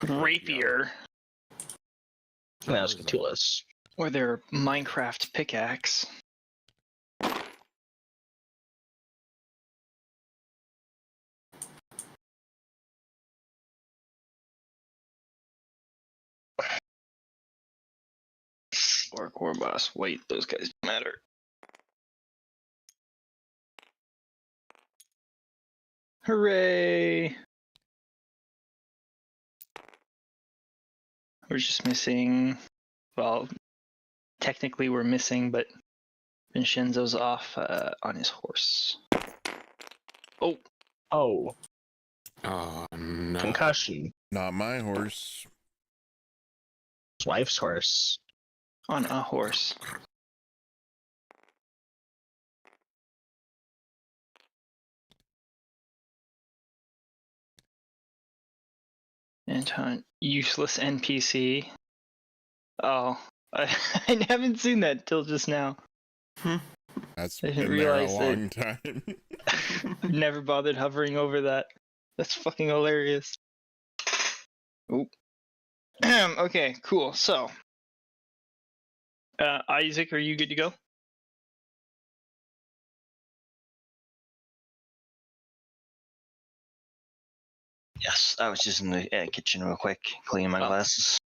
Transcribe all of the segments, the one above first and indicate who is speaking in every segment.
Speaker 1: rapier.
Speaker 2: That's Khutula's.
Speaker 1: Or their Minecraft pickaxe. Or core boss. Wait, those guys don't matter. Hooray! We're just missing. Well, technically we're missing, but Vinshenzo's off on his horse. Oh.
Speaker 2: Oh.
Speaker 3: Oh, no.
Speaker 2: Concussion.
Speaker 4: Not my horse.
Speaker 2: His wife's horse.
Speaker 1: On a horse. Anton, useless NPC. Oh, I haven't seen that till just now.
Speaker 4: That's
Speaker 1: I didn't
Speaker 4: been there a
Speaker 1: realize
Speaker 4: long time.
Speaker 1: I've never bothered hovering over that. That's fucking hilarious. Oop. Okay, cool. So, Isaac, are you good to go?
Speaker 5: Yes, I was just in the kitchen real quick, cleaning my glasses.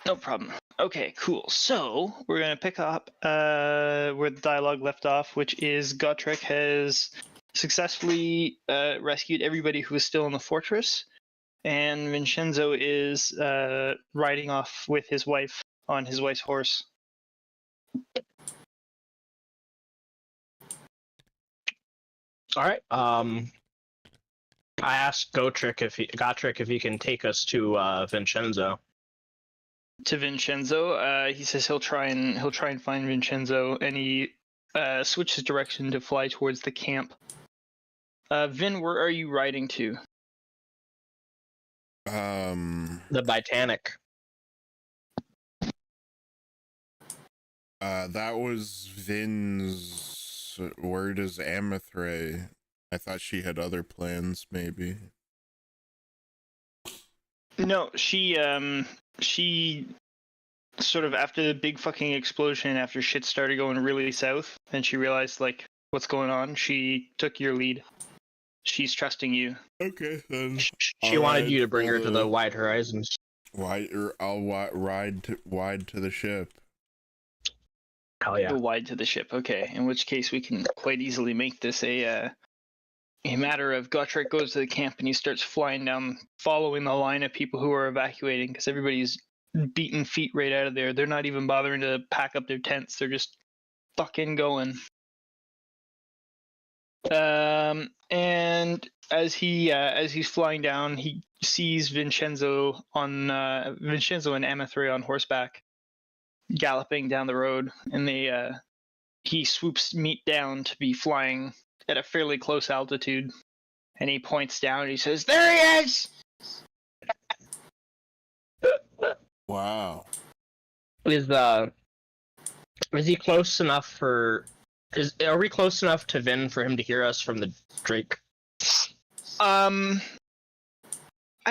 Speaker 1: No problem. Okay, cool. So we're gonna pick up where the dialogue left off, which is Gotrek has successfully rescued everybody who is still in the fortress, and Vinshenzo is riding off with his wife on his wife's horse.
Speaker 2: All right. I asked Gotrek if he can take us to Vinshenzo.
Speaker 1: To Vinshenzo, he says he'll try and find Vinshenzo, and he switches direction to fly towards the camp. Vin, where are you riding to?
Speaker 2: The Titanic.
Speaker 4: That was Vin's. Where does Amethray? I thought she had other plans, maybe.
Speaker 1: No, she sort of after the big fucking explosion, after shit started going really south, and she realized like what's going on, she took your lead. She's trusting you.
Speaker 4: Okay, then.
Speaker 2: She wanted you to bring her to the wide horizons.
Speaker 4: I'll ride to the ship.
Speaker 2: Hell yeah.
Speaker 1: Go wide to the ship. Okay, in which case we can quite easily make this a matter of Gotrek goes to the camp and he starts flying down, following the line of people who are evacuating, because everybody's beating feet right out of there. They're not even bothering to pack up their tents. They're just fucking going. And as he's flying down, he sees Vinshenzo and Amethray on horseback, galloping down the road, and he swoops meet down to be flying at a fairly close altitude, and he points down and he says, "There he is!"
Speaker 4: Wow.
Speaker 2: Is he close enough for? Are we close enough to Vin for him to hear us from the Drake?
Speaker 1: I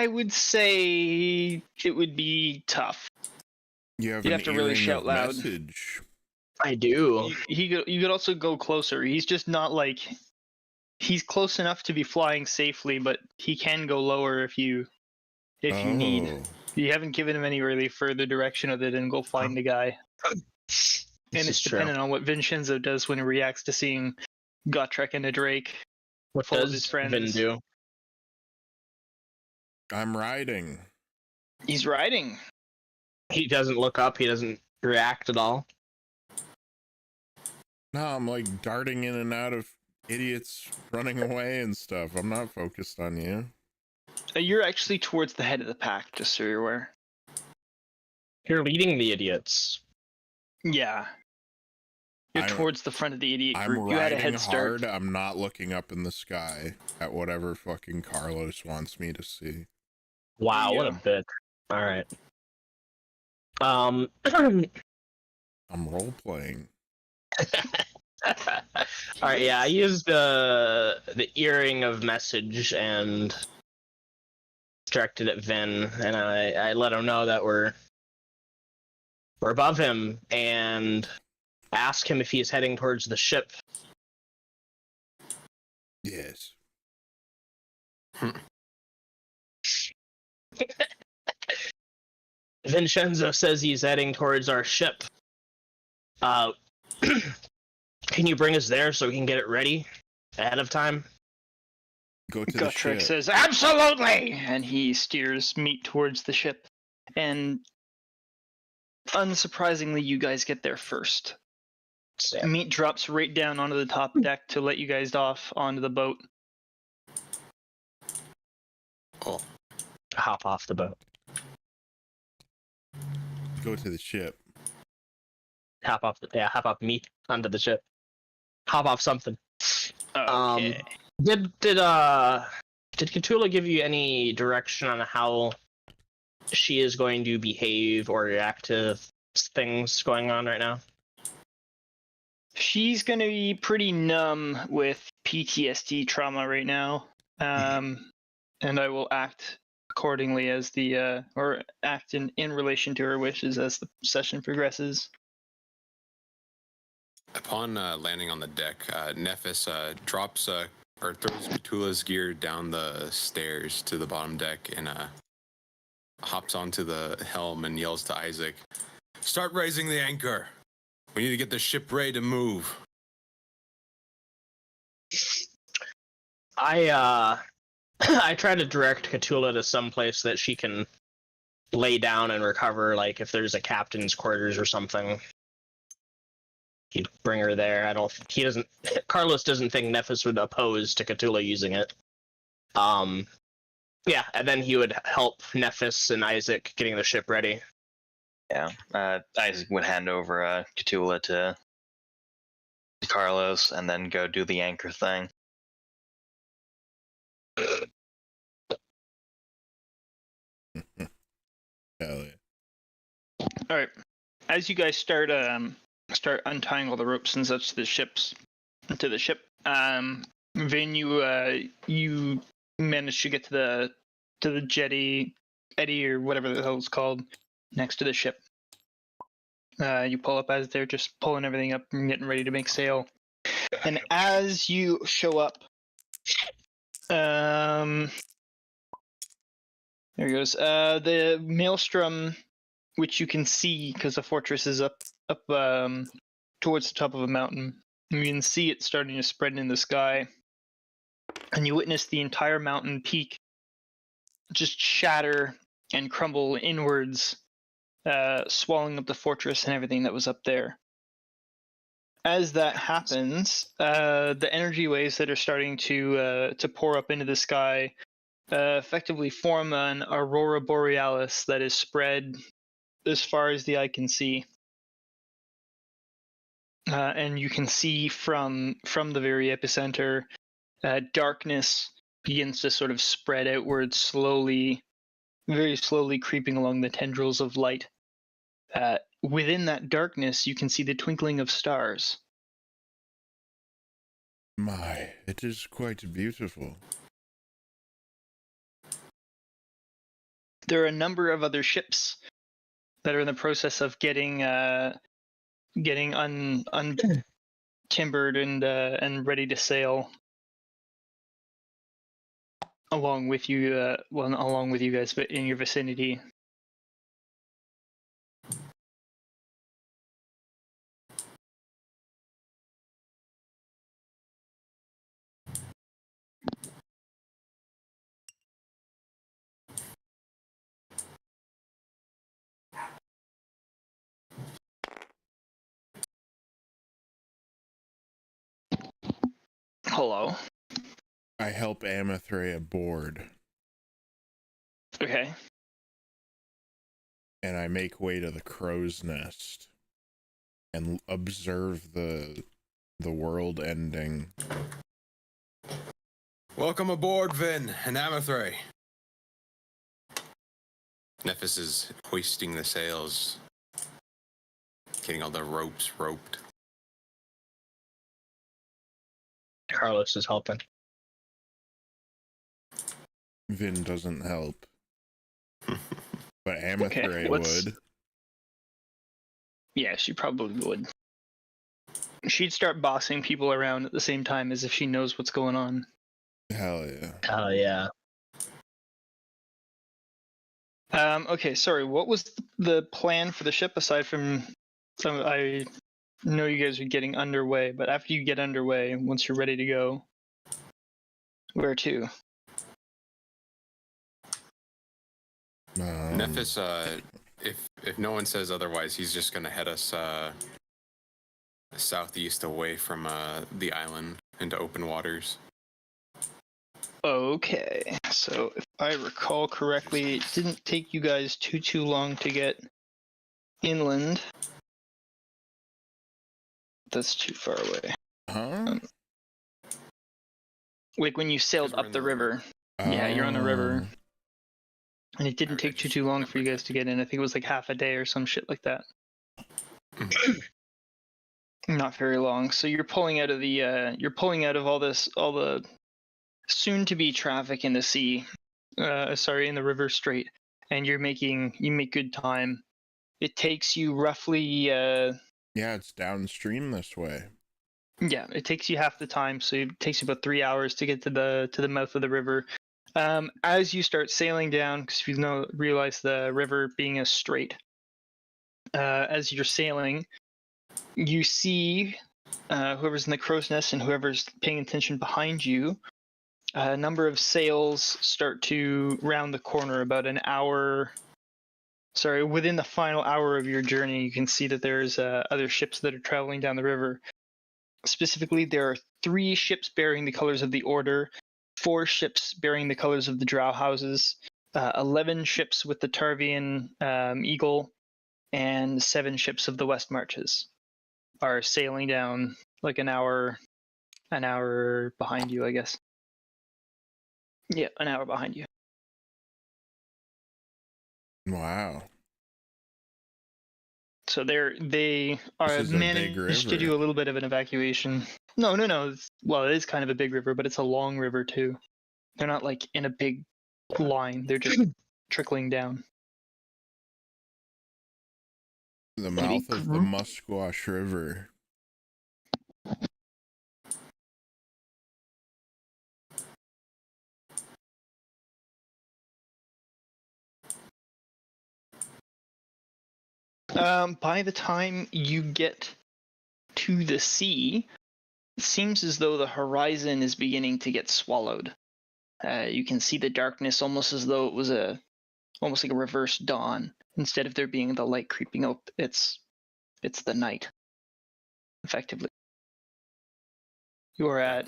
Speaker 1: would say it would be tough.
Speaker 4: You'd
Speaker 1: have to really shout loud.
Speaker 4: Message.
Speaker 2: I do.
Speaker 1: You could also go closer. He's just not like he's close enough to be flying safely, but he can go lower if you need. You haven't given him any really further direction other than go find the guy. And it's dependent on what Vinshenzo does when he reacts to seeing Gotrek and a Drake.
Speaker 2: What
Speaker 1: full of
Speaker 2: does
Speaker 1: his friends.
Speaker 2: Vin do?
Speaker 4: I'm riding.
Speaker 1: He's riding.
Speaker 2: He doesn't look up. He doesn't react at all.
Speaker 4: No, I'm like darting in and out of idiots running away and stuff. I'm not focused on you.
Speaker 1: You're actually towards the head of the pack, just so you're aware.
Speaker 2: You're leading the idiots.
Speaker 1: Yeah. You're towards the front of the idiot
Speaker 4: I'm
Speaker 1: group. You had a head
Speaker 4: riding
Speaker 1: start.
Speaker 4: hard. I'm not looking up in the sky at whatever fucking Carlos wants me to see.
Speaker 2: Wow, what a bitch. All right.
Speaker 4: I'm role playing.
Speaker 2: Alright, yeah, I used the earring of message and directed at Vin, and I let him know that we're above him, and ask him if he is heading towards the ship.
Speaker 4: Yes.
Speaker 2: Vinshenzo says he's heading towards our ship. Can you bring us there so we can get it ready ahead of time?
Speaker 4: Go to the
Speaker 1: Guthric
Speaker 4: ship.
Speaker 1: says, "Absolutely!" And he steers Meat towards the ship. And unsurprisingly, you guys get there first. Meat drops right down onto the top deck to let you guys off onto the boat.
Speaker 3: Oh,
Speaker 2: Hop off the boat.
Speaker 4: Go to the ship.
Speaker 2: Hop off Meat onto the ship. Hop off something.
Speaker 1: Okay.
Speaker 2: Did Khutula give you any direction on how she is going to behave or react to things going on right now?
Speaker 1: She's going to be pretty numb with PTSD trauma right now. And I will act accordingly as or act in relation to her wishes as the session progresses.
Speaker 3: upon landing on the deck, Nephis drops or throws Khutula's gear down the stairs to the bottom deck and hops onto the helm and yells to Isaac, "Start raising the anchor. We need to get the ship ready to move."
Speaker 2: I try to direct Khutula to some place that she can lay down and recover, like if there's a captain's quarters or something. He'd bring her there. Carlos doesn't think Nephis would oppose to Khutula using it. Yeah, and then he would help Nephis and Isaac getting the ship ready.
Speaker 5: Yeah, Isaac would hand over Khutula to Carlos and then go do the anchor thing.
Speaker 4: Hell yeah.
Speaker 1: All right. As you guys start untying all the ropes and such to the ship, Vin, you manage to get to the jetty, eddy or whatever the hell it's called, next to the ship. You pull up as they're just pulling everything up and getting ready to make sail. And as you show up, there he goes. The maelstrom, which you can see because the fortress is up towards the top of a mountain. You can see it starting to spread in the sky, and you witness the entire mountain peak just shatter and crumble inwards, swallowing up the fortress and everything that was up there. As that happens, the energy waves that are starting to pour up into the sky effectively form an aurora borealis that is spread as far as the eye can see. And you can see from the very epicenter, darkness begins to sort of spread outward slowly, very slowly creeping along the tendrils of light. Within that darkness, you can see the twinkling of stars.
Speaker 4: My, it is quite beautiful.
Speaker 1: There are a number of other ships that are in the process of getting untimbered and ready to sail along with you. Along with you guys, but in your vicinity. Hello.
Speaker 4: I help Amathray aboard,
Speaker 1: Okay.
Speaker 4: and I make way to the crow's nest and observe the world ending.
Speaker 3: "Welcome aboard, Vin and Amathray." Nephis is hoisting the sails, getting all the ropes roped.
Speaker 2: Carlos is helping.
Speaker 4: Vin doesn't help. But Amethray
Speaker 1: what's-
Speaker 4: would.
Speaker 1: Yeah, she probably would. She'd start bossing people around at the same time as if she knows what's going on.
Speaker 4: Hell yeah.
Speaker 2: Oh yeah.
Speaker 1: Okay, sorry. What was the plan for the ship aside from some? I know you guys are getting underway, but after you get underway, once you're ready to go, where to?
Speaker 3: Nephis, if no one says otherwise, he's just gonna head us southeast away from the island into open waters.
Speaker 1: Okay, so if I recall correctly, it didn't take you guys too long to get inland. That's too far away.
Speaker 4: Huh?
Speaker 1: Like when you sailed
Speaker 3: we're
Speaker 1: up
Speaker 3: in
Speaker 1: the
Speaker 3: the
Speaker 1: river.
Speaker 3: river.
Speaker 1: Yeah, you're on the river. And it didn't
Speaker 3: Okay,
Speaker 1: take
Speaker 3: just
Speaker 1: too long for you
Speaker 3: remembered.
Speaker 1: guys to get in. I think it was like half a day or some shit like that. Not very long. So you're pulling out of the all the soon to be traffic in the sea. In the river strait, and you make good time. It takes you roughly
Speaker 4: Yeah, it's downstream this way.
Speaker 1: yeah, it takes you half the time, so it takes you about 3 hours to get to the mouth of the river. As you start sailing down, because you realize the river being a strait, as you're sailing, you see whoever's in the crow's nest and whoever's paying attention behind you. A number of sails start to round the corner about an hour. Sorry, within the final hour of your journey, you can see that there's other ships that are traveling down the river. Specifically, there are 3 ships bearing the colors of the Order, 4 ships bearing the colors of the Drow houses, 11 ships with the Tarvian Eagle, and 7 ships of the West Marches are sailing down like an hour behind you, I guess. Yeah, an hour behind you.
Speaker 4: Wow.
Speaker 1: So they are
Speaker 4: This is a big
Speaker 1: managed to
Speaker 4: river.
Speaker 1: do a little bit of an evacuation. No. Well, it is kind of a big river, but it's a long river too. They're not like in a big line. They're just trickling down.
Speaker 4: The
Speaker 1: Gonna be
Speaker 4: mouth of the Musquash River.
Speaker 1: By the time you get to the sea, it seems as though the horizon is beginning to get swallowed. You can see the darkness almost as though it was almost like a reverse dawn. Instead of there being the light creeping up, it's the night. Effectively, you are at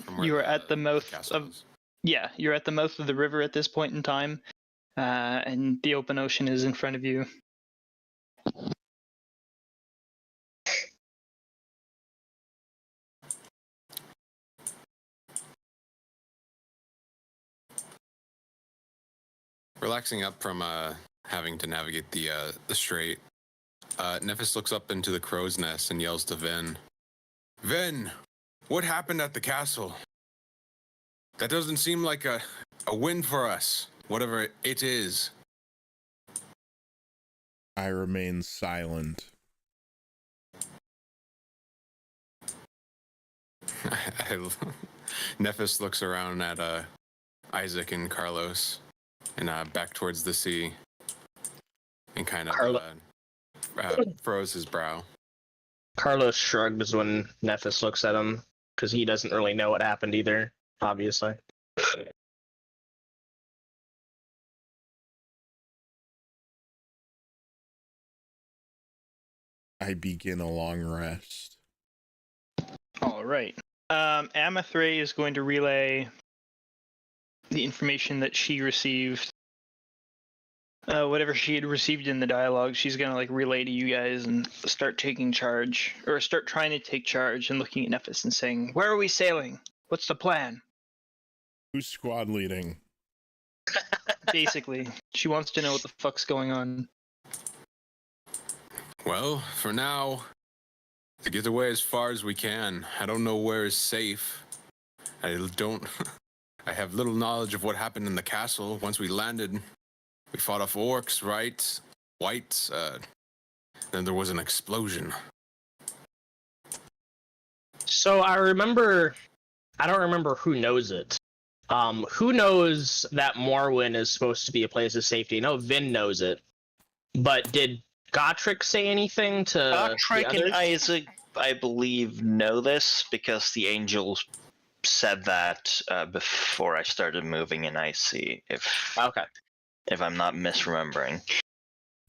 Speaker 1: the mouth
Speaker 3: castle
Speaker 1: of
Speaker 3: is.
Speaker 1: you're at the mouth of the river at this point in time, and the open ocean is in front of you.
Speaker 3: Relaxing up from having to navigate the strait, Nephis looks up into the crow's nest and yells to Ven. Ven, what happened at the castle? That doesn't seem like a win for us, whatever it is.
Speaker 4: I remain silent.
Speaker 3: Nephis looks around at Isaac and Carlos and back towards the sea and kind of froze his brow.
Speaker 2: Carlos shrugs when Nephis looks at him, because he doesn't really know what happened either, obviously.
Speaker 4: I begin a long rest.
Speaker 1: All right. Amethray is going to relay the information that she received. Whatever she had received in the dialogue, she's going to like relay to you guys and start taking charge, or start trying to take charge and looking at Nephis and saying, "Where are we sailing? What's the plan?"
Speaker 4: Who's squad leading?
Speaker 1: Basically, she wants to know what the fuck's going on.
Speaker 3: Well, for now, to get away as far as we can. I don't know where is safe. I have little knowledge of what happened in the castle once we landed. We fought off orcs, right? Whites. Then there was an explosion.
Speaker 2: So I don't remember who knows it. Who knows that Morrowind is supposed to be a place of safety? I know Vin knows it. But did Gotrek say anything to
Speaker 5: Gotrek
Speaker 2: the
Speaker 5: and
Speaker 2: others?
Speaker 5: Isaac, I believe, know this because the angels said that before I started moving in Icy.
Speaker 2: Okay.
Speaker 5: If I'm not misremembering,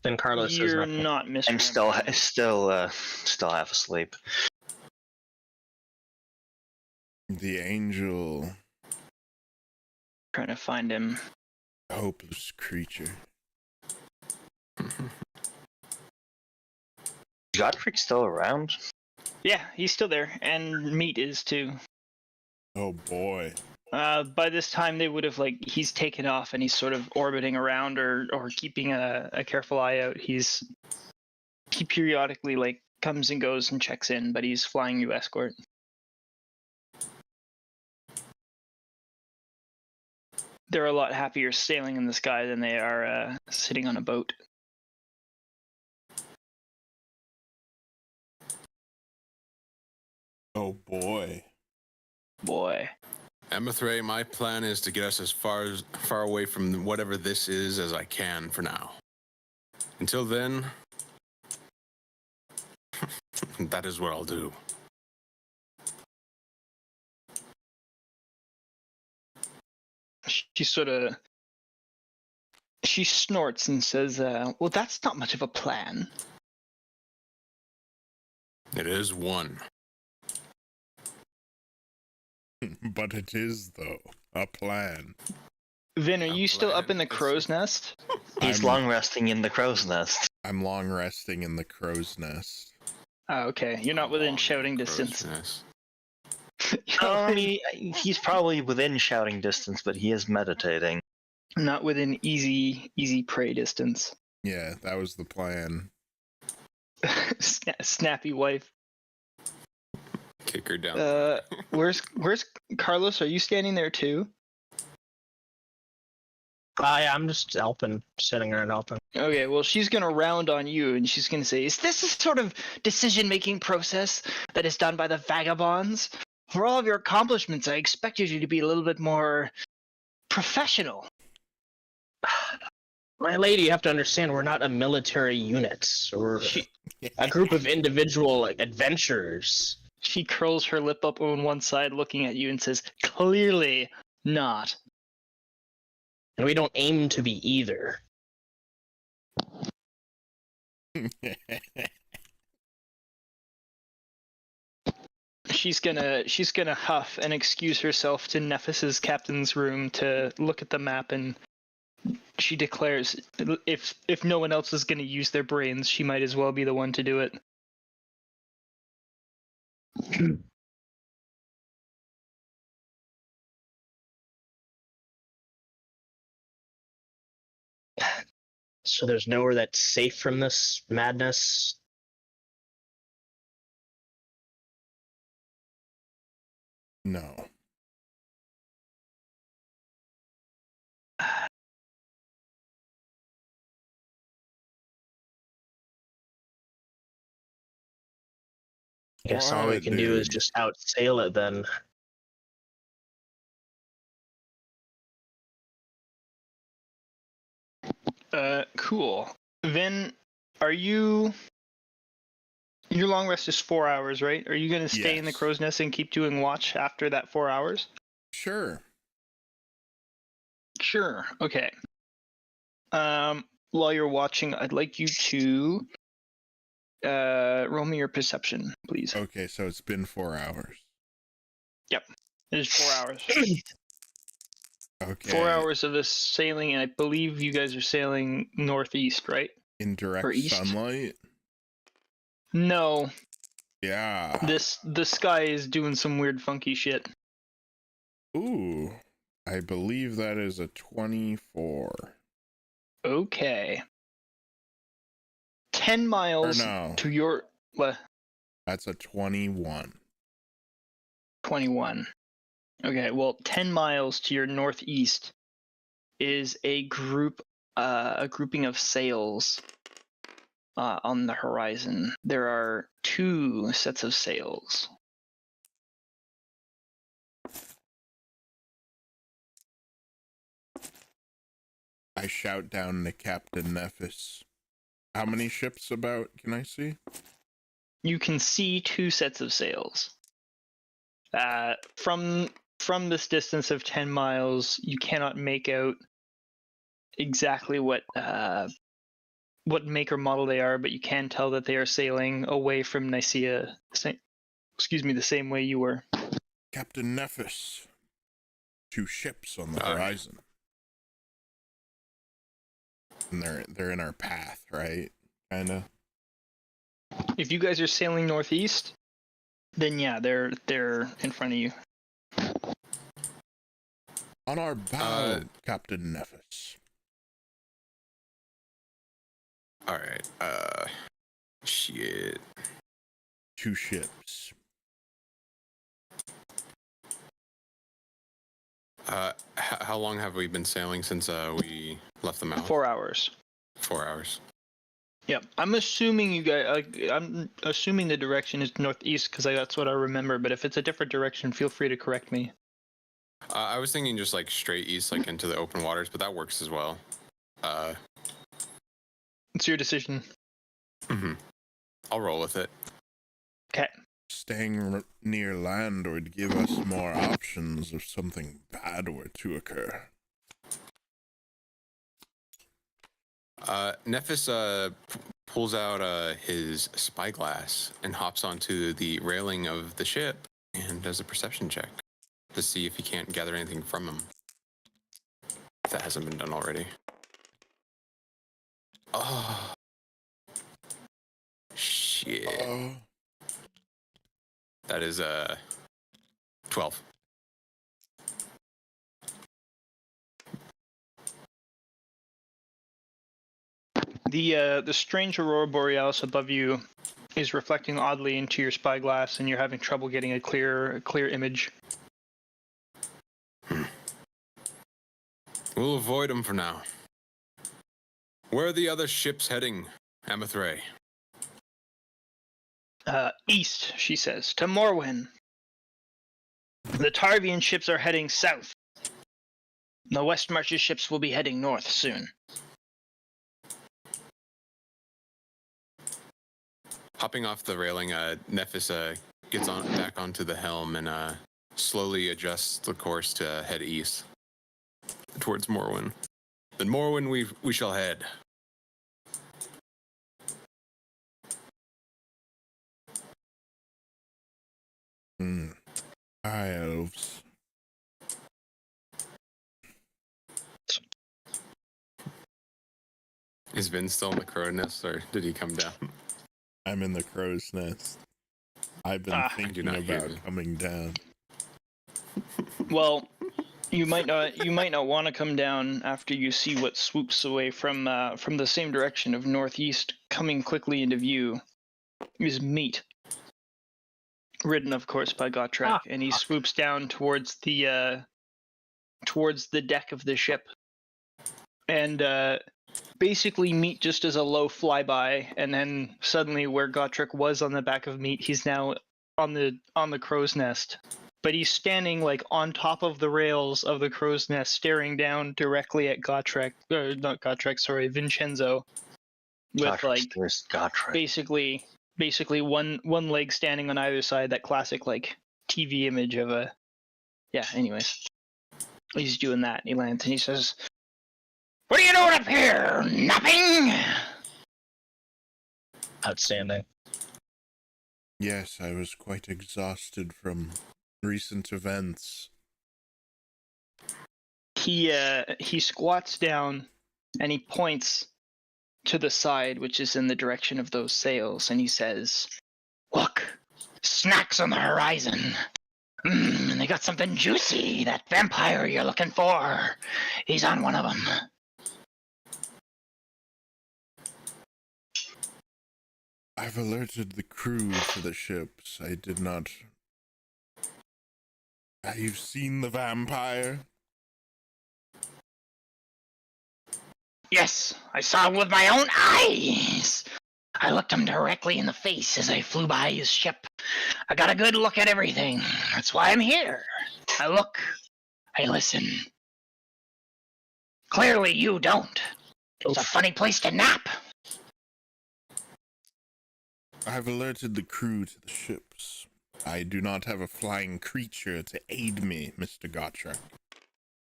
Speaker 2: Then Carlos says
Speaker 1: You're
Speaker 2: nothing.
Speaker 1: not misremembering.
Speaker 5: I'm still half asleep.
Speaker 4: The angel,
Speaker 1: Trying to find him.
Speaker 4: hopeless creature.
Speaker 5: Is Gotrek still around?
Speaker 1: Yeah, he's still there, and Meat is too.
Speaker 4: Oh boy.
Speaker 1: By this time, they would have he's taken off and he's sort of orbiting around or keeping a careful eye out. He periodically comes and goes and checks in, but he's flying you escort. They're a lot happier sailing in the sky than they are sitting on a boat.
Speaker 4: Oh boy.
Speaker 1: Boy.
Speaker 3: Emethray, my plan is to get us as far away from whatever this is as I can for now. Until then, that is what I'll do.
Speaker 1: She snorts and says, well, that's not much of a plan.
Speaker 3: It is one.
Speaker 4: But it is, though, a plan.
Speaker 1: Vin, are you still up in the crow's nest?
Speaker 5: He's long resting in the crow's nest.
Speaker 4: I'm long resting in the crow's nest.
Speaker 1: Oh, okay. You're not within shouting
Speaker 3: Crow's
Speaker 1: distance.
Speaker 3: nest.
Speaker 5: He's probably within shouting distance, but he is meditating.
Speaker 1: Not within easy prey distance.
Speaker 4: Yeah, that was the plan.
Speaker 1: Snappy wife.
Speaker 3: Kick her down.
Speaker 1: Where's Carlos? Are you standing there too?
Speaker 2: Yeah, I'm just helping, sitting around helping.
Speaker 1: Okay, well, she's gonna round on you, and she's gonna say, "Is this a sort of decision-making process that is done by the vagabonds? For all of your accomplishments, I expected you to be a little bit more professional."
Speaker 2: My lady, you have to understand, we're not a military unit. We're a group of individual adventurers.
Speaker 1: She curls her lip up on one side, looking at you, and says, "Clearly not."
Speaker 2: And we don't aim to be either.
Speaker 1: She's gonna huff and excuse herself to Nephis's captain's room to look at the map, and she declares, if no one else is gonna use their brains, she might as well be the one to do it.
Speaker 2: So there's nowhere that's safe from this madness?
Speaker 4: No.
Speaker 2: I guess all we
Speaker 4: What,
Speaker 2: can do is
Speaker 4: dude?
Speaker 2: just outsail it then.
Speaker 1: Cool. Vin, your long rest is 4 hours, right? Are you gonna stay in the
Speaker 4: Yes.
Speaker 1: crow's nest and keep doing watch after that 4 hours?
Speaker 4: Sure.
Speaker 1: Sure. Okay. While you're watching, I'd like you to roll me your perception, please.
Speaker 4: Okay, so it's been 4 hours.
Speaker 1: It is 4 hours.
Speaker 4: Okay.
Speaker 1: 4 hours of this sailing, and I believe you guys are sailing northeast, right?
Speaker 4: In
Speaker 1: or
Speaker 4: direct
Speaker 1: east?
Speaker 4: sunlight?
Speaker 1: No,
Speaker 4: Yeah.
Speaker 1: the sky is doing some weird funky shit.
Speaker 4: Ooh. I believe that is a 24.
Speaker 1: Okay. 10
Speaker 4: Or
Speaker 1: miles
Speaker 4: no,
Speaker 1: to your... What?
Speaker 4: that's a 21.
Speaker 1: 21. Okay, well, 10 miles to your northeast is a group a grouping of sails on the horizon. There are 2 sets of sails.
Speaker 4: I shout down to Captain Nephis. How many ships about can I see?
Speaker 1: You can see 2 sets of sails. From this distance of 10 miles, you cannot make out exactly what make or model they are, but you can tell that they are sailing away from Nicaea. The same way you were.
Speaker 4: Captain Nephis. 2 ships on the horizon. And they're in our path, right? Kinda.
Speaker 1: If you guys are sailing northeast, then yeah, they're in front of you.
Speaker 4: On our bow, Captain Nephis.
Speaker 3: Alright, shit.
Speaker 4: 2 ships.
Speaker 3: How long have we been sailing since we left the mouth?
Speaker 1: 4 hours.
Speaker 3: 4 hours.
Speaker 1: Yep. I'm assuming you guys. I'm assuming the direction is northeast because that's what I remember. But if it's a different direction, feel free to correct me.
Speaker 3: I was thinking just like straight east, like into the open waters, but that works as well.
Speaker 1: It's your decision.
Speaker 3: I'll roll with it.
Speaker 1: Okay.
Speaker 4: Staying near land would give us more options if something bad were to occur.
Speaker 3: Nephis pulls out his spyglass and hops onto the railing of the ship and does a perception check to see if he can't gather anything from him. If that hasn't been done already. Oh. Shit. That is 12.
Speaker 1: The strange aurora borealis above you is reflecting oddly into your spyglass, and you're having trouble getting a clear image.
Speaker 3: We'll avoid them for now. Where are the other ships heading, Amathray?
Speaker 1: East, she says, to Morwen. The Tarvian ships are heading south. The West Marches ships will be heading north soon.
Speaker 3: Hopping off the railing, Nephis gets back onto the helm and slowly adjusts the course to head east towards Morwen. Then Morwen we shall head.
Speaker 4: High elves.
Speaker 3: Is Vin still in the crow's nest, or did he come down?
Speaker 4: I'm in the crow's nest. I've been thinking about coming down.
Speaker 1: Well, you might not want to come down after you see what swoops away from the same direction of northeast, coming quickly into view. Is meat, ridden of course by Gotrek, and he swoops down towards the deck of the ship, and basically Meat just as a low flyby, and then suddenly where Gotrek was on the back of Meat, he's now on the crow's nest. But he's standing like on top of the rails of the crow's nest, staring down directly at Gotrek, or not Gotrek, sorry, Vinshenzo, with basically one leg standing on either side. That classic like TV image of a Anyways, he's doing that. He lands and he says, "What are you doing up here? Nothing."
Speaker 2: Outstanding.
Speaker 4: Yes, I was quite exhausted from recent events.
Speaker 1: He squats down and he points to the side, which is in the direction of those sails, and he says, "Look, snacks on the horizon. And they got something juicy. That vampire you're looking for, he's on one of them."
Speaker 4: I've alerted the crew to the ships. I did not... You've seen the vampire?
Speaker 6: Yes, I saw him with my own eyes. I looked him directly in the face as I flew by his ship. I got a good look at everything. That's why I'm here. I look. I listen. Clearly you don't. It's a funny place to nap.
Speaker 4: I've alerted the crew to the ships. I do not have a flying creature to aid me, Mr. Gotrek.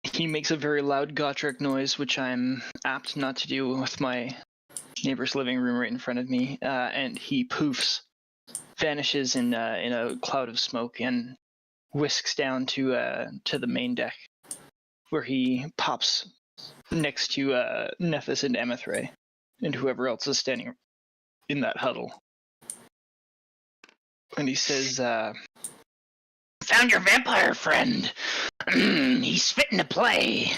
Speaker 1: He makes a very loud Gotrek noise, which I'm apt not to do with my neighbor's living room right in front of me, and he poofs, vanishes in a cloud of smoke, and whisks down to the main deck, where he pops next to Nephis and Amethray, and whoever else is standing in that huddle. And he says,
Speaker 6: Found your vampire friend. He's fitting to play.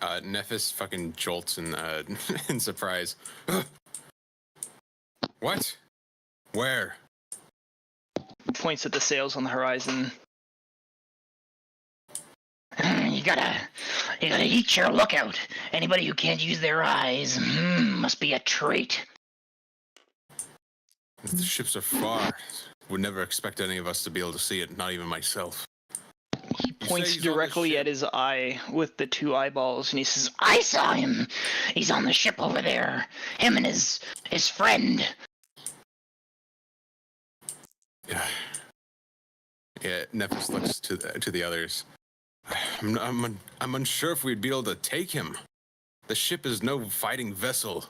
Speaker 3: Nephis fucking jolts in in surprise. What? Where?
Speaker 1: points at the sails on the horizon.
Speaker 6: You gotta eat your lookout. Anybody who can't use their eyes must be a trait.
Speaker 3: The ships are far. Would never expect any of us to be able to see it, not even myself.
Speaker 1: He points directly at his eye with the two eyeballs, and he says,
Speaker 6: I saw him. He's on the ship over there. Him and his friend.
Speaker 3: Yeah, Nephis looks to the others. I'm unsure if we'd be able to take him. The ship is no fighting vessel.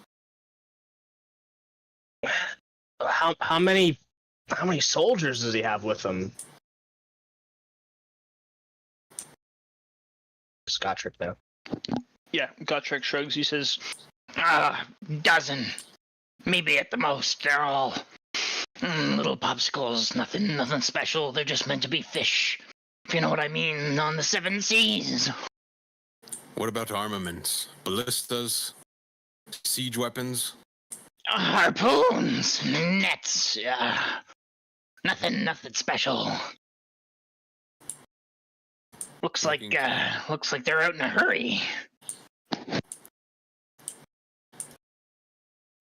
Speaker 2: How many soldiers does he have with him? Scottrick now.
Speaker 1: Yeah, Gotrek shrugs. He says,
Speaker 6: Dozen. Maybe at the most. They're all little popsicles. Nothing special. They're just meant to be fish. If you know what I mean, on the seven seas.
Speaker 3: What about armaments? Ballistas? Siege weapons?
Speaker 6: Harpoons, nets, nothing special. Looks like they're out in a hurry.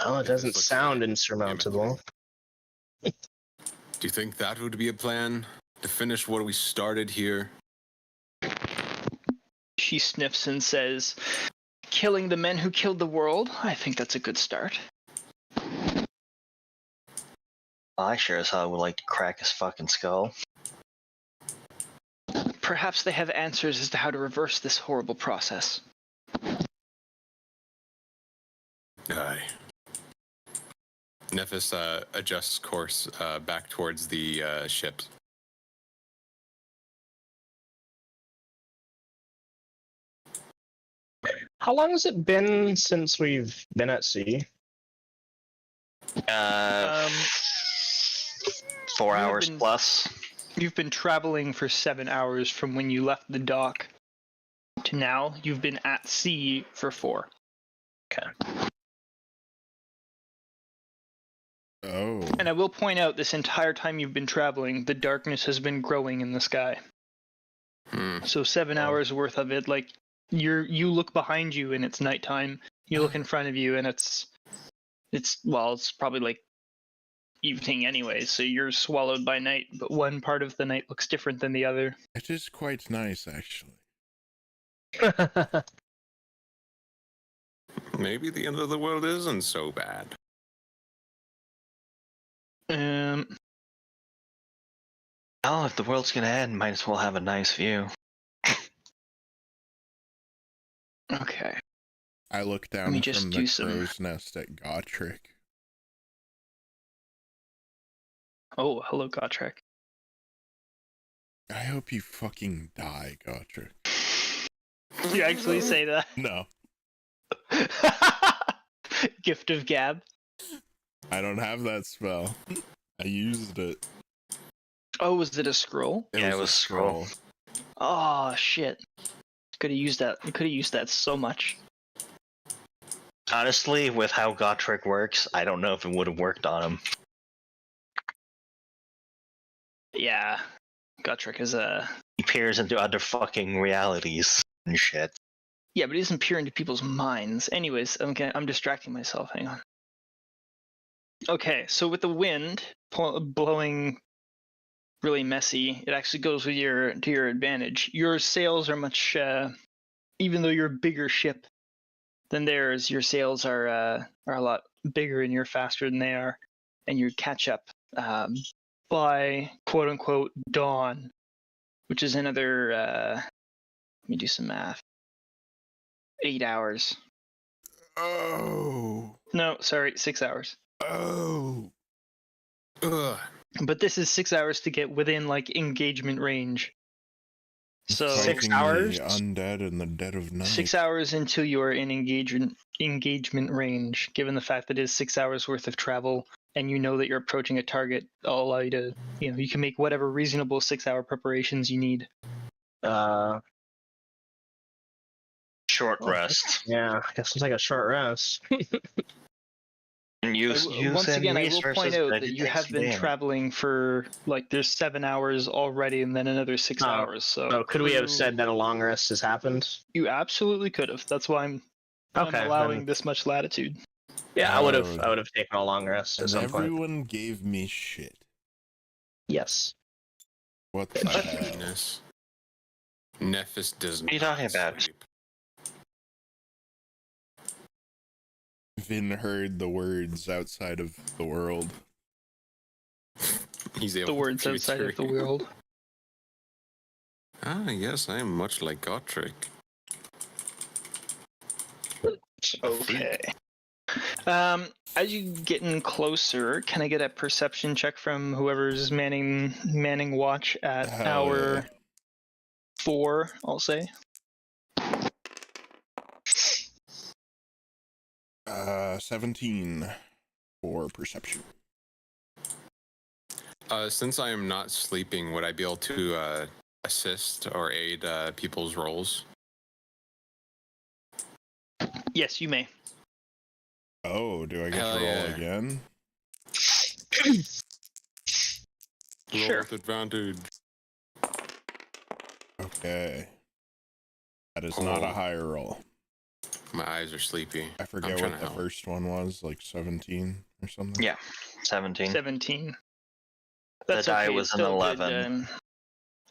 Speaker 2: Oh, it doesn't sound insurmountable.
Speaker 3: Do you think that would be a plan? To finish what we started here?
Speaker 1: she sniffs and says, killing the men who killed the world? I think that's a good start.
Speaker 5: I sure as hell would like to crack his fucking skull.
Speaker 1: Perhaps they have answers as to how to reverse this horrible process.
Speaker 3: Aye. Nephis adjusts course back towards the ships.
Speaker 2: How long has it been since we've been at sea?
Speaker 5: 4 hours
Speaker 1: been-
Speaker 5: plus.
Speaker 1: You've been traveling for 7 hours from when you left the dock to now. You've been at sea for 4.
Speaker 2: Okay.
Speaker 4: Oh.
Speaker 1: And I will point out, this entire time you've been traveling, the darkness has been growing in the sky. So 7 hours worth of it, like, you look behind you and it's nighttime. You look in front of you and it's probably like evening anyway, so you're swallowed by night, but one part of the night looks different than the other.
Speaker 4: It is quite nice, actually.
Speaker 3: Maybe the end of the world isn't so bad.
Speaker 5: Oh, if the world's gonna end, might as well have a nice view.
Speaker 1: Okay.
Speaker 4: I look down
Speaker 1: me just
Speaker 4: from
Speaker 1: do
Speaker 4: the
Speaker 1: some-
Speaker 4: crow's nest at Gotrek.
Speaker 1: Oh, hello, Gotrek.
Speaker 4: I hope you fucking die, Gotrek.
Speaker 1: You actually say that?
Speaker 4: No,
Speaker 1: Gift of Gab.
Speaker 4: I don't have that spell. I used it.
Speaker 1: Oh, was it a scroll?
Speaker 5: Yeah, it
Speaker 4: a
Speaker 5: was scroll.
Speaker 1: Oh, shit. Could have used that. You could have used that so much.
Speaker 5: Honestly, with how Gotrek works, I don't know if it would have worked on him.
Speaker 1: Yeah. Gotrek is a...
Speaker 5: He peers into other fucking realities. and shit.
Speaker 1: Yeah, but he doesn't peer into people's minds. Anyways, I'm distracting myself. Hang on. Okay, so with the wind blowing really messy, it actually goes with to your advantage. Your sails are much, even though you're a bigger ship than theirs, your sails are a lot bigger and you're faster than they are, and you catch up by quote unquote dawn, which is another. Let me do some math. 8 hours.
Speaker 4: Oh.
Speaker 1: No, sorry, 6 hours.
Speaker 4: Oh.
Speaker 3: Ugh.
Speaker 1: But this is 6 hours to get within like engagement range. So
Speaker 4: Fighting
Speaker 2: 6 hours?
Speaker 4: the undead in the dead of night.
Speaker 1: 6 hours until you are in engagement range. Given the fact that it is 6 hours worth of travel, and you know that you're approaching a target, I'll allow you to, you can make whatever reasonable 6 hour preparations you need.
Speaker 5: Short rest.
Speaker 2: Yeah, I guess it's like a short rest.
Speaker 5: And use
Speaker 1: Once again, I will
Speaker 5: resources,
Speaker 1: point out
Speaker 5: but
Speaker 1: that
Speaker 5: it
Speaker 1: you
Speaker 5: takes
Speaker 1: have been
Speaker 5: damage.
Speaker 1: traveling for like there's 7 hours already, and then another 6
Speaker 2: Oh,
Speaker 1: hours. So
Speaker 2: So could we have said that a long rest has happened?
Speaker 1: You absolutely could have. That's why I'm
Speaker 2: Okay.
Speaker 1: allowing
Speaker 2: then-
Speaker 1: this much latitude.
Speaker 2: Yeah, I would have
Speaker 4: Oh.
Speaker 2: taken a long rest at
Speaker 4: And
Speaker 2: some point.
Speaker 4: everyone gave me shit.
Speaker 2: Yes.
Speaker 4: What the hell?
Speaker 3: Goodness. Nephis does
Speaker 5: What are you
Speaker 3: not
Speaker 5: talking about?
Speaker 3: sleep.
Speaker 4: Vin heard the words outside of the world.
Speaker 3: He's able
Speaker 1: The
Speaker 3: to
Speaker 1: words
Speaker 3: peer
Speaker 1: outside of the
Speaker 3: through.
Speaker 1: world.
Speaker 3: Ah, yes, I am much like Gotrek.
Speaker 1: Okay. As you getting closer, can I get a perception check from whoever's manning watch at
Speaker 4: Hell
Speaker 1: hour 4? I'll say.
Speaker 4: 17 for perception.
Speaker 3: Since I am not sleeping, would I be able to assist or aid people's rolls?
Speaker 1: Yes, you may.
Speaker 4: Oh, do I get
Speaker 3: Hell
Speaker 4: to roll
Speaker 3: yeah.
Speaker 4: again?
Speaker 1: Sure.
Speaker 3: Roll with advantage.
Speaker 4: Okay. That is not a
Speaker 3: Oh.
Speaker 4: high roll.
Speaker 3: My eyes are sleepy.
Speaker 4: I forget
Speaker 3: trying
Speaker 4: what
Speaker 3: to
Speaker 4: the
Speaker 3: help.
Speaker 4: first one was, like 17 or something.
Speaker 5: Yeah, 17.
Speaker 1: 17.
Speaker 5: The die
Speaker 1: okay,
Speaker 5: was
Speaker 1: it's
Speaker 5: an
Speaker 1: still
Speaker 5: 11.
Speaker 1: Good,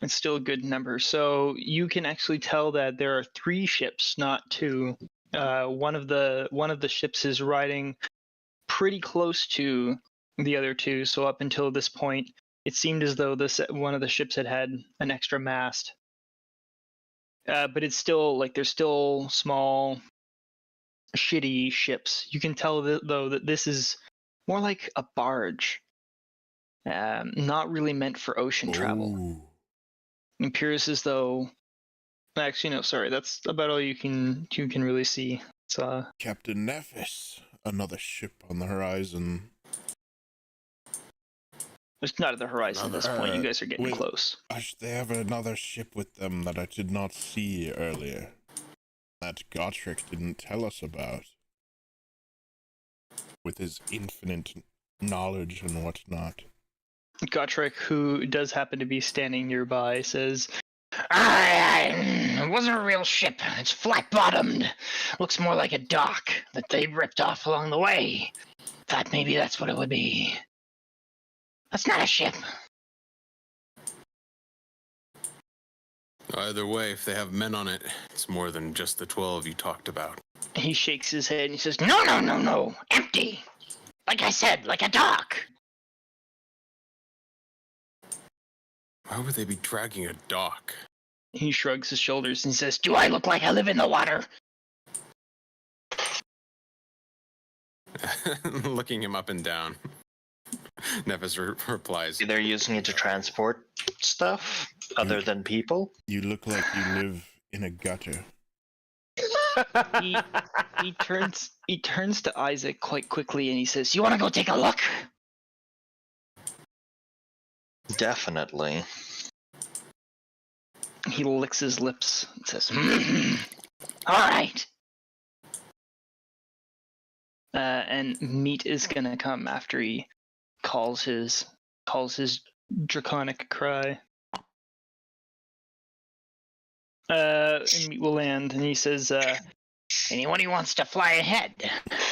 Speaker 1: it's still a good number. So you can actually tell that there are 3 ships, not 2. One of the ships is riding pretty close to the other 2. So up until this point, it seemed as though one of the ships had an extra mast. But it's still they're still small, shitty ships. You can tell though that this is more like a barge. Not really meant for ocean travel.
Speaker 4: Ooh.
Speaker 1: It appears as though, actually, no, sorry, that's about all you can really see. It's
Speaker 4: Captain Nephis, another ship on the horizon.
Speaker 1: it's not at the horizon at this point. You guys are getting
Speaker 4: wait.
Speaker 1: close.
Speaker 4: They have another ship with them that I did not see earlier. That Gotrek didn't tell us about. With his infinite knowledge and whatnot.
Speaker 1: Gotrek, who does happen to be standing nearby, says,
Speaker 6: It wasn't a real ship. It's flat-bottomed. Looks more like a dock that they ripped off along the way. Thought maybe that's what it would be. That's not a ship.
Speaker 3: Either way, if they have men on it, it's more than just the 12 you talked about.
Speaker 1: he shakes his head and he says,
Speaker 6: No. Empty. Like I said, like a dock.
Speaker 3: Why would they be dragging a dock?
Speaker 1: he shrugs his shoulders and says,
Speaker 6: Do I look like I live in the water?
Speaker 3: Looking him up and down. Nephis replies,
Speaker 5: They're using it to transport stuff other than people.
Speaker 4: You look like you live in a gutter.
Speaker 1: he turns to Isaac quite quickly and he says,
Speaker 6: You want to go take a look?
Speaker 5: Definitely.
Speaker 1: he licks his lips and says,
Speaker 6: All right.
Speaker 1: and meat is gonna come after he calls his draconic cry. and meat will land, and he says,
Speaker 6: Anyone who wants to fly ahead,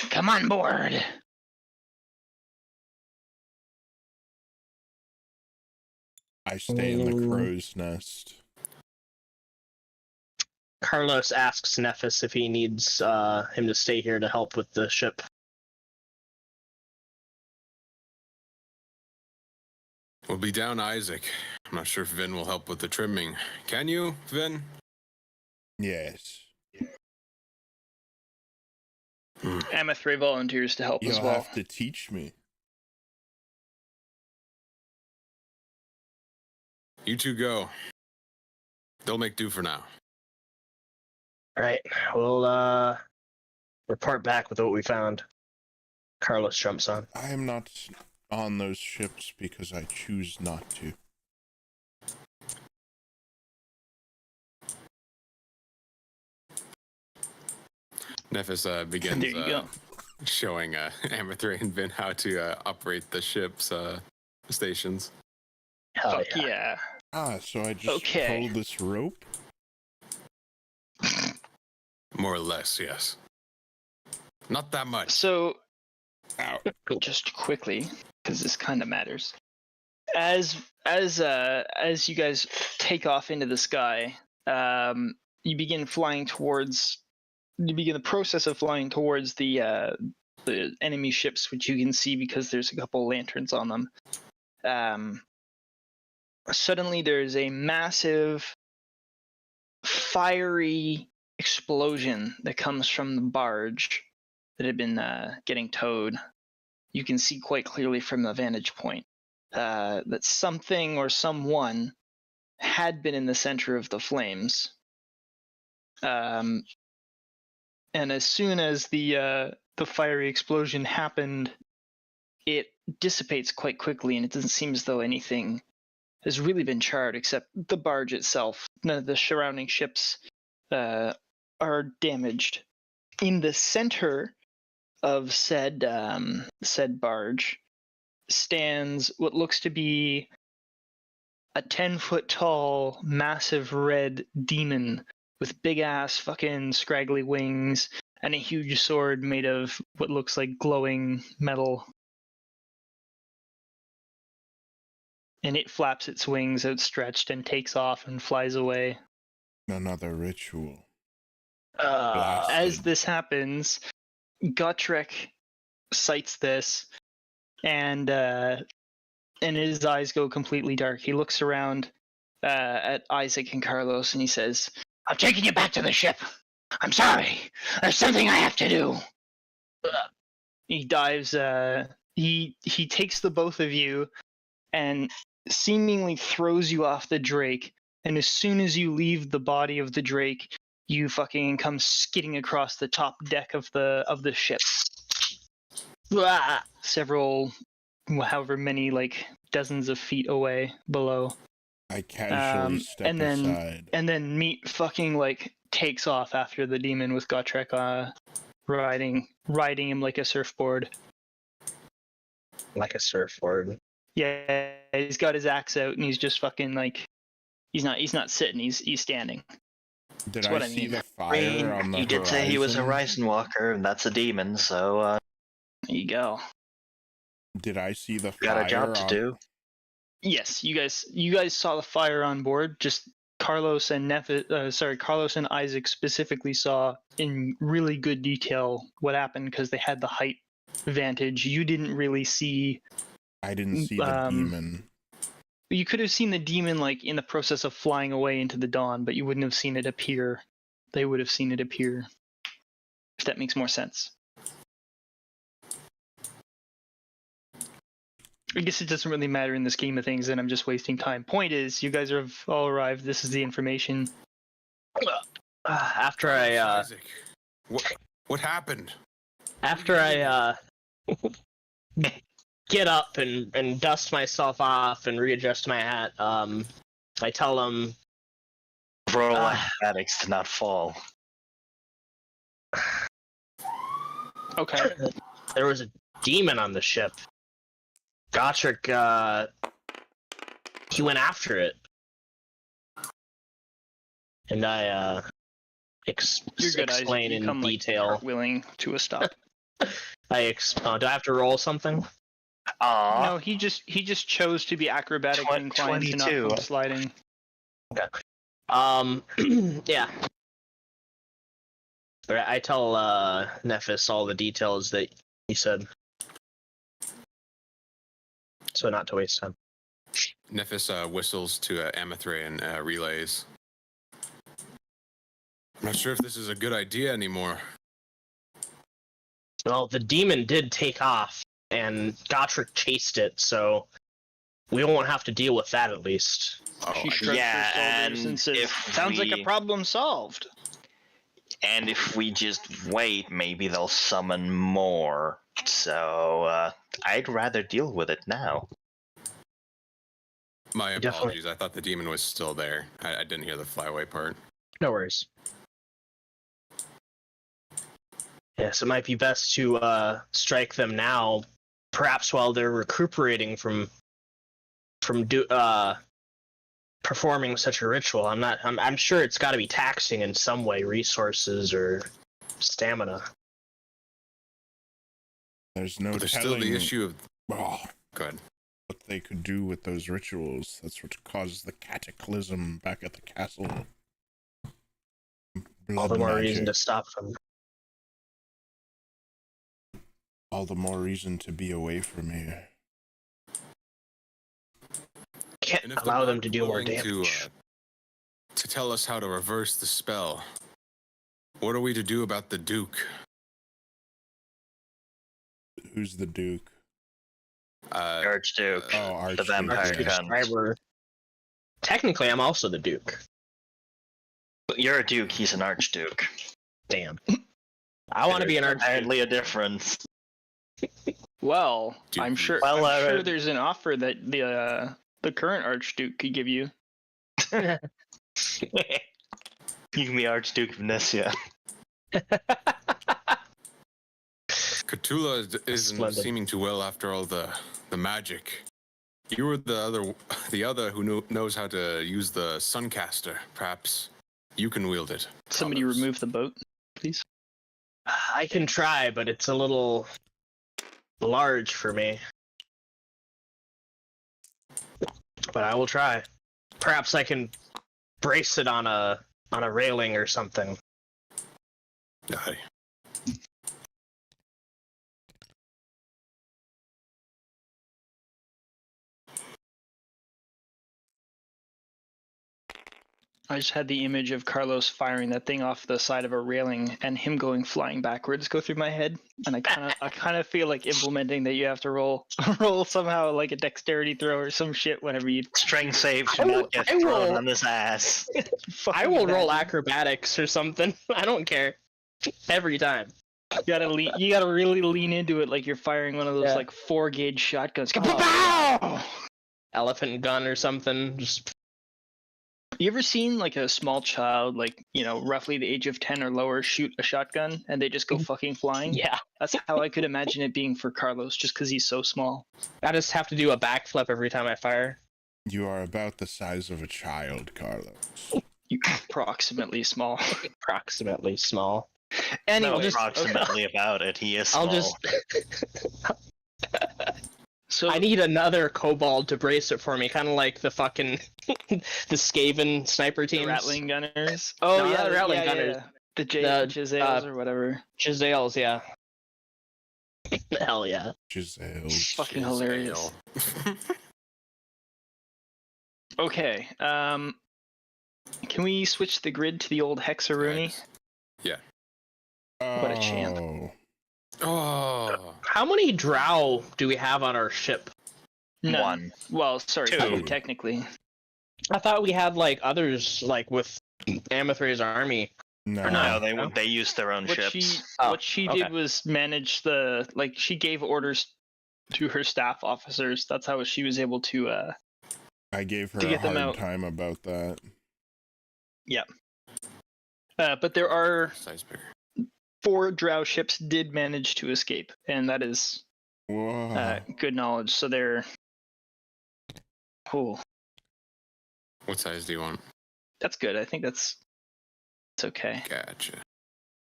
Speaker 6: come on board.
Speaker 4: I stay in the crow's nest.
Speaker 2: Carlos asks Nephis if he needs him to stay here to help with the ship.
Speaker 3: We'll be down Isaac. I'm not sure if Vin will help with the trimming. Can you, Vin?
Speaker 4: Yes.
Speaker 1: Amethray volunteers to help
Speaker 4: You'll
Speaker 1: as well.
Speaker 4: have to teach me.
Speaker 3: You two go. They'll make do for now.
Speaker 2: Alright, we'll report back with what we found. Carlos jumps on.
Speaker 4: I am not on those ships because I choose not to.
Speaker 3: Nephis
Speaker 1: There
Speaker 3: begins
Speaker 1: you go.
Speaker 3: showing Amethray and Vin how to operate the ship's stations.
Speaker 2: Hell
Speaker 1: Fuck yeah.
Speaker 4: Ah, so I just
Speaker 1: Okay.
Speaker 4: pull this rope?
Speaker 3: More or less, yes. Not that much.
Speaker 1: So,
Speaker 4: Ow.
Speaker 1: just quickly, because this kind of matters. As you guys take off into the sky, you begin the process of flying towards the enemy ships, which you can see because there's a couple lanterns on them. Suddenly, there's a massive, fiery explosion that comes from the barge that had been getting towed. You can see quite clearly from the vantage point that something or someone had been in the center of the flames. And as soon as the fiery explosion happened, it dissipates quite quickly, and it doesn't seem as though anything has really been charred except the barge itself. None of the surrounding ships are damaged. In the center of said barge stands what looks to be a 10-foot tall, massive red demon with big ass fucking scraggly wings and a huge sword made of what looks like glowing metal. And it flaps its wings outstretched and takes off and flies away.
Speaker 4: Another ritual.
Speaker 1: As this happens, Gotrek sights this, and his eyes go completely dark. He looks around at Isaac and Carlos, and he says,
Speaker 6: I'm taking you back to the ship. I'm sorry. There's something I have to do.
Speaker 1: he dives, he takes the both of you and seemingly throws you off the Drake, and as soon as you leave the body of the Drake, you fucking come skidding across the top deck of the ship. Several, however many, like dozens of feet away below.
Speaker 4: I casually step aside.
Speaker 1: And then Meat fucking like takes off after the demon with Gotrek riding him like a surfboard.
Speaker 2: Like a surfboard.
Speaker 1: Yeah, he's got his axe out and he's just fucking like he's not sitting, he's standing.
Speaker 4: Did
Speaker 1: That's what
Speaker 4: I
Speaker 1: I
Speaker 4: see
Speaker 1: mean.
Speaker 4: the fire on the
Speaker 5: You did say he was a
Speaker 4: horizon?
Speaker 5: Horizon Walker, and that's a demon, so
Speaker 1: There you go.
Speaker 4: Did I see the fire?
Speaker 5: got a job to do.
Speaker 1: Yes, you guys saw the fire on board. Just Carlos and Isaac specifically saw in really good detail what happened because they had the height advantage. You didn't really see.
Speaker 4: I didn't see the demon.
Speaker 1: You could have seen the demon like in the process of flying away into the dawn, but you wouldn't have seen it appear. They would have seen it appear. If that makes more sense. I guess it doesn't really matter in the scheme of things, and I'm just wasting time. Point is, you guys have all arrived. This is the information.
Speaker 2: After I
Speaker 3: Isaac, what happened?
Speaker 2: after I get up and dust myself off and readjust my hat, I tell them,
Speaker 5: Roll athletics to not fall.
Speaker 1: Okay.
Speaker 2: there was a demon on the ship. Gotrek, he went after it. And I
Speaker 1: You're good, Isaac.
Speaker 2: explain
Speaker 1: You
Speaker 2: in
Speaker 1: come,
Speaker 2: detail.
Speaker 1: willing to a stop.
Speaker 2: Do I have to roll something?
Speaker 1: No, he just chose to be acrobatically inclined to not
Speaker 5: 22.
Speaker 1: come sliding.
Speaker 2: Okay. Yeah. But I tell Nephis all the details that he said, so not to waste time.
Speaker 3: Nephis whistles to Amethray and relays. I'm not sure if this is a good idea anymore.
Speaker 2: Well, the demon did take off, and Gotrek chased it, so we won't have to deal with that at least.
Speaker 3: Oh,
Speaker 1: She
Speaker 3: I-
Speaker 1: shrugs
Speaker 5: Yeah,
Speaker 1: her shoulders
Speaker 5: and
Speaker 1: and says,
Speaker 5: if
Speaker 1: "Sounds like
Speaker 5: we-
Speaker 1: a problem solved."
Speaker 5: And if we just wait, maybe they'll summon more. So I'd rather deal with it now.
Speaker 3: my
Speaker 2: Definitely.
Speaker 3: apologies. I thought the demon was still there. I didn't hear the flyaway part.
Speaker 2: No worries. Yes, it might be best to strike them now, perhaps while they're recuperating from performing such a ritual. I'm sure it's got to be taxing in some way, resources or stamina.
Speaker 4: There's no
Speaker 3: But there's
Speaker 4: telling
Speaker 3: still the issue of. Good.
Speaker 4: what they could do with those rituals. That's what caused the cataclysm back at the castle.
Speaker 2: All
Speaker 4: Blood
Speaker 2: the more
Speaker 4: magic.
Speaker 2: reason to stop them.
Speaker 4: All the more reason to be away from here.
Speaker 2: Can't
Speaker 3: And if
Speaker 2: allow
Speaker 3: they're
Speaker 2: them
Speaker 3: not
Speaker 2: to do more
Speaker 3: willing
Speaker 2: damage.
Speaker 3: To tell us how to reverse the spell, what are we to do about the Duke?
Speaker 4: Who's the Duke?
Speaker 5: Archduke.
Speaker 4: Oh, Archduke.
Speaker 5: the vampire
Speaker 4: Okay.
Speaker 5: gun.
Speaker 2: Cyber. Technically, I'm also the Duke.
Speaker 5: You're a duke, he's an archduke.
Speaker 2: Damn. I want to be an
Speaker 5: There's
Speaker 2: archduke.
Speaker 5: apparently a difference.
Speaker 1: Well,
Speaker 3: Duke.
Speaker 1: I'm sure.
Speaker 5: Well,
Speaker 1: I'm sure there's an offer that the current Archduke could give you.
Speaker 5: You can be Archduke of Nessia.
Speaker 3: Khutula isn't
Speaker 2: Splendid.
Speaker 3: seeming too well after all the magic. You were the other who knows how to use the Suncaster. Perhaps you can wield it.
Speaker 1: Somebody
Speaker 3: Others.
Speaker 1: remove the boat, please.
Speaker 2: I can try, but it's a little large for me. But I will try. Perhaps I can brace it on a railing or something.
Speaker 3: Aye.
Speaker 1: I just had the image of Carlos firing that thing off the side of a railing and him going flying backwards go through my head, and I kind of feel like implementing that you have to roll somehow like a dexterity throw or some shit whenever you
Speaker 5: Strength save to not get
Speaker 2: I
Speaker 5: thrown
Speaker 2: will-
Speaker 5: on his ass.
Speaker 2: I will roll acrobatics or something. I don't care. Every time.
Speaker 1: You gotta really lean into it like you're firing one of those
Speaker 2: Yeah.
Speaker 1: like 4-gauge shotguns.
Speaker 2: Oh,
Speaker 1: Kapow!
Speaker 2: Elephant gun or something. Just
Speaker 1: You ever seen like a small child, like, you know, roughly the age of 10 or lower, shoot a shotgun and they just go fucking flying?
Speaker 2: yeah.
Speaker 1: That's how I could imagine it being for Carlos, just because he's so small.
Speaker 2: I just have to do a backflip every time I fire.
Speaker 4: You are about the size of a child, Carlos.
Speaker 1: You approximately small.
Speaker 2: Approximately small.
Speaker 1: Anyway,
Speaker 5: No,
Speaker 1: okay.
Speaker 5: approximately about it. He is small.
Speaker 2: I'll just
Speaker 1: So
Speaker 2: I need another kobold to brace it for me, kind of like the fucking the Skaven sniper
Speaker 1: the
Speaker 2: teams.
Speaker 1: Rattling Gunners. Oh
Speaker 2: No,
Speaker 1: yeah,
Speaker 2: not the Rattling
Speaker 1: yeah,
Speaker 2: Gunners.
Speaker 1: yeah. The Jizales or whatever.
Speaker 2: Giselles, yeah. Hell yeah.
Speaker 4: Giselle.
Speaker 1: Fucking hilarious. Okay. Can we switch the grid to the old Hexaruni?
Speaker 3: Yeah.
Speaker 1: What a champ.
Speaker 4: Oh.
Speaker 3: Oh.
Speaker 2: How many drow do we have on our ship?
Speaker 1: None.
Speaker 5: One.
Speaker 1: Well, sorry,
Speaker 5: Two.
Speaker 1: two, technically.
Speaker 2: I thought we had like others, like with Amethray's army.
Speaker 4: No.
Speaker 5: No, they use their own
Speaker 1: What
Speaker 5: ships.
Speaker 1: she
Speaker 2: Oh,
Speaker 1: what she
Speaker 2: okay.
Speaker 1: did was manage the she gave orders to her staff officers. That's how she was able to
Speaker 4: I gave her
Speaker 1: To
Speaker 4: a
Speaker 1: get them
Speaker 4: hard
Speaker 1: out.
Speaker 4: time about that.
Speaker 1: but there are
Speaker 3: Size bigger.
Speaker 1: 4 drow ships did manage to escape, and that is
Speaker 4: Whoa.
Speaker 1: good knowledge. So they're
Speaker 3: What size do you want?
Speaker 1: that's good. I think that's it's okay.
Speaker 3: Gotcha.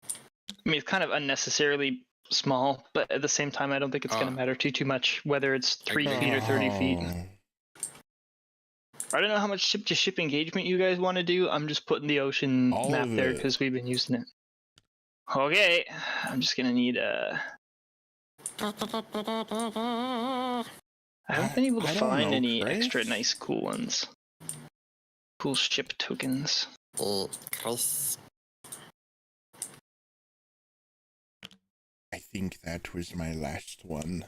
Speaker 1: I mean, it's kind of unnecessarily small, but at the same time, I don't think it's going to matter too much whether it's 3 feet or 30 feet. I don't know how much ship-to-ship engagement you guys want to do. I'm just putting the ocean map there because we've been using it. Okay, I'm just going to need a... I haven't been able to find any extra nice cool ones. Cool ship tokens.
Speaker 4: I think that was my last one.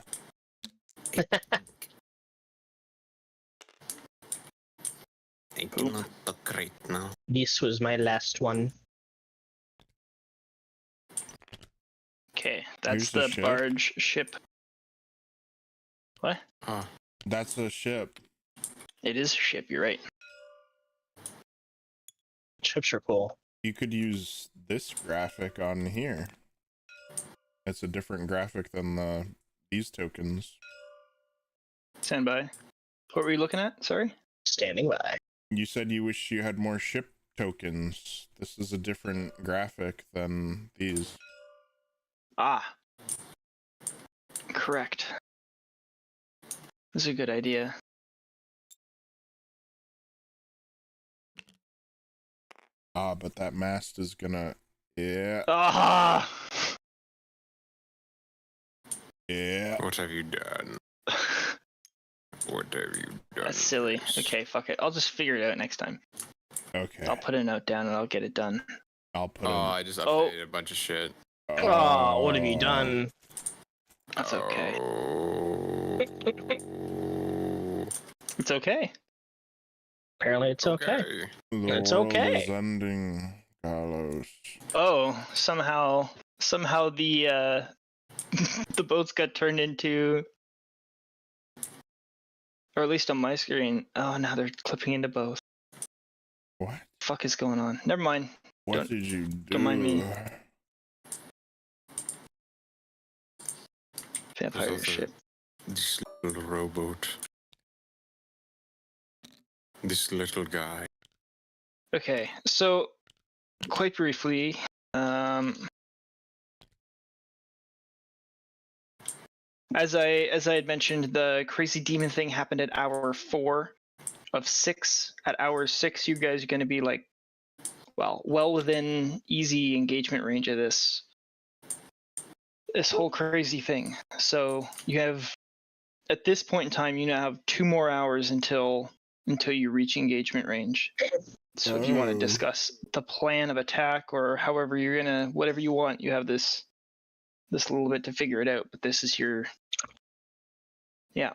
Speaker 3: I do not look right now.
Speaker 2: This was my last one.
Speaker 1: Okay, that's
Speaker 4: Here's
Speaker 1: the barge ship. What?
Speaker 3: Oh,
Speaker 4: That's a ship.
Speaker 1: It is a ship, you're right.
Speaker 2: Ships are cool.
Speaker 4: You could use this graphic on here. It's a different graphic than these tokens.
Speaker 1: Stand by. What were you looking at? Sorry?
Speaker 2: Standing by.
Speaker 4: You said you wish you had more ship tokens. This is a different graphic than these.
Speaker 1: Ah. Correct. This is a good idea.
Speaker 4: Ah, but that mast is gonna... Yeah.
Speaker 1: Ah!
Speaker 4: Yeah.
Speaker 3: what have you done? What have you done?
Speaker 1: That's silly. Okay, fuck it. I'll just figure it out next time.
Speaker 4: Okay.
Speaker 1: I'll put a note down and I'll get it done.
Speaker 4: I'll put
Speaker 3: I just updated a bunch of shit.
Speaker 2: Oh, what have you done?
Speaker 1: That's okay.
Speaker 3: Oh.
Speaker 1: It's okay.
Speaker 2: Apparently it's okay.
Speaker 4: The
Speaker 2: It's
Speaker 4: world
Speaker 2: okay.
Speaker 4: is ending, Carlos.
Speaker 1: Oh, somehow the the boats got turned into, or at least on my screen. Oh, now they're clipping into both.
Speaker 4: What?
Speaker 1: Fuck is going on? Never mind.
Speaker 4: What did you do?
Speaker 1: Don't mind me. Vampire
Speaker 3: also-
Speaker 1: ship.
Speaker 3: This little rowboat. This little guy.
Speaker 1: Okay, so quite briefly, as I had mentioned, the crazy demon thing happened at hour 4 of 6. At hour 6, you guys are going to be like, well within easy engagement range of this whole crazy thing. So you have, at this point in time, you now have 2 more hours until you reach engagement range. So if you want to discuss the plan of attack or however you're gonna, whatever you want, you have this little bit to figure it out. But this is your, yeah.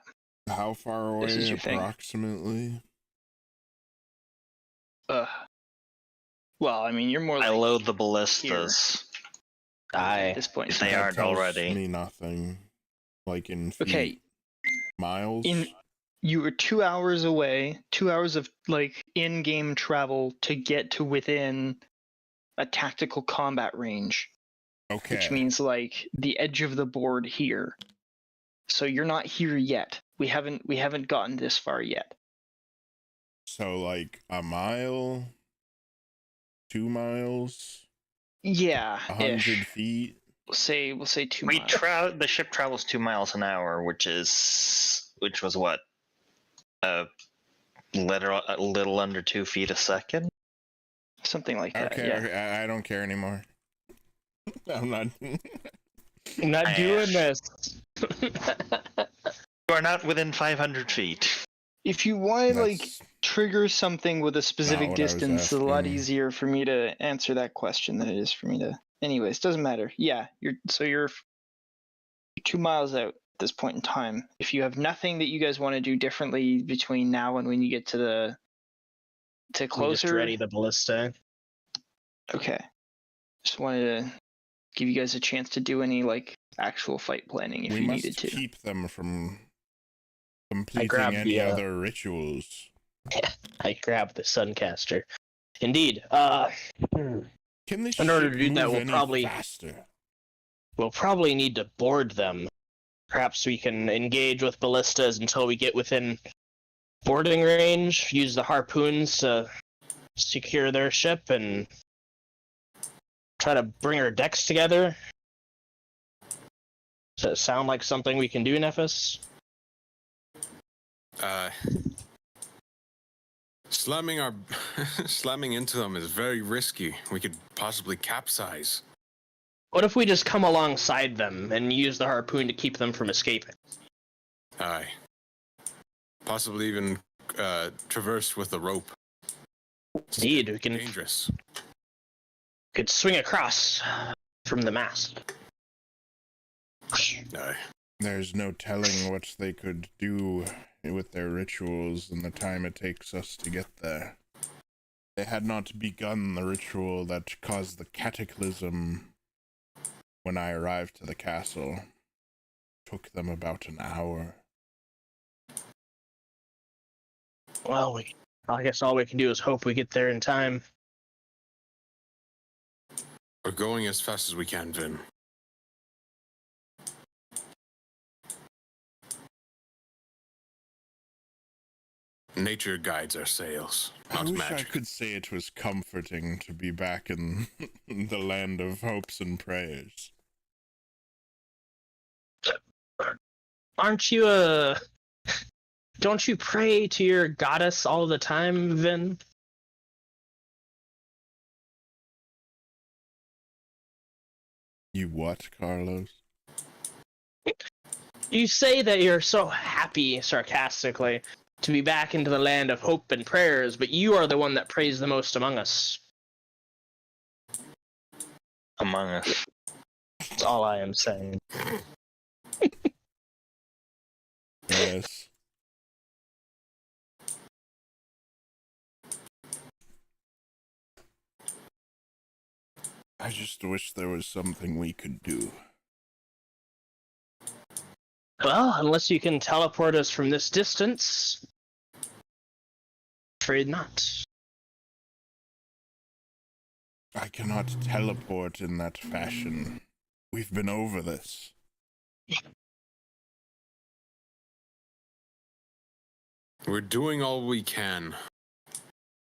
Speaker 4: How far away
Speaker 1: This is your thing.
Speaker 4: approximately?
Speaker 1: Well, I mean, you're more like
Speaker 5: I load the ballistas.
Speaker 1: at this point.
Speaker 5: If they
Speaker 4: That
Speaker 5: aren't
Speaker 4: tells
Speaker 5: already.
Speaker 4: me nothing. Like in feet.
Speaker 1: Okay,
Speaker 4: Miles?
Speaker 1: you were 2 hours away, 2 hours of like in-game travel to get to within a tactical combat range,
Speaker 4: Okay.
Speaker 1: which means like the edge of the board here. So you're not here yet. We haven't gotten this far yet.
Speaker 4: So like a mile, 2 miles,
Speaker 1: Yeah,
Speaker 4: 100
Speaker 1: ish.
Speaker 4: feet.
Speaker 1: We'll say 2
Speaker 5: We
Speaker 1: miles.
Speaker 5: the ship travels 2 miles an hour, which was what? A little under 2 feet a second.
Speaker 1: Something like that.
Speaker 4: Okay,
Speaker 1: Yeah.
Speaker 4: okay, I don't care anymore. I'm not.
Speaker 2: I'm not doing this.
Speaker 5: You are not within 500 feet.
Speaker 1: If you want to like
Speaker 4: That's
Speaker 1: trigger something with a specific
Speaker 4: what I was
Speaker 1: distance, it's a lot
Speaker 4: asking.
Speaker 1: easier for me to answer that question than it is for me to. Anyways, doesn't matter. Yeah, you're 2 miles out at this point in time. If you have nothing that you guys want to do differently between now and when you get to
Speaker 2: We just
Speaker 1: closer,
Speaker 2: ready the ballista.
Speaker 1: okay. Just wanted to give you guys a chance to do any like actual fight planning if
Speaker 4: we
Speaker 1: you
Speaker 4: must
Speaker 1: needed to.
Speaker 4: keep them from completing
Speaker 2: grabbed
Speaker 4: any
Speaker 2: the,
Speaker 4: other rituals.
Speaker 2: I grabbed the Suncaster. Indeed.
Speaker 4: Can this
Speaker 2: In order
Speaker 4: ship
Speaker 2: to do that,
Speaker 4: move
Speaker 2: we'll
Speaker 4: any
Speaker 2: probably-
Speaker 4: faster?
Speaker 2: We'll probably need to board them. Perhaps we can engage with ballistas until we get within boarding range, use the harpoons to secure their ship, and try to bring our decks together? Does that sound like something we can do, Nephis?
Speaker 3: Slamming into them is very risky. We could possibly capsize.
Speaker 2: What if we just come alongside them and use the harpoon to keep them from escaping?
Speaker 3: Aye. Possibly even traverse with a rope.
Speaker 2: Indeed, we can.
Speaker 3: Dangerous.
Speaker 2: Could swing across from the mast.
Speaker 3: Aye.
Speaker 4: There's no telling what they could do with their rituals in the time it takes us to get there. They had not begun the ritual that caused the cataclysm when I arrived to the castle. It took them about an hour.
Speaker 2: Well, I guess all we can do is hope we get there in time.
Speaker 3: We're going as fast as we can, Vin. Nature guides our sails,
Speaker 4: I
Speaker 3: not
Speaker 4: wish
Speaker 3: magic.
Speaker 4: I could say it was comforting to be back in the land of hopes and prayers.
Speaker 2: Aren't you don't you pray to your goddess all the time, Vin?
Speaker 4: You what, Carlos?
Speaker 2: You say that you're so happy, sarcastically, to be back into the land of hope and prayers, but you are the one that prays the most among us.
Speaker 5: Among us.
Speaker 2: That's all I am saying.
Speaker 4: Yes. I just wish there was something we could do.
Speaker 2: Well, unless you can teleport us from this distance, afraid not.
Speaker 4: I cannot teleport in that fashion. We've been over this.
Speaker 3: We're doing all we can.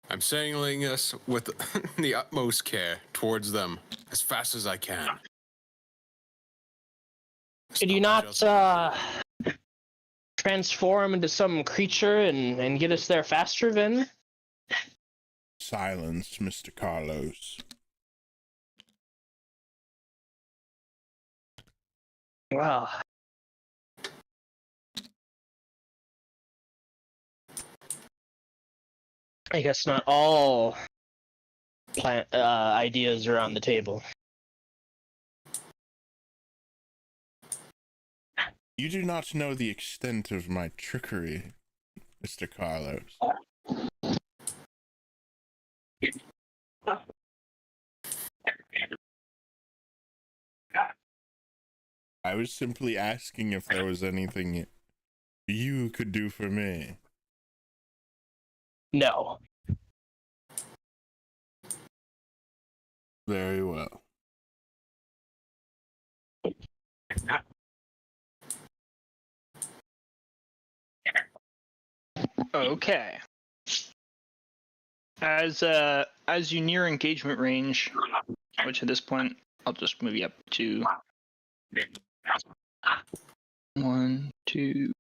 Speaker 3: I'm sailing us with the utmost care towards them as fast as I can.
Speaker 2: Could you not transform into some creature and get us there faster, Vin?
Speaker 4: Silence, Mr. Carlos.
Speaker 2: Well, I guess not all ideas are on the table.
Speaker 4: You do not know the extent of my trickery, Mr. Carlos. I was simply asking if there was anything you could do for me.
Speaker 2: No.
Speaker 4: Very well.
Speaker 1: Okay. As you near engagement range, which at this point I'll just move you up to 1, 2,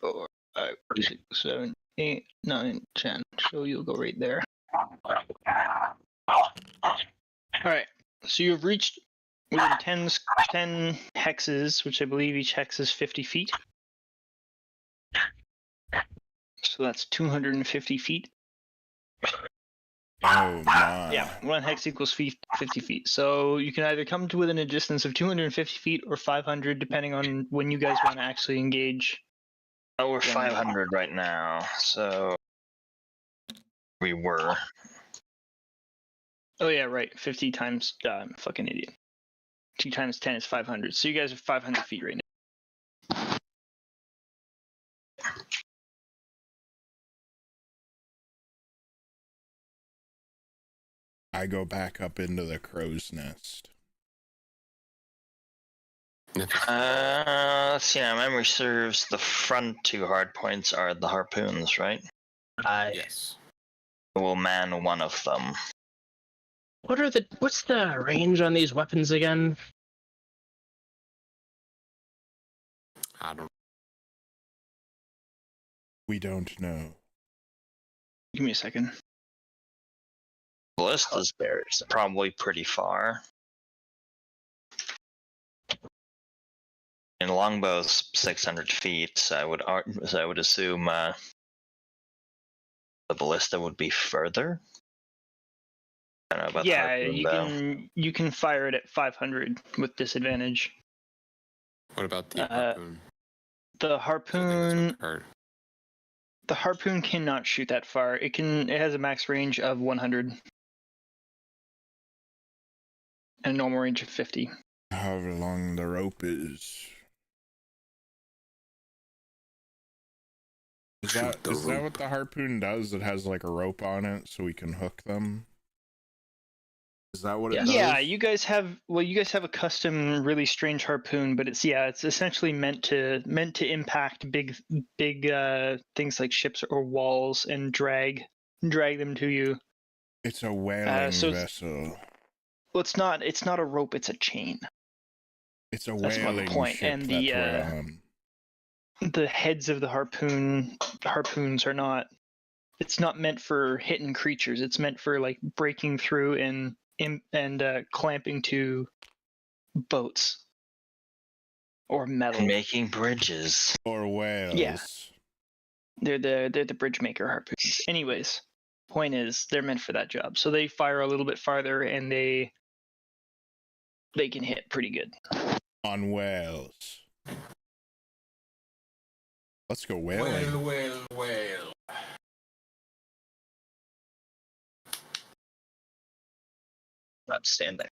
Speaker 1: 4, 5, 6, 7, 8, 9, 10. So you'll go right there. Alright. So you've reached within 10 hexes, which I believe each hex is 50 feet. So that's 250 feet.
Speaker 4: Oh my.
Speaker 1: Yeah, 1 hex equals 50 feet. So you can either come to within a distance of 250 feet or 500, depending on when you guys want to actually engage.
Speaker 5: Oh, we're 500 right now, so we were.
Speaker 1: Oh yeah, right. 50 times. I'm a fucking idiot. 2 times 10 is 500. So you guys are 500 feet right now.
Speaker 4: I go back up into the crow's nest.
Speaker 5: Let's see, now memory serves, the front 2 hard points are the harpoons, right?
Speaker 3: Yes.
Speaker 5: We'll man one of them.
Speaker 2: What's the range on these weapons again?
Speaker 3: I don't.
Speaker 4: We don't know.
Speaker 1: Give me a second.
Speaker 5: Ballista's probably pretty far. And longbow's 600 feet, so I would assume the ballista would be further. I don't know about the harpoon,
Speaker 1: you can fire it at 500 with disadvantage.
Speaker 3: What about the harpoon?
Speaker 1: The
Speaker 3: I think that's what hurt.
Speaker 1: the harpoon cannot shoot that far. It has a max range of 100 and a normal range of 50.
Speaker 4: However long the rope is. Is that what the harpoon does? It has like a rope on it so we can hook them? Is that what it does?
Speaker 1: Yeah, you guys have a custom really strange harpoon, but it's essentially meant to impact big things like ships or walls and drag them to you.
Speaker 4: It's a whaling vessel.
Speaker 1: Well, it's not a rope, it's a chain.
Speaker 4: It's a
Speaker 1: That's
Speaker 4: whaling
Speaker 1: point.
Speaker 4: ship
Speaker 1: And
Speaker 4: that we're on.
Speaker 1: The heads of the harpoons are not. It's not meant for hitting creatures. It's meant for like breaking through and clamping to boats or metal.
Speaker 5: making bridges.
Speaker 4: Or whales.
Speaker 1: Yeah. They're the bridge maker harpoons. Anyways, point is they're meant for that job. So they fire a little bit farther and they can hit pretty good.
Speaker 4: On whales. Let's go whaling.
Speaker 3: Whale.
Speaker 2: Not stand there.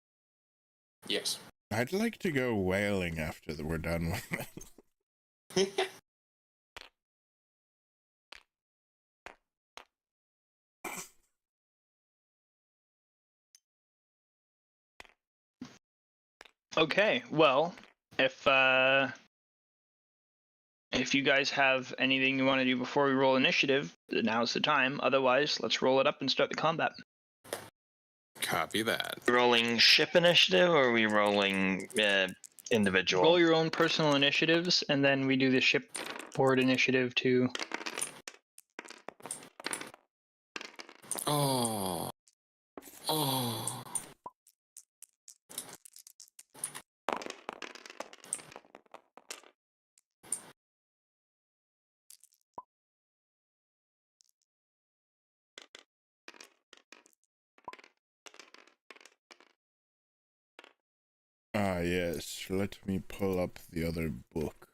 Speaker 3: Yes.
Speaker 4: I'd like to go whaling after we're done with it.
Speaker 1: Okay, well, if you guys have anything you want to do before we roll initiative, now's the time. Otherwise, let's roll it up and start the combat.
Speaker 3: Copy that.
Speaker 5: Rolling ship initiative, or are we rolling individual?
Speaker 1: Roll your own personal initiatives, and then we do the shipboard initiative too.
Speaker 3: Oh.
Speaker 4: Ah, yes. Let me pull up the other book.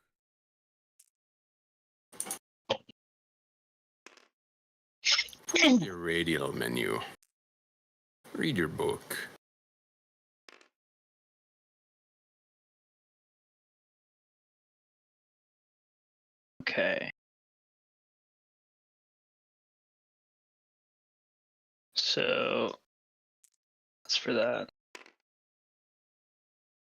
Speaker 3: Your radial menu. Read your book.
Speaker 1: Okay. So that's for that.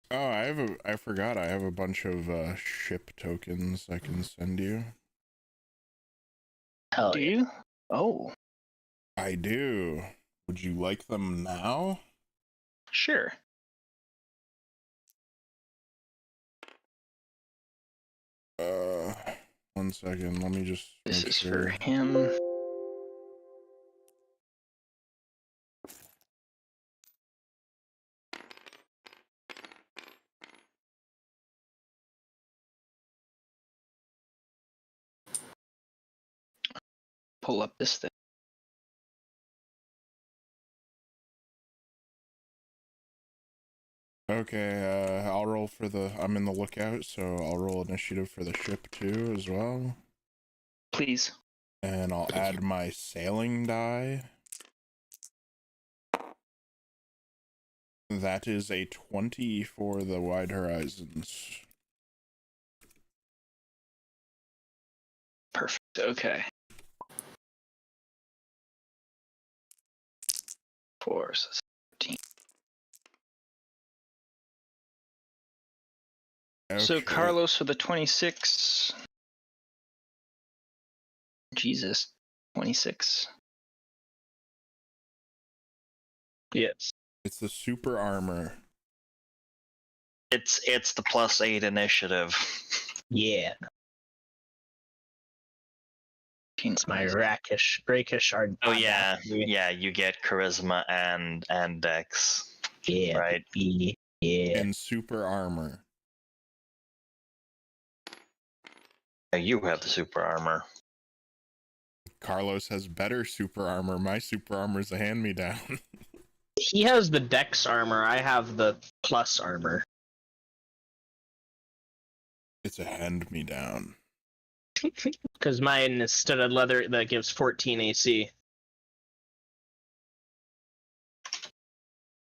Speaker 4: Oh, I forgot I have a bunch of ship tokens I can send you.
Speaker 2: Hell
Speaker 1: Do
Speaker 2: yeah.
Speaker 1: you? Oh,
Speaker 4: I do. Would you like them now?
Speaker 1: sure.
Speaker 4: One second. Let me just.
Speaker 1: This
Speaker 4: make
Speaker 1: is
Speaker 4: sure.
Speaker 1: for him. Pull up this thing.
Speaker 4: Okay, I'll roll for I'm in the lookout, so I'll roll initiative for the ship too as well.
Speaker 1: Please.
Speaker 4: And I'll add my sailing die. That is a 20 for the Wide Horizons.
Speaker 1: Perfect. Okay. 4, so 13.
Speaker 4: Okay.
Speaker 1: So Carlos for the 26. Jesus. 26.
Speaker 2: Yes.
Speaker 4: It's the super armor.
Speaker 5: It's the +8 initiative.
Speaker 2: Yeah. It's my rakish
Speaker 5: Oh yeah, yeah. You get charisma and dex.
Speaker 2: Yeah.
Speaker 5: Right.
Speaker 2: Yeah.
Speaker 4: And super armor.
Speaker 5: You have the super armor.
Speaker 4: Carlos has better super armor. My super armor is a hand-me-down.
Speaker 2: He has the dex armor. I have the plus armor.
Speaker 4: It's a hand-me-down.
Speaker 2: Because mine is studded leather that gives 14 AC.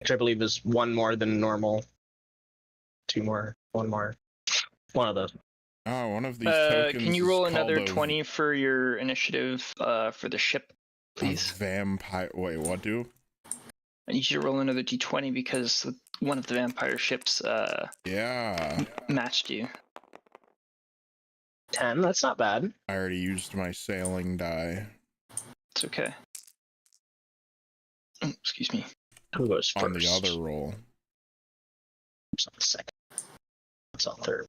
Speaker 2: Which I believe is one more than normal. Two more. One more. One of those.
Speaker 4: Oh, one of these tokens.
Speaker 1: Can you roll another
Speaker 4: called
Speaker 1: 20 for your initiative for the ship, please?
Speaker 4: Vampire. Wait, what do?
Speaker 1: I need you to roll another d20 because one of the vampire ships
Speaker 4: Yeah.
Speaker 1: matched you.
Speaker 2: 10, that's not bad.
Speaker 4: I already used my sailing die.
Speaker 1: It's okay. Oh, excuse me.
Speaker 2: Who goes first?
Speaker 4: On the other roll.
Speaker 2: It's on the second. It's on third.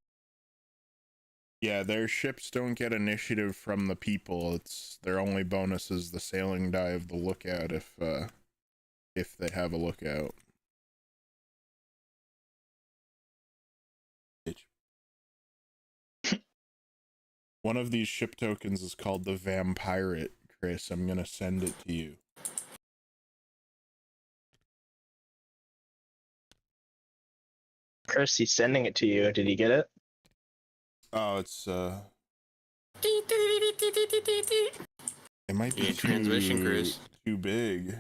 Speaker 4: Yeah, their ships don't get initiative from the people. It's their only bonus is the sailing die of the lookout if they have a lookout. One of these ship tokens is called the Vampirate, Chris. I'm gonna send it to you.
Speaker 2: Chris, he's sending it to you. Did he get it?
Speaker 4: Oh, it's it might be
Speaker 3: transmission, Chris.
Speaker 4: too big.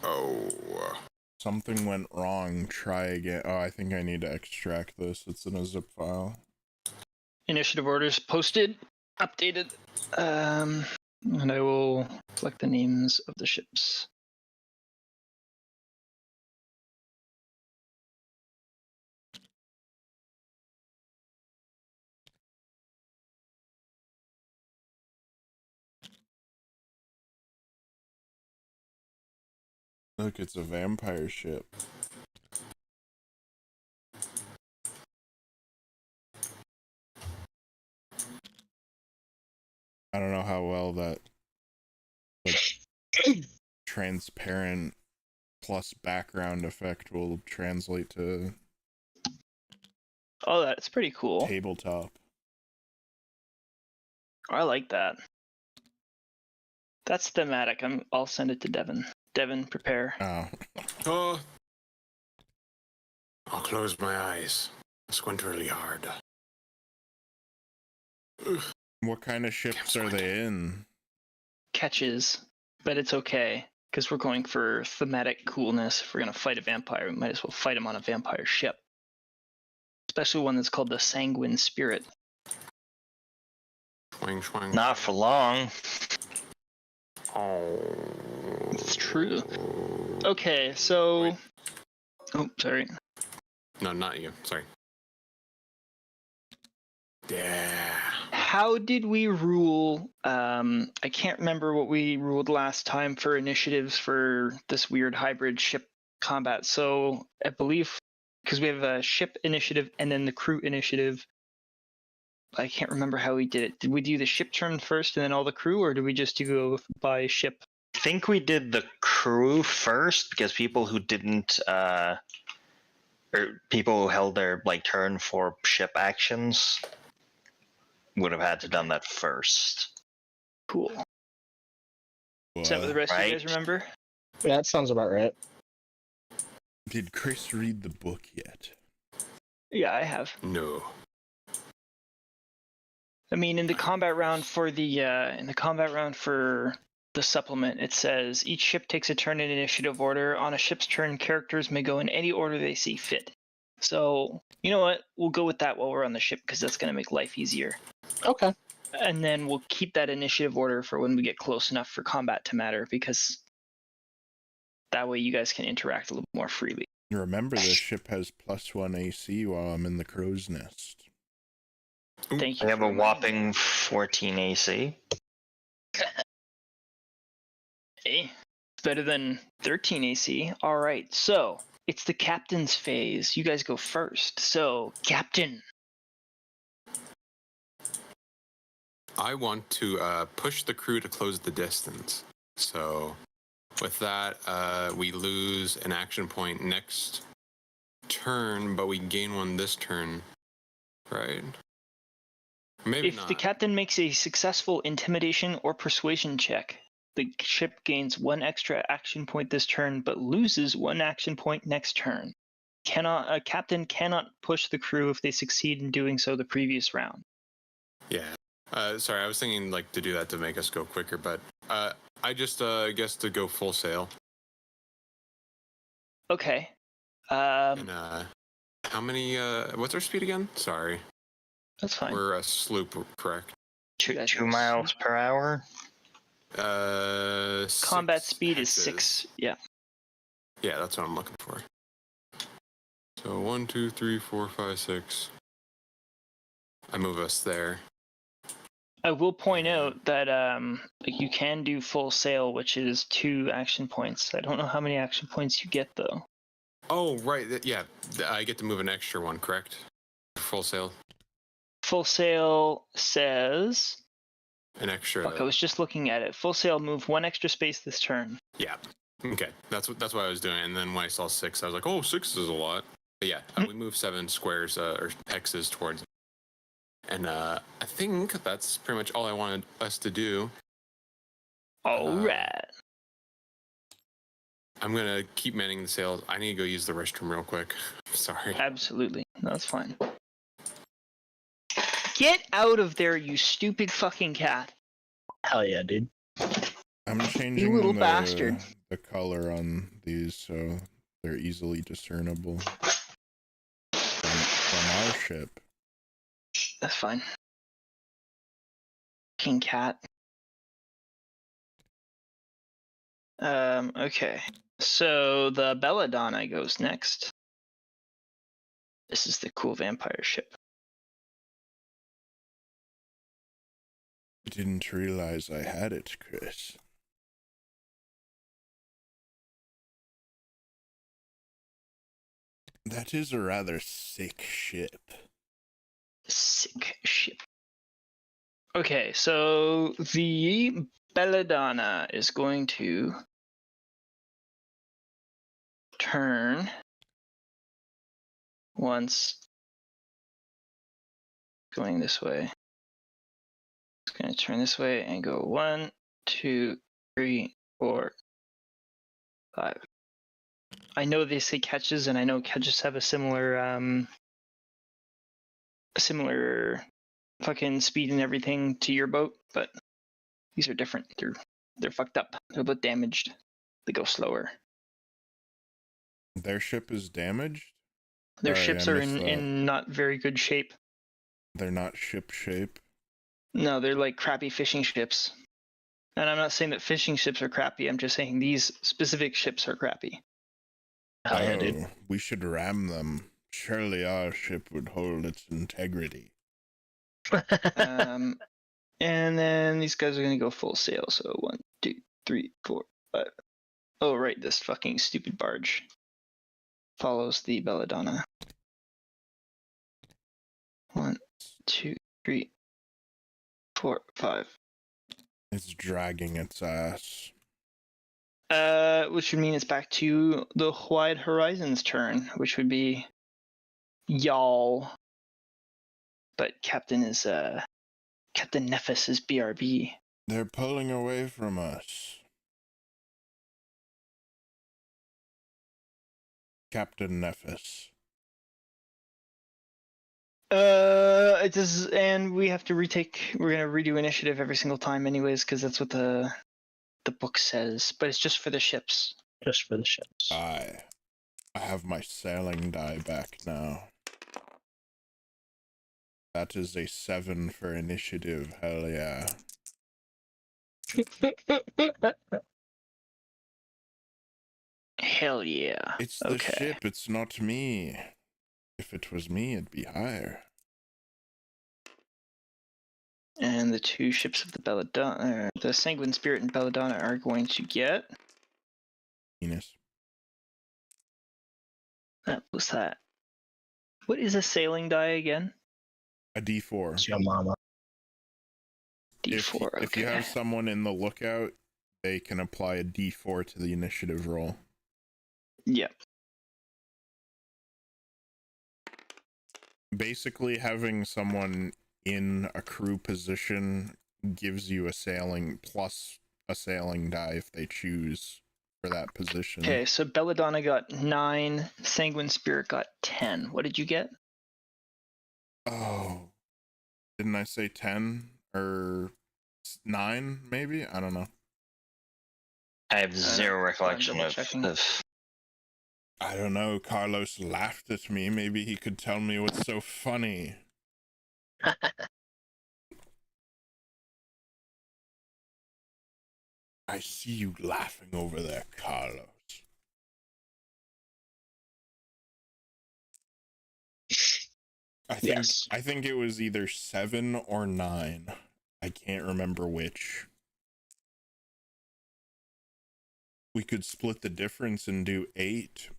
Speaker 3: Oh.
Speaker 4: Something went wrong. Try again. Oh, I think I need to extract this. It's in a zip file.
Speaker 1: Initiative orders posted, updated, and I will select the names of the ships.
Speaker 4: Look, it's a vampire ship. I don't know how well that transparent plus background effect will translate to
Speaker 1: Oh, that's pretty cool.
Speaker 4: tabletop.
Speaker 1: I like that. That's thematic. I'll send it to Devon. Devon, prepare.
Speaker 4: Oh.
Speaker 3: Oh. I'll close my eyes. Squint really hard.
Speaker 4: What kind of ships are they in?
Speaker 1: Catches, but it's okay because we're going for thematic coolness. If we're gonna fight a vampire, we might as well fight him on a vampire ship, especially one that's called the Sanguine Spirit.
Speaker 3: Swing, swing.
Speaker 5: Not for long.
Speaker 3: Oh.
Speaker 1: It's true. Okay, so.
Speaker 3: Wait.
Speaker 1: Oh, sorry.
Speaker 3: No, not you. Sorry. Yeah.
Speaker 1: How did we rule? I can't remember what we ruled last time for initiatives for this weird hybrid ship combat. So I believe because we have a ship initiative and then the crew initiative. I can't remember how we did it. Did we do the ship turn first and then all the crew, or did we just go by ship?
Speaker 5: I think we did the crew first because people who didn't, or people who held their turn for ship actions would have had to done that first.
Speaker 1: Cool. Is that what the rest of you
Speaker 5: Right.
Speaker 1: guys remember?
Speaker 2: Yeah, that sounds about right.
Speaker 4: Did Chris read the book yet?
Speaker 1: Yeah, I have.
Speaker 3: No.
Speaker 1: I mean, in the combat round for the supplement, it says each ship takes a turn in initiative order. On a ship's turn, characters may go in any order they see fit. So, you know what? We'll go with that while we're on the ship because that's going to make life easier.
Speaker 2: Okay.
Speaker 1: And then we'll keep that initiative order for when we get close enough for combat to matter because that way you guys can interact a little more freely.
Speaker 4: Remember, this ship has +1 AC while I'm in the crow's nest.
Speaker 1: Thank you.
Speaker 5: We have
Speaker 1: for
Speaker 5: a
Speaker 1: reminding
Speaker 5: whopping 14 AC.
Speaker 1: me. Hey, Better than 13 AC. All right, so it's the captain's phase. You guys go first. So, captain.
Speaker 3: I want to push the crew to close the distance. So with that, we lose an action point next turn, but we gain one this turn, right? Maybe
Speaker 1: If
Speaker 3: not.
Speaker 1: the captain makes a successful intimidation or persuasion check, the ship gains 1 extra action point this turn, but loses 1 action point next turn. A captain cannot push the crew if they succeed in doing so the previous round.
Speaker 3: Yeah. Sorry, I was thinking like to do that to make us go quicker, but I just guess to go full sail.
Speaker 1: Okay.
Speaker 3: And how many? What's our speed again? Sorry.
Speaker 1: That's fine.
Speaker 3: We're a sloop, correct?
Speaker 5: 2 miles per hour.
Speaker 1: Combat speed is
Speaker 3: hexes.
Speaker 1: 6. Yeah.
Speaker 3: Yeah, that's what I'm looking for. So 1, 2, 3, 4, 5, 6. I move us there.
Speaker 1: I will point out that you can do full sail, which is 2 action points. I don't know how many action points you get though.
Speaker 3: Oh, right. Yeah, I get to move an extra one, correct? Full sail.
Speaker 1: Full sail says.
Speaker 3: An extra.
Speaker 1: Fuck, I was just looking at it. Full sail, move 1 extra space this turn.
Speaker 3: Yeah. Okay. That's what I was doing. And then when I saw 6, I was like, oh, 6 is a lot. But yeah, we move 7 squares or hexes towards. And I think that's pretty much all I wanted us to do.
Speaker 1: All right.
Speaker 3: I'm gonna keep manning the sails. I need to go use the restroom real quick. Sorry.
Speaker 1: Absolutely. No, that's fine. Get out of there, you stupid fucking cat.
Speaker 2: Hell yeah, dude.
Speaker 4: I'm changing
Speaker 1: You little bastard.
Speaker 4: the color on these so they're easily discernible from our ship.
Speaker 1: That's fine. Fucking cat. Okay. So the Belladonna goes next. This is the cool vampire ship.
Speaker 4: I didn't realize I had it, Chris. That is a rather sick ship.
Speaker 1: Sick ship. Okay, so the Belladonna is going to turn once, going this way. It's going to turn this way and go 1, 2, 3, 4, 5. I know they say catches, and I know catches have a similar fucking speed and everything to your boat, but these are different. They're fucked up. They're a bit damaged. They go slower.
Speaker 4: Their ship is damaged?
Speaker 1: Their
Speaker 4: Sorry,
Speaker 1: ships
Speaker 4: I
Speaker 1: are
Speaker 4: missed that.
Speaker 1: in not very good shape.
Speaker 4: They're not ship shape?
Speaker 1: No, they're like crappy fishing ships. And I'm not saying that fishing ships are crappy. I'm just saying these specific ships are crappy.
Speaker 2: Hell yeah, dude.
Speaker 4: We should ram them. Surely our ship would hold its integrity.
Speaker 1: And then these guys are gonna go full sail. So 1, 2, 3, 4, 5. Oh right, this fucking stupid barge follows the Belladonna. 1, 2, 3, 4, 5.
Speaker 4: It's dragging its ass.
Speaker 1: Which would mean it's back to the Wide Horizons turn, which would be y'all. But Captain Nephis is BRB.
Speaker 4: They're pulling away from us. Captain Nephis.
Speaker 1: It does, and we have to retake. We're gonna redo initiative every single time, anyways, because that's what the book says. But it's just for the ships.
Speaker 2: Just for the ships.
Speaker 4: I have my sailing die back now. That is a 7 for initiative. Hell yeah.
Speaker 1: Hell yeah.
Speaker 4: It's the ship, it's not me. If it was me, it'd be higher.
Speaker 1: And the 2 ships of the Belladonna, the Sanguine Spirit and Belladonna, are going to get
Speaker 4: penis.
Speaker 1: That was that. What is a sailing die again?
Speaker 4: A D4.
Speaker 2: It's your mama.
Speaker 1: D4.
Speaker 4: If you have someone in the lookout, they can apply a D4 to the initiative roll.
Speaker 1: Yeah.
Speaker 4: Basically, having someone in a crew position gives you a sailing plus a sailing die if they choose for that position.
Speaker 1: Okay, so Belladonna got 9, Sanguine Spirit got 10. What did you get?
Speaker 4: Oh, didn't I say 10 or 9? Maybe, I don't know.
Speaker 5: I have zero recollection
Speaker 1: double-checking.
Speaker 5: of.
Speaker 4: I don't know. Carlos laughed at me. Maybe he could tell me what's so funny. I see you laughing over there, Carlos. I think it was either 7 or 9. I can't remember which. We could split the difference and do 8.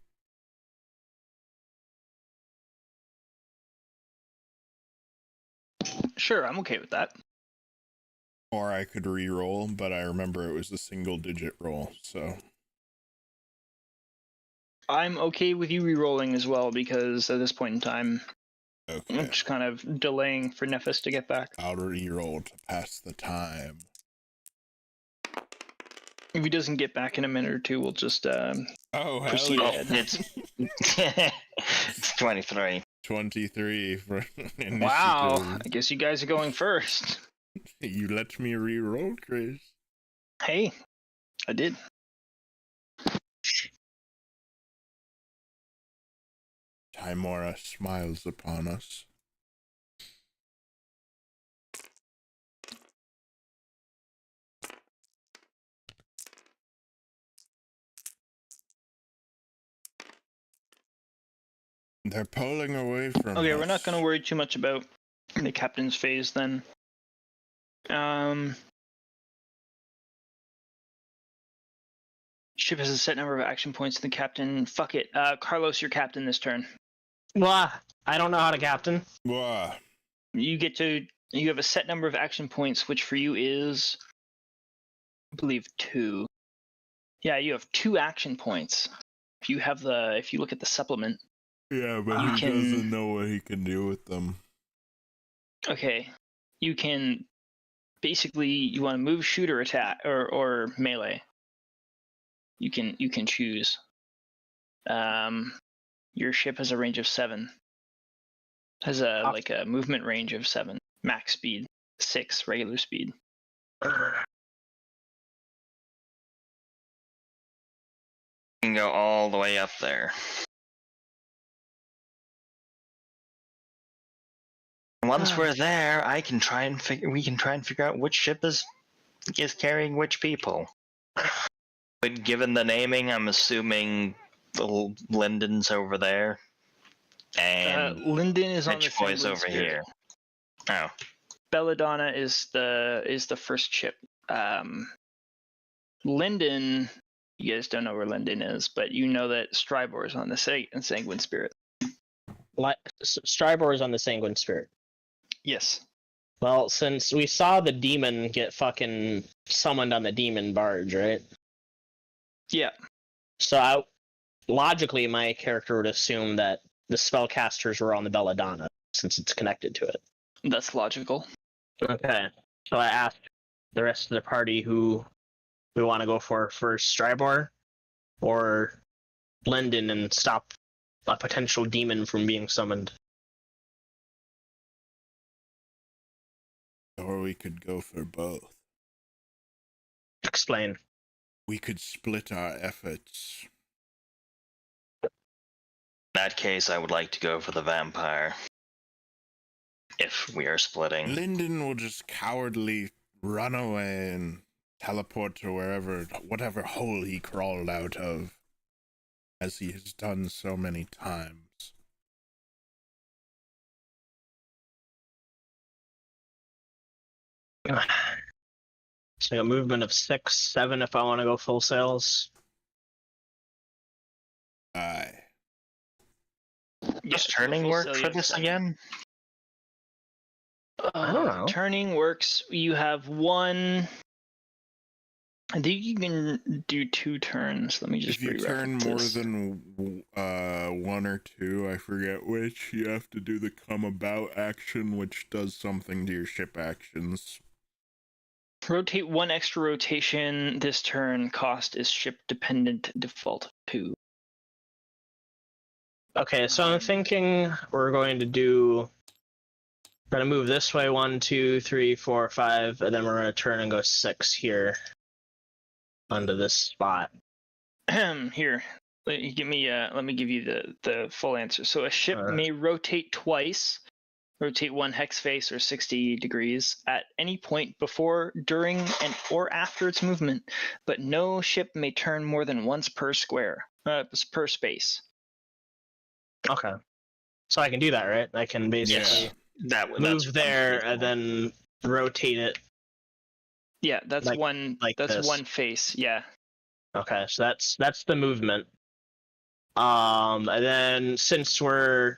Speaker 1: Sure, I'm okay with that.
Speaker 4: Or I could re-roll, but I remember it was a single-digit roll, so...
Speaker 1: I'm okay with you re-rolling as well, because at this point in time,
Speaker 4: Okay.
Speaker 1: I'm just kind of delaying for Nephis to get back.
Speaker 4: I'll re-roll to pass the time.
Speaker 1: If he doesn't get back in a minute or two, we'll just
Speaker 4: Oh, hell
Speaker 1: proceed
Speaker 4: yeah.
Speaker 1: ahead.
Speaker 5: It's 23.
Speaker 4: 23 for initiative.
Speaker 1: Wow, I guess you guys are going first.
Speaker 4: You let me re-roll, Chris.
Speaker 1: Hey, I did.
Speaker 4: Timora smiles upon us. They're pulling away from
Speaker 1: Okay,
Speaker 4: us.
Speaker 1: we're not going to worry too much about the captain's phase then. Ship has a set number of action points. The captain. Fuck it. Carlos, you're captain this turn.
Speaker 2: Blah. I don't know how to captain.
Speaker 4: Wah.
Speaker 1: You have a set number of action points, which for you is, I believe, 2. Yeah, you have 2 action points. If you look at the supplement.
Speaker 4: Yeah, but
Speaker 1: You
Speaker 4: he
Speaker 1: can-
Speaker 4: doesn't know what he can do with them.
Speaker 1: Okay, you can basically you want to move, shoot, or attack, or melee. You can choose. Your ship has a range of 7. Has a movement range of 7. Max speed 6. Regular speed.
Speaker 5: You can go all the way up there. Once we're there, we can try and figure out which ship is carrying which people. But given the naming, I'm assuming the Linden's over there, and
Speaker 1: Linden is on the
Speaker 5: Rich Boy's
Speaker 1: Sanguine
Speaker 5: over
Speaker 1: Spirit.
Speaker 5: here. Oh,
Speaker 1: Belladonna is the first ship. Linden, you guys don't know where Linden is, but you know that Strybor is on the Sanguine Spirit.
Speaker 2: Strybor is on the Sanguine Spirit.
Speaker 1: Yes.
Speaker 2: Well, since we saw the demon get fucking summoned on the demon barge, right?
Speaker 1: Yeah.
Speaker 2: So logically, my character would assume that the spellcasters were on the Belladonna, since it's connected to it.
Speaker 1: That's logical.
Speaker 2: Okay. So I asked the rest of the party who we want to go for first, Strybor or Linden, and stop a potential demon from being summoned.
Speaker 4: Or we could go for both.
Speaker 2: Explain.
Speaker 4: We could split our efforts.
Speaker 5: in that case, I would like to go for the vampire. If we are splitting.
Speaker 4: Linden will just cowardly run away and teleport to whatever hole he crawled out of, as he has done so many times.
Speaker 2: So a movement of 6, 7 if I want to go full sails.
Speaker 5: Does turning work for this again?
Speaker 2: I don't know.
Speaker 1: Turning works. You have one. I think you can do 2 turns. Let me just.
Speaker 4: If you turn more than 1 or 2, I forget which, you have to do the come about action, which does something to your ship actions.
Speaker 1: Rotate 1 extra rotation this turn. Cost is ship dependent. Default 2.
Speaker 2: Okay, so I'm thinking we're going to do. We're gonna move this way 1, 2, 3, 4, 5, and then we're gonna turn and go 6 here onto this spot.
Speaker 1: Here, let me give you the full answer. So a ship may rotate twice, rotate 1 hex face or 60 degrees at any point before, during, and or after its movement, but no ship may turn more than once per square, per space.
Speaker 2: Okay, so I can do that, right? I can basically move there and then rotate it.
Speaker 1: Yeah, that's one. That's this. One face. Yeah.
Speaker 2: Okay, so that's the movement. And then since we're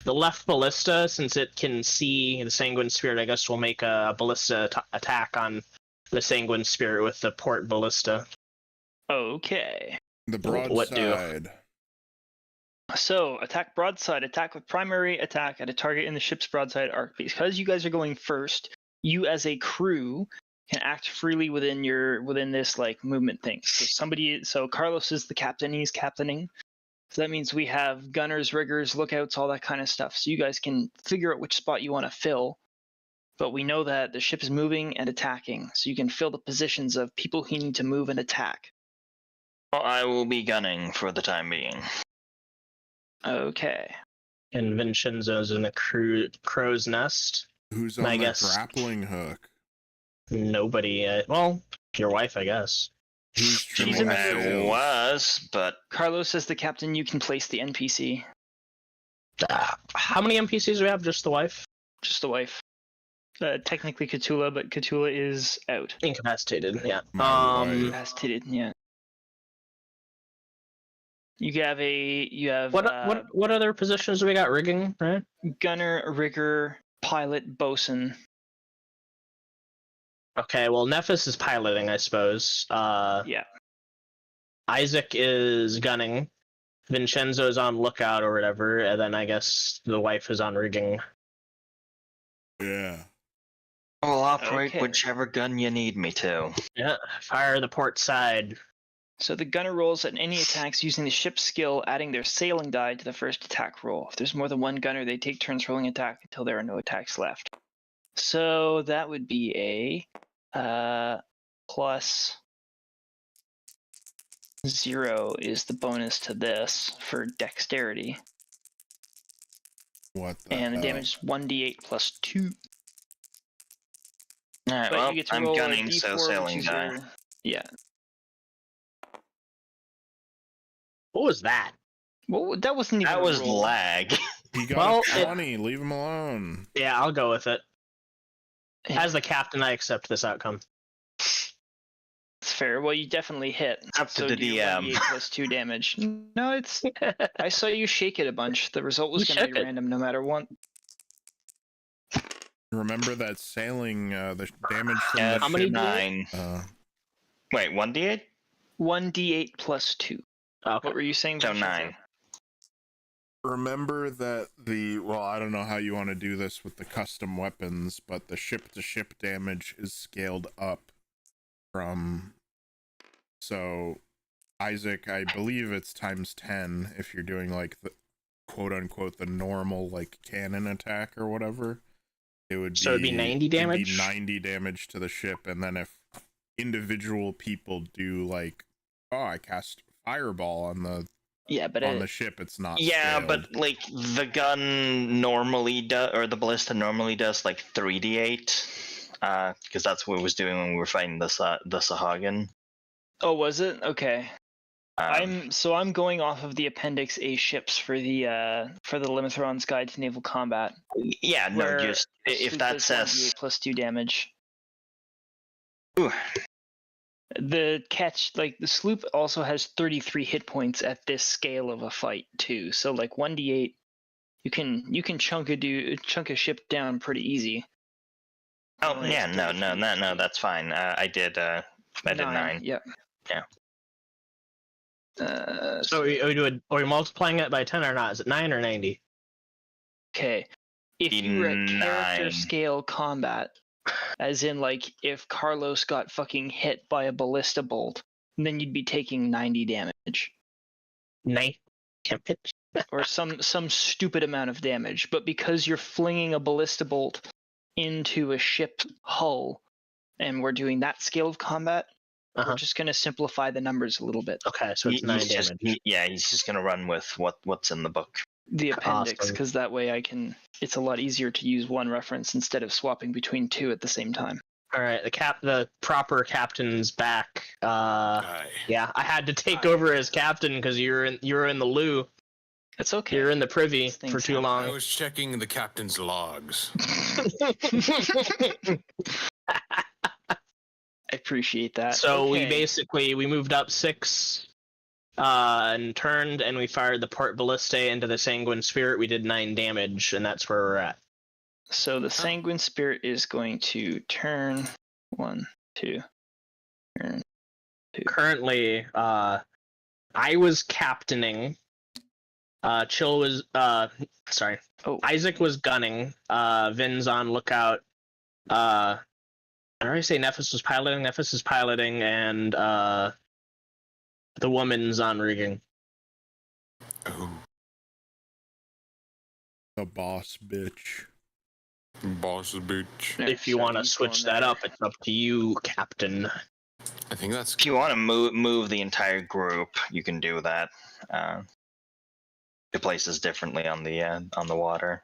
Speaker 2: the left ballista, since it can see the Sanguine Spirit, I guess we'll make a ballista attack on the Sanguine Spirit with the port ballista.
Speaker 1: Okay.
Speaker 4: The broadside.
Speaker 1: So, attack broadside. Attack with primary attack at a target in the ship's broadside arc. Because you guys are going first, you as a crew can act freely within this like movement thing. So Carlos is the captain. He's captaining. So that means we have gunners, riggers, lookouts, all that kind of stuff. So you guys can figure out which spot you want to fill. But we know that the ship is moving and attacking, so you can fill the positions of people who need to move and attack.
Speaker 5: Well, I will be gunning for the time being.
Speaker 1: Okay.
Speaker 2: And Vinshenzo's in the crow's nest.
Speaker 4: Who's on the grappling hook?
Speaker 2: Nobody. Well, your wife, I guess.
Speaker 1: She's in the
Speaker 5: crew. Was, but
Speaker 1: Carlos is the captain. You can place the NPC.
Speaker 2: How many NPCs do we have? Just the wife?
Speaker 1: Just the wife. Technically Khutula, but Khutula is out.
Speaker 2: Incapacitated. Yeah.
Speaker 1: Incapacitated. Yeah. You have
Speaker 2: what other positions do we got? Rigging, right?
Speaker 1: Gunner, rigger, pilot, bosun.
Speaker 2: Okay, well Nephis is piloting, I suppose.
Speaker 1: Yeah.
Speaker 2: Isaac is gunning. Vinshenzo is on lookout or whatever, and then I guess the wife is on rigging.
Speaker 4: Yeah.
Speaker 5: I'll operate whichever gun you need me to.
Speaker 2: Yeah, fire the port side.
Speaker 1: So the gunner rolls at any attacks using the ship's skill, adding their sailing die to the first attack roll. If there's more than one gunner, they take turns rolling attack until there are no attacks left. So that would be a plus 0 is the bonus to this for dexterity.
Speaker 4: What the
Speaker 1: And
Speaker 4: hell?
Speaker 1: the damage is 1d8 plus 2.
Speaker 5: Alright, well, I'm gunning, so sailing die.
Speaker 1: Yeah.
Speaker 2: What was that?
Speaker 1: Well, that wasn't even
Speaker 5: That was lag.
Speaker 4: He got a 20, leave him alone.
Speaker 2: Yeah, I'll go with it. As the captain, I accept this outcome.
Speaker 1: It's fair. Well, you definitely hit.
Speaker 5: Up to the DM.
Speaker 1: 1d8 plus 2 damage. No, it's... I saw you shake it a bunch. The result was going to be random no matter what.
Speaker 4: Remember that sailing, the damage from the
Speaker 5: how
Speaker 4: ship?
Speaker 5: many 9? Wait, 1d8?
Speaker 1: 1d8 plus 2.
Speaker 2: Okay.
Speaker 1: What were you saying?
Speaker 5: So 9.
Speaker 4: Remember that I don't know how you want to do this with the custom weapons, but the ship-to-ship damage is scaled up from... So, Isaac, I believe it's times 10 if you're doing, like, the quote-unquote, the normal, like, cannon attack or whatever. It'd be 90 damage? It'd be 90 damage to the ship, and then if individual people do, like, I cast Fireball on the the ship, it's not scaled.
Speaker 5: But like the gun normally does, or the ballista normally does like 3d8, because that's what it was doing when we were fighting the Sahagin.
Speaker 1: Oh, was it? Okay. I'm going off of the Appendix A ships for the Limithron's Guide to Naval Combat.
Speaker 5: Yeah, no, just if that says
Speaker 1: 1d8 plus 2 damage.
Speaker 5: Ooh.
Speaker 1: The catch, like the sloop also has 33 hit points at this scale of a fight too. So like 1d8, you can chunk a ship down pretty easy.
Speaker 5: Oh
Speaker 1: Only
Speaker 5: yeah,
Speaker 1: has
Speaker 5: no,
Speaker 1: 33.
Speaker 5: that's fine. I did 9.
Speaker 1: Yep.
Speaker 5: Yeah.
Speaker 2: So are we multiplying it by 10 or not? Is it 9 or 90?
Speaker 1: Okay. If you were at character
Speaker 5: 9.
Speaker 1: scale combat, as in like if Carlos got fucking hit by a ballista bolt, then you'd be taking 90 damage.
Speaker 2: 9 damage?
Speaker 1: Or some stupid amount of damage. But because you're flinging a ballista bolt into a ship hull, and we're doing that scale of combat, we're just going to simplify the numbers a little bit.
Speaker 2: Okay, so it's 9 damage.
Speaker 5: He's just gonna run with what's in the book.
Speaker 1: The appendix,
Speaker 2: Awesome.
Speaker 1: because that way it's a lot easier to use one reference instead of swapping between two at the same time.
Speaker 2: All right, the proper captain's back.
Speaker 3: Aye.
Speaker 2: Yeah, I had to take over as captain because you were in the loo.
Speaker 1: It's okay.
Speaker 2: You're in the privy
Speaker 1: These things
Speaker 2: for too
Speaker 1: happen.
Speaker 3: I
Speaker 2: long.
Speaker 3: was checking the captain's logs.
Speaker 1: I appreciate that.
Speaker 2: So
Speaker 1: Okay.
Speaker 2: we moved up 6 and turned, and we fired the port ballistae into the sanguine spirit. We did 9 damage, and that's where we're at.
Speaker 1: So the sanguine spirit is going to turn 1, 2, turn 2.
Speaker 2: Currently, I was captaining. Chill was sorry.
Speaker 1: Oh.
Speaker 2: Isaac was gunning. Vin's on lookout. I already say Nephis was piloting. Nephis is piloting, and the woman's on rigging.
Speaker 3: Oh,
Speaker 4: The boss bitch.
Speaker 3: boss bitch.
Speaker 1: Yeah,
Speaker 2: If you
Speaker 1: so
Speaker 2: want to
Speaker 1: he's
Speaker 2: switch
Speaker 1: going
Speaker 2: that
Speaker 1: there.
Speaker 2: up, it's up to you, Captain.
Speaker 3: I think that's
Speaker 5: If you want to move the entire group, you can do that. It places differently on the water.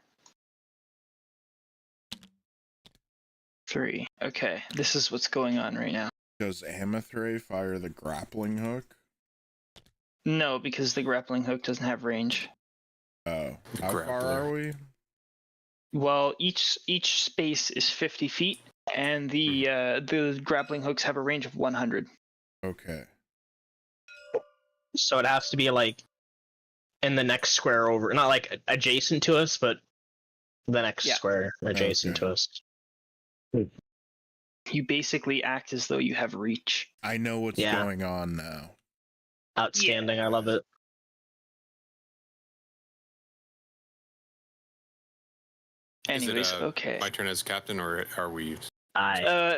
Speaker 1: 3. Okay, this is what's going on right now.
Speaker 4: Does Amathray fire the grappling hook?
Speaker 1: No, because the grappling hook doesn't have range.
Speaker 4: Oh, how
Speaker 3: Grappler.
Speaker 4: far are we?
Speaker 1: Well, each space is 50 feet, and the grappling hooks have a range of 100.
Speaker 4: Okay.
Speaker 2: So it has to be like in the next square over, not like adjacent to us, but the next
Speaker 1: Yeah.
Speaker 2: square adjacent
Speaker 4: Okay.
Speaker 2: to us.
Speaker 1: You basically act as though you have reach.
Speaker 4: I know what's
Speaker 2: Yeah.
Speaker 4: going on now.
Speaker 2: Outstanding. I love it.
Speaker 1: Anyways,
Speaker 3: it,
Speaker 1: okay.
Speaker 3: my turn as captain, or are we?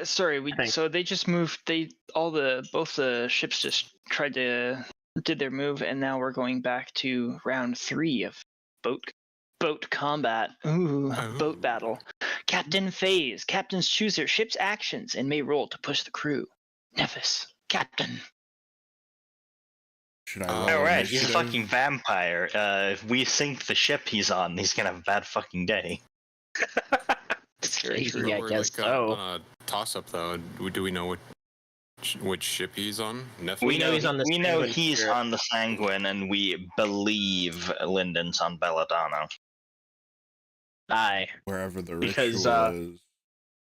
Speaker 1: Sorry,
Speaker 2: Thanks.
Speaker 1: so they just moved. Both the ships just did their move, and now we're going back to round 3 of boat combat. Ooh, boat battle. Captain phase. Captains choose their ship's actions and may roll to push the crew. Nephis, captain.
Speaker 4: Should I
Speaker 3: Oh,
Speaker 4: roll
Speaker 5: Alright, he's a
Speaker 4: initiative?
Speaker 5: fucking vampire. If we sink the ship he's on, he's gonna have a bad fucking day.
Speaker 1: That's very
Speaker 2: Easy,
Speaker 1: true.
Speaker 2: I
Speaker 3: We're
Speaker 2: guess
Speaker 3: like
Speaker 2: so.
Speaker 3: on a toss-up though. Do we know which ship he's on? Nephis?
Speaker 2: We know he's on the
Speaker 5: We know
Speaker 2: Sanguine
Speaker 5: he's
Speaker 2: Spirit.
Speaker 5: on the Sanguine, and we believe Lyndon's on Belladonna.
Speaker 2: Aye.
Speaker 4: Wherever the
Speaker 2: Because,
Speaker 4: ritual is.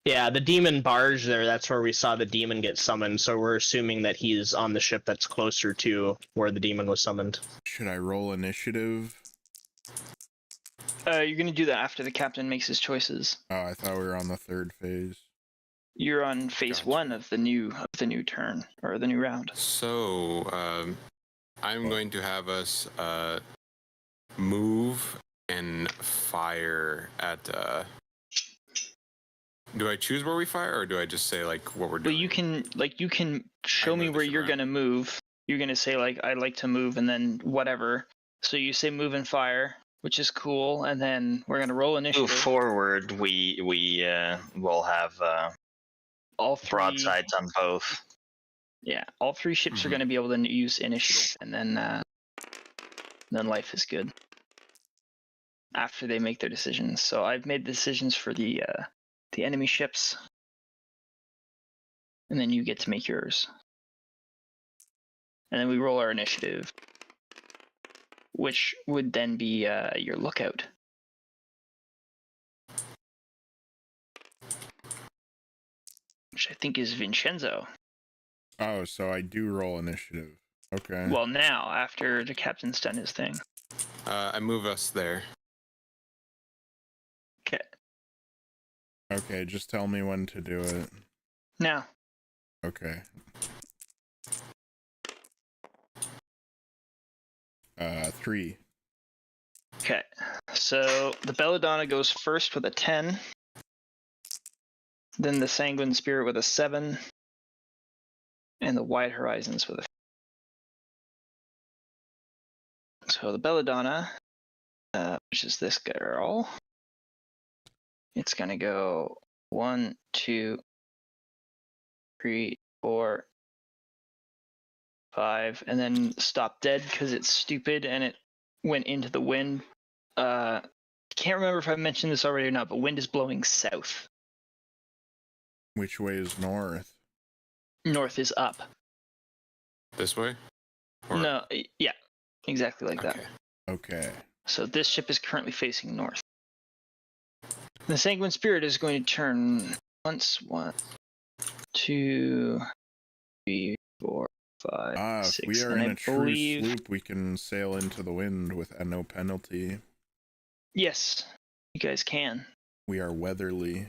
Speaker 2: Yeah, the demon barge there, that's where we saw the demon get summoned, so we're assuming that he's on the ship that's closer to where the demon was summoned.
Speaker 4: Should I roll initiative?
Speaker 1: You're gonna do that after the captain makes his choices.
Speaker 4: Oh, I thought we were on the 3rd phase.
Speaker 1: You're on phase
Speaker 3: Gotcha.
Speaker 1: 1 of the new turn or the new round.
Speaker 3: So, I'm going to have us move and fire at. Do I choose where we fire, or do I just say like what we're
Speaker 1: But
Speaker 3: doing?
Speaker 1: you can show me
Speaker 3: move
Speaker 1: where
Speaker 3: this
Speaker 1: you're
Speaker 3: around.
Speaker 1: gonna move. You're gonna say like I'd like to move, and then whatever. So you say move and fire, which is cool, and then we're gonna roll
Speaker 5: Move
Speaker 1: initiative.
Speaker 5: forward, we will have
Speaker 1: All 3
Speaker 5: broadsides on both.
Speaker 1: Yeah, all 3 ships are
Speaker 3: Mhm.
Speaker 1: gonna be able to use initiative, and then life is good. After they make their decisions. So I've made decisions for the enemy ships, and then you get to make yours. And then we roll our initiative, which would then be your lookout. Which I think is Vinshenzo.
Speaker 4: Oh, so I do roll initiative. Okay.
Speaker 1: Well, now, after the captain's done his thing.
Speaker 3: I move us there.
Speaker 1: Okay.
Speaker 4: Okay, just tell me when to do it.
Speaker 1: Now.
Speaker 4: Okay. 3.
Speaker 1: Okay. So the Belladonna goes first with a 10. Then the Sanguine Spirit with a 7. And the Wide Horizons with a. So the Belladonna, which is this girl, it's gonna go 1, 2, 3, 4, 5, and then stop dead because it's stupid and it went into the wind. Can't remember if I mentioned this already or not, but wind is blowing south.
Speaker 4: Which way is north?
Speaker 1: North is up.
Speaker 3: This way? Or...
Speaker 1: No, yeah, exactly like that.
Speaker 4: Okay.
Speaker 1: So this ship is currently facing north. The Sanguine Spirit is going to turn once, 1, 2, 3, 4, 5, 6.
Speaker 4: If we are
Speaker 1: and
Speaker 4: in
Speaker 1: I
Speaker 4: a true
Speaker 1: believe...
Speaker 4: sloop, we can sail into the wind with no penalty.
Speaker 1: Yes, you guys can.
Speaker 4: We are weatherly.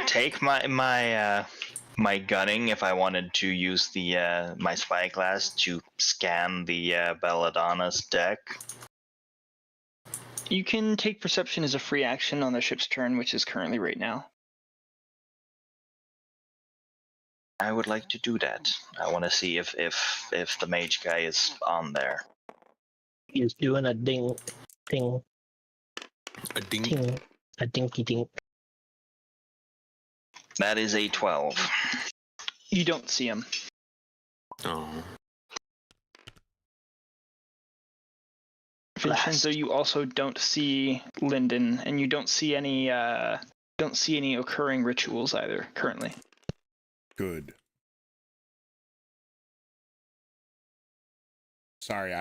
Speaker 5: Take my gunning if I wanted to use the my spyglass to scan the Belladonna's deck.
Speaker 1: You can take perception as a free action on the ship's turn, which is currently right now.
Speaker 5: I would like to do that. I want to see if the mage guy is on there.
Speaker 2: He's doing a ding.
Speaker 3: A ding.
Speaker 2: Ting. A dinky dink.
Speaker 5: That is a 12.
Speaker 1: You don't see him.
Speaker 3: Oh.
Speaker 1: Vinshenzo, you also don't see Lyndon, and you don't see any occurring rituals either currently.
Speaker 4: Good. Sorry,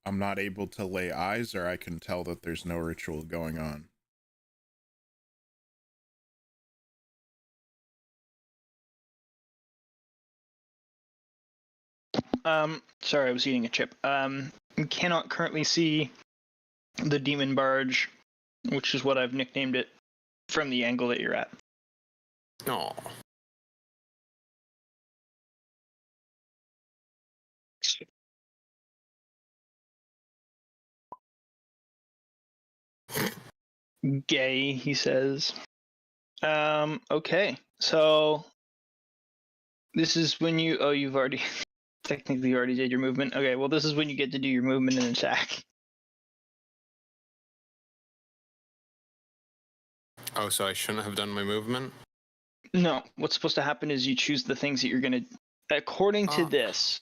Speaker 4: I'm not able to lay eyes, or I can tell that there's no ritual going on.
Speaker 1: Sorry, I was eating a chip. You cannot currently see the demon barge, which is what I've nicknamed it, from the angle that you're at.
Speaker 3: No.
Speaker 1: Gay, he says. Okay, so this is when you've already technically already did your movement. Okay, well this is when you get to do your movement and attack.
Speaker 3: Oh, so I shouldn't have done my movement?
Speaker 1: No, what's supposed to happen is you choose the things that you're gonna. According to this,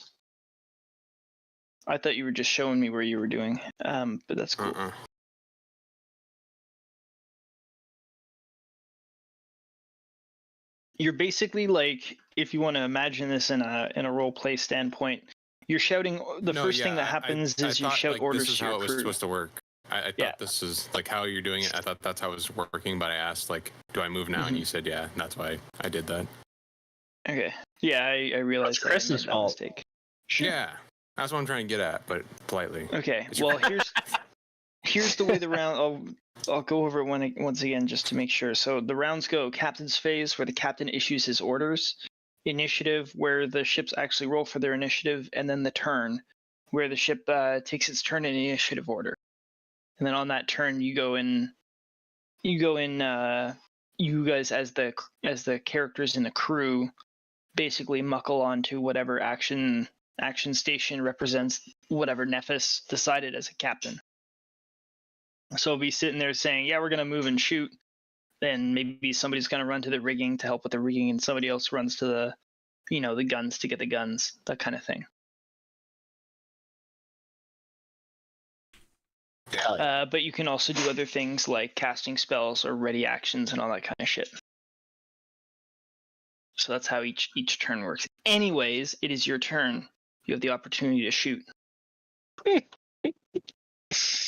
Speaker 1: I thought you were just showing me where you were doing. But that's cool. You're basically like, if you want to imagine this in a role play standpoint, you're shouting. The first thing that happens is you shout orders to your crew.
Speaker 3: This is how it was supposed to work. I thought this is like how you're doing it. I thought that's how it was working, but I asked like, do I move now? And you said yeah. And that's why I did that.
Speaker 1: Okay. Yeah, I realized
Speaker 2: That's Chris's
Speaker 1: that
Speaker 2: fault.
Speaker 1: mistake. Sure.
Speaker 3: Yeah, that's what I'm trying to get at, but politely.
Speaker 1: Okay. Well, here's the way the round. I'll go over it once again just to make sure. So the rounds go: captain's phase, where the captain issues his orders; initiative, where the ships actually roll for their initiative; and then the turn, where the ship takes its turn in initiative order. And then on that turn, you guys as the characters in the crew basically muckle onto whatever action station represents whatever Nephis decided as a captain. So we'll be sitting there saying, yeah, we're going to move and shoot. Then maybe somebody's going to run to the rigging to help with the rigging, and somebody else runs to the guns to get the guns, that kind of thing. But you can also do other things like casting spells or ready actions and all that kind of shit. So that's how each turn works. Anyways, it is your turn. You have the opportunity to shoot.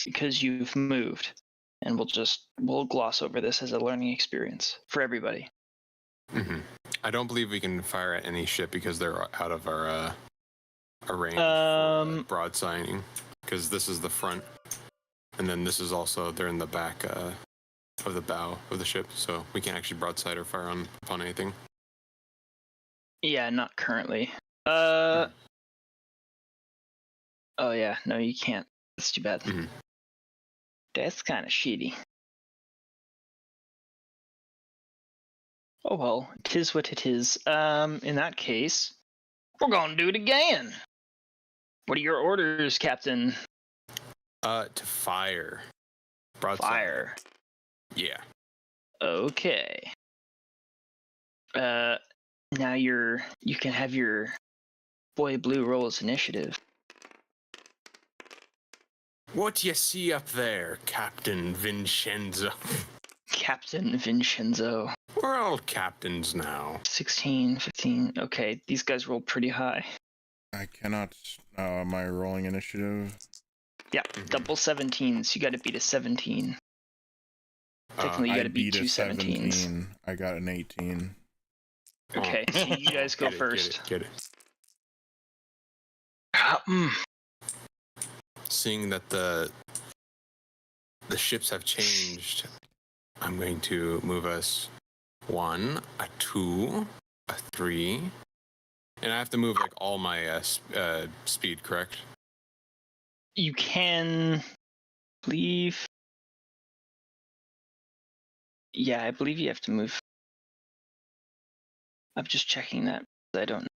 Speaker 1: Because you've moved. And we'll gloss over this as a learning experience for everybody.
Speaker 3: Mm-hmm. I don't believe we can fire at any ship because they're out of our range for broadsiding. Because this is the front, and then this is also they're in the back of the bow of the ship, so we can't actually broadside or fire upon anything.
Speaker 1: Yeah, not currently. Oh yeah, no, you can't. That's too bad.
Speaker 3: Mhm.
Speaker 1: That's kind of shitty. Oh well, 'tis what it is. In that case, we're gonna do it again. What are your orders, Captain?
Speaker 3: To fire. Broadside.
Speaker 1: Fire.
Speaker 3: Yeah.
Speaker 1: Okay. Now you can have your boy Blue roll his initiative.
Speaker 3: What you see up there, Captain Vinshenzo?
Speaker 1: Captain Vinshenzo.
Speaker 3: We're all captains now.
Speaker 1: 16, 15. Okay, these guys rolled pretty high.
Speaker 4: I cannot. Am I rolling initiative?
Speaker 1: Yeah, double 17s. You got to beat a 17. Technically, you got to beat two 17s.
Speaker 4: 17. I got an 18.
Speaker 1: Okay, so you guys go first.
Speaker 3: Get it. Seeing that the ships have changed, I'm going to move us 1, a 2, a 3, and I have to move like all my speed, correct?
Speaker 1: You can leave. Yeah, I believe you have to move. I'm just checking that. I don't know.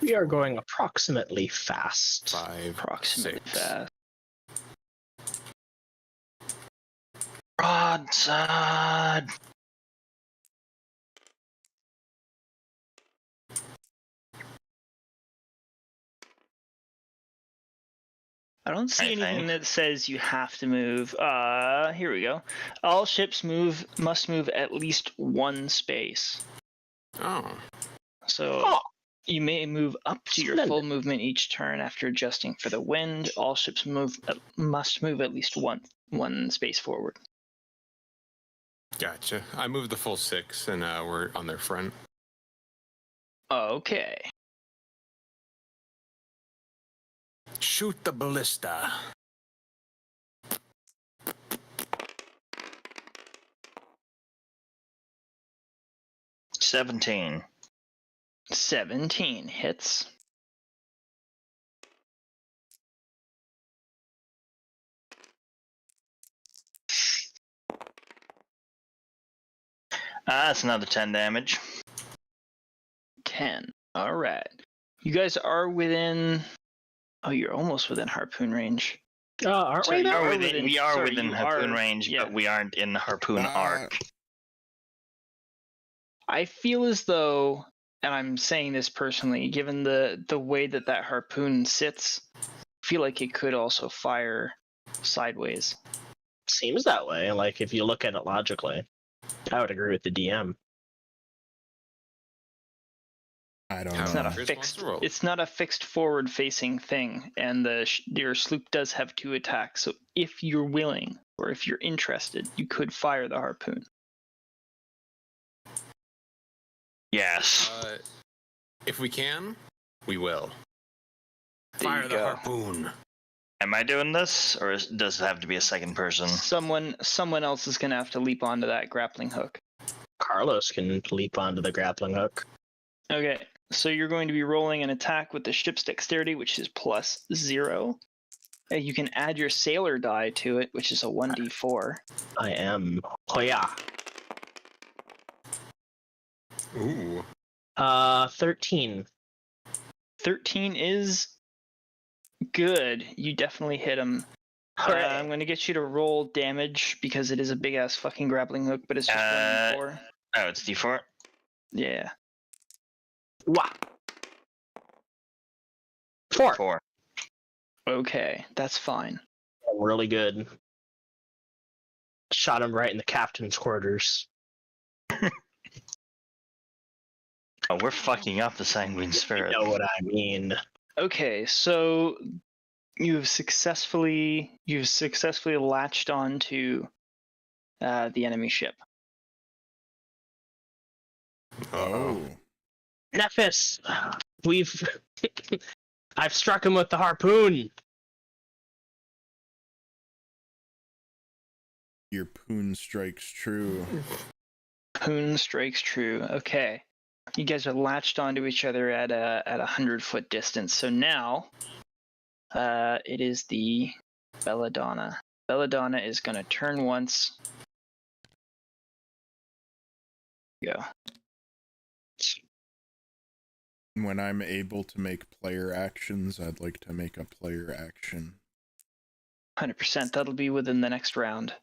Speaker 2: We are going approximately fast.
Speaker 3: 5,
Speaker 1: Approximately
Speaker 3: 6.
Speaker 1: fast.
Speaker 5: Broadside.
Speaker 1: I don't see
Speaker 5: Anything.
Speaker 1: anything that says you have to move. Here we go. All ships must move at least one space.
Speaker 3: Oh.
Speaker 1: So you may move up to your full
Speaker 2: Splendid.
Speaker 1: movement each turn after adjusting for the wind. All ships must move at least one space forward.
Speaker 3: Gotcha. I moved the full 6, and we're on their front.
Speaker 1: Okay.
Speaker 3: Shoot the ballista.
Speaker 5: $17.
Speaker 1: 17 hits.
Speaker 5: That's another 10 damage.
Speaker 1: 10. All right. You guys are within. Oh, you're almost within harpoon range.
Speaker 2: Aren't
Speaker 1: Sorry,
Speaker 2: we
Speaker 1: you
Speaker 2: though?
Speaker 1: are
Speaker 5: We are
Speaker 1: sorry,
Speaker 5: within
Speaker 1: you
Speaker 5: harpoon
Speaker 1: are-
Speaker 5: range,
Speaker 1: yeah.
Speaker 5: but we aren't in the harpoon arc.
Speaker 1: I feel as though, and I'm saying this personally, given the way that harpoon sits, I feel like it could also fire sideways.
Speaker 2: Seems that way. Like, if you look at it logically, I would agree with the DM.
Speaker 4: I don't
Speaker 1: It's
Speaker 4: know.
Speaker 1: not a
Speaker 3: Chris wants
Speaker 1: fixed.
Speaker 3: to roll.
Speaker 1: It's not a fixed forward-facing thing, and your sloop does have 2 attacks. So if you're willing, or if you're interested, you could fire the harpoon.
Speaker 5: Yes.
Speaker 3: If we can, we will.
Speaker 1: There
Speaker 3: Fire
Speaker 1: you
Speaker 3: the
Speaker 1: go.
Speaker 3: harpoon.
Speaker 5: Am I doing this, or does it have to be a second person?
Speaker 1: Someone else is gonna have to leap onto that grappling hook.
Speaker 2: Carlos can leap onto the grappling hook.
Speaker 1: Okay, so you're going to be rolling an attack with the ship's dexterity, which is +0. You can add your sailor die to it, which is a 1d4.
Speaker 2: I am. Oh yeah. 13.
Speaker 1: 13 is good. You definitely hit him.
Speaker 2: Hooray.
Speaker 1: I'm going to get you to roll damage because it is a big ass fucking grappling hook, but it's just 1d4.
Speaker 5: Oh, it's D4?
Speaker 1: Yeah.
Speaker 2: Wah. 4.
Speaker 5: 4.
Speaker 1: Okay, that's fine.
Speaker 2: Really good. Shot him right in the captain's quarters.
Speaker 5: Oh, we're fucking up the Sanguine Spirit.
Speaker 2: You know what I mean.
Speaker 1: Okay, so you've successfully latched onto the enemy ship.
Speaker 4: Oh.
Speaker 2: Nephis, we've I've struck him with the harpoon.
Speaker 4: Your poon strikes true.
Speaker 1: Poon strikes true. Okay. You guys are latched onto each other at a 100-foot distance. So now, it is the Belladonna. Belladonna is going to turn once. Go.
Speaker 4: When I'm able to make player actions, I'd like to make a player action.
Speaker 1: 100%. That'll be within the next round.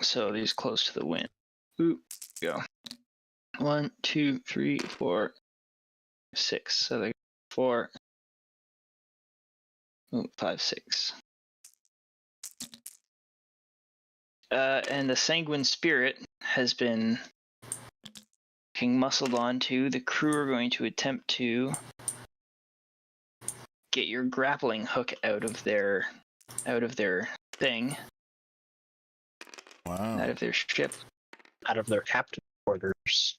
Speaker 1: So these close to the wind. Ooh, go. 1, 2, 3, 4, 6. So they 4. Ooh, 5, 6. And the sanguine spirit has been muscled onto. The crew are going to attempt to get your grappling hook out of their thing.
Speaker 4: Wow.
Speaker 1: Out of their ship.
Speaker 2: Out of their captain quarters.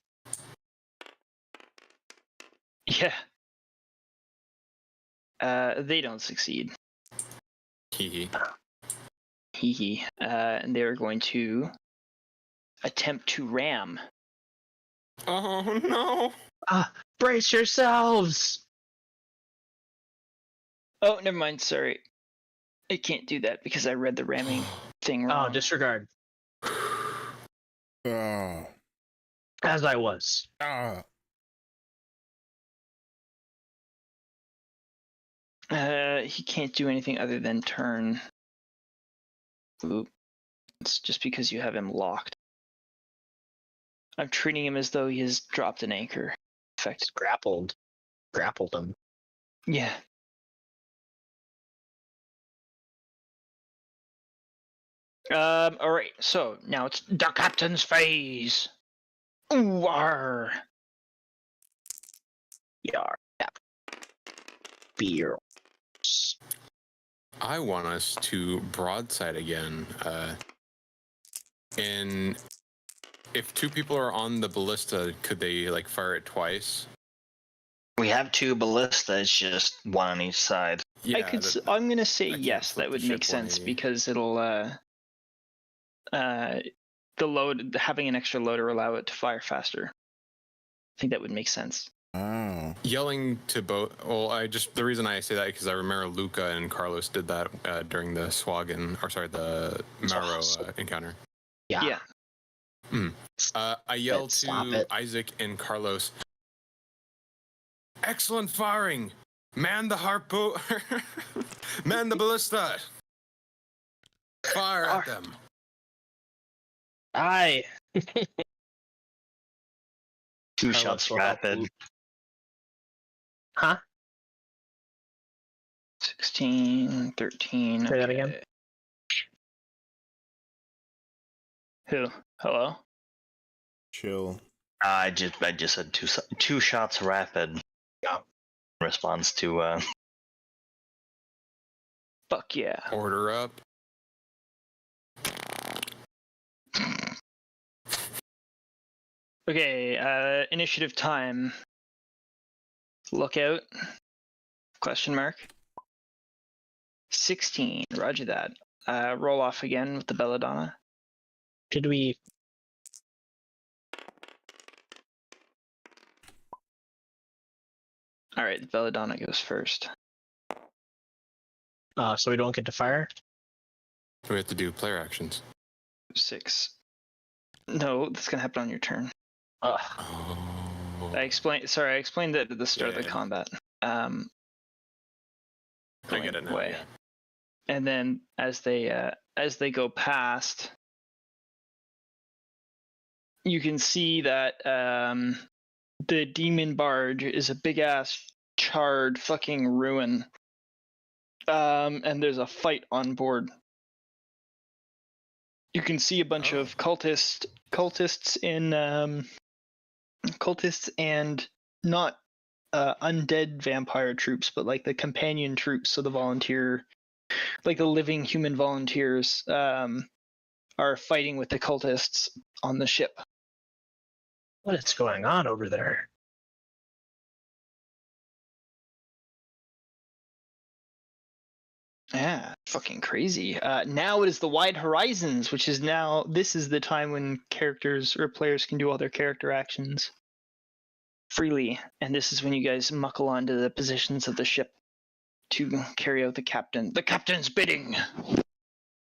Speaker 1: Yeah. They don't succeed.
Speaker 3: Hee
Speaker 1: Hee. And they're going to attempt to ram.
Speaker 3: Oh no!
Speaker 2: Brace yourselves!
Speaker 1: Oh, never mind. Sorry. I can't do that because I read the ramming thing wrong.
Speaker 2: Oh, disregard.
Speaker 4: Oh.
Speaker 2: As I was.
Speaker 4: Ah.
Speaker 1: He can't do anything other than turn. Oop. It's just because you have him locked. I'm treating him as though he has dropped an anchor. Effect.
Speaker 2: Grappled him.
Speaker 1: Yeah. Alright, so now it's the captain's phase. Ooh, arr.
Speaker 2: Yar. Beer.
Speaker 3: I want us to broadside again. And if two people are on the ballista, could they like fire it twice?
Speaker 5: We have 2 ballistas, just one on each side.
Speaker 3: Yeah,
Speaker 1: I'm gonna say
Speaker 3: I can't
Speaker 1: yes.
Speaker 3: flip
Speaker 1: That
Speaker 3: the
Speaker 1: would
Speaker 3: ship
Speaker 1: make sense
Speaker 3: 180.
Speaker 1: because it'll the load, having an extra loader allow it to fire faster. I think that would make sense.
Speaker 4: Oh.
Speaker 3: yelling to both. Well, the reason I say that because I remember Luca and Carlos did that during the the Maro encounter.
Speaker 2: Yeah.
Speaker 3: I yelled
Speaker 2: Stop
Speaker 3: to
Speaker 2: it.
Speaker 3: Isaac and Carlos. Excellent firing! Man the harpoon! Man the ballista! Fire at them!
Speaker 2: Aye.
Speaker 5: 2
Speaker 2: Carlos
Speaker 5: shots
Speaker 2: will help
Speaker 5: rapid.
Speaker 2: Luke. Huh?
Speaker 1: 16, 13.
Speaker 2: Say that again?
Speaker 1: okay. Who? Hello?
Speaker 4: Chill.
Speaker 5: I just said 2 shots rapid.
Speaker 2: Yeah.
Speaker 5: In response to
Speaker 1: Fuck yeah.
Speaker 3: Order up.
Speaker 1: Okay, initiative time. Look out. Question mark. 16. Roger that. Roll off again with the Belladonna.
Speaker 2: Did we?
Speaker 1: All right, the Belladonna goes first.
Speaker 2: So we don't get to fire?
Speaker 3: We have to do player actions.
Speaker 1: 6. No, that's gonna happen on your turn.
Speaker 2: Ugh.
Speaker 3: Oh.
Speaker 1: I explained that at the start of the
Speaker 3: Yeah.
Speaker 1: combat.
Speaker 3: I get it now.
Speaker 1: Way.
Speaker 3: Yeah.
Speaker 1: And then as they go past, you can see that the demon barge is a big ass charred fucking ruin. And there's a fight on board. You can see a bunch of cultists and not undead vampire troops, but like the companion troops, so the volunteer, like the living human volunteers, are fighting with the cultists on the ship.
Speaker 2: What is going on over there?
Speaker 1: Yeah, fucking crazy. Now it is the Wide Horizons, which is now, this is the time when characters or players can do all their character actions freely, and this is when you guys muckle onto the positions of the ship to carry out the captain's bidding.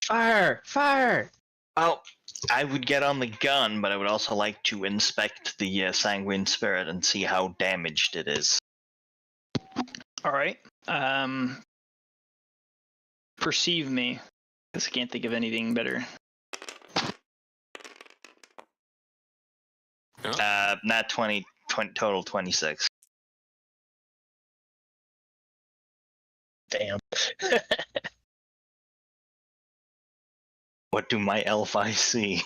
Speaker 2: Fire! Fire!
Speaker 5: Oh, I would get on the gun, but I would also like to inspect the sanguine spirit and see how damaged it is.
Speaker 1: All right. Perceive me, because I can't think of anything better.
Speaker 5: Not 20, total 26.
Speaker 2: Damn.
Speaker 5: What do my elf eyes see?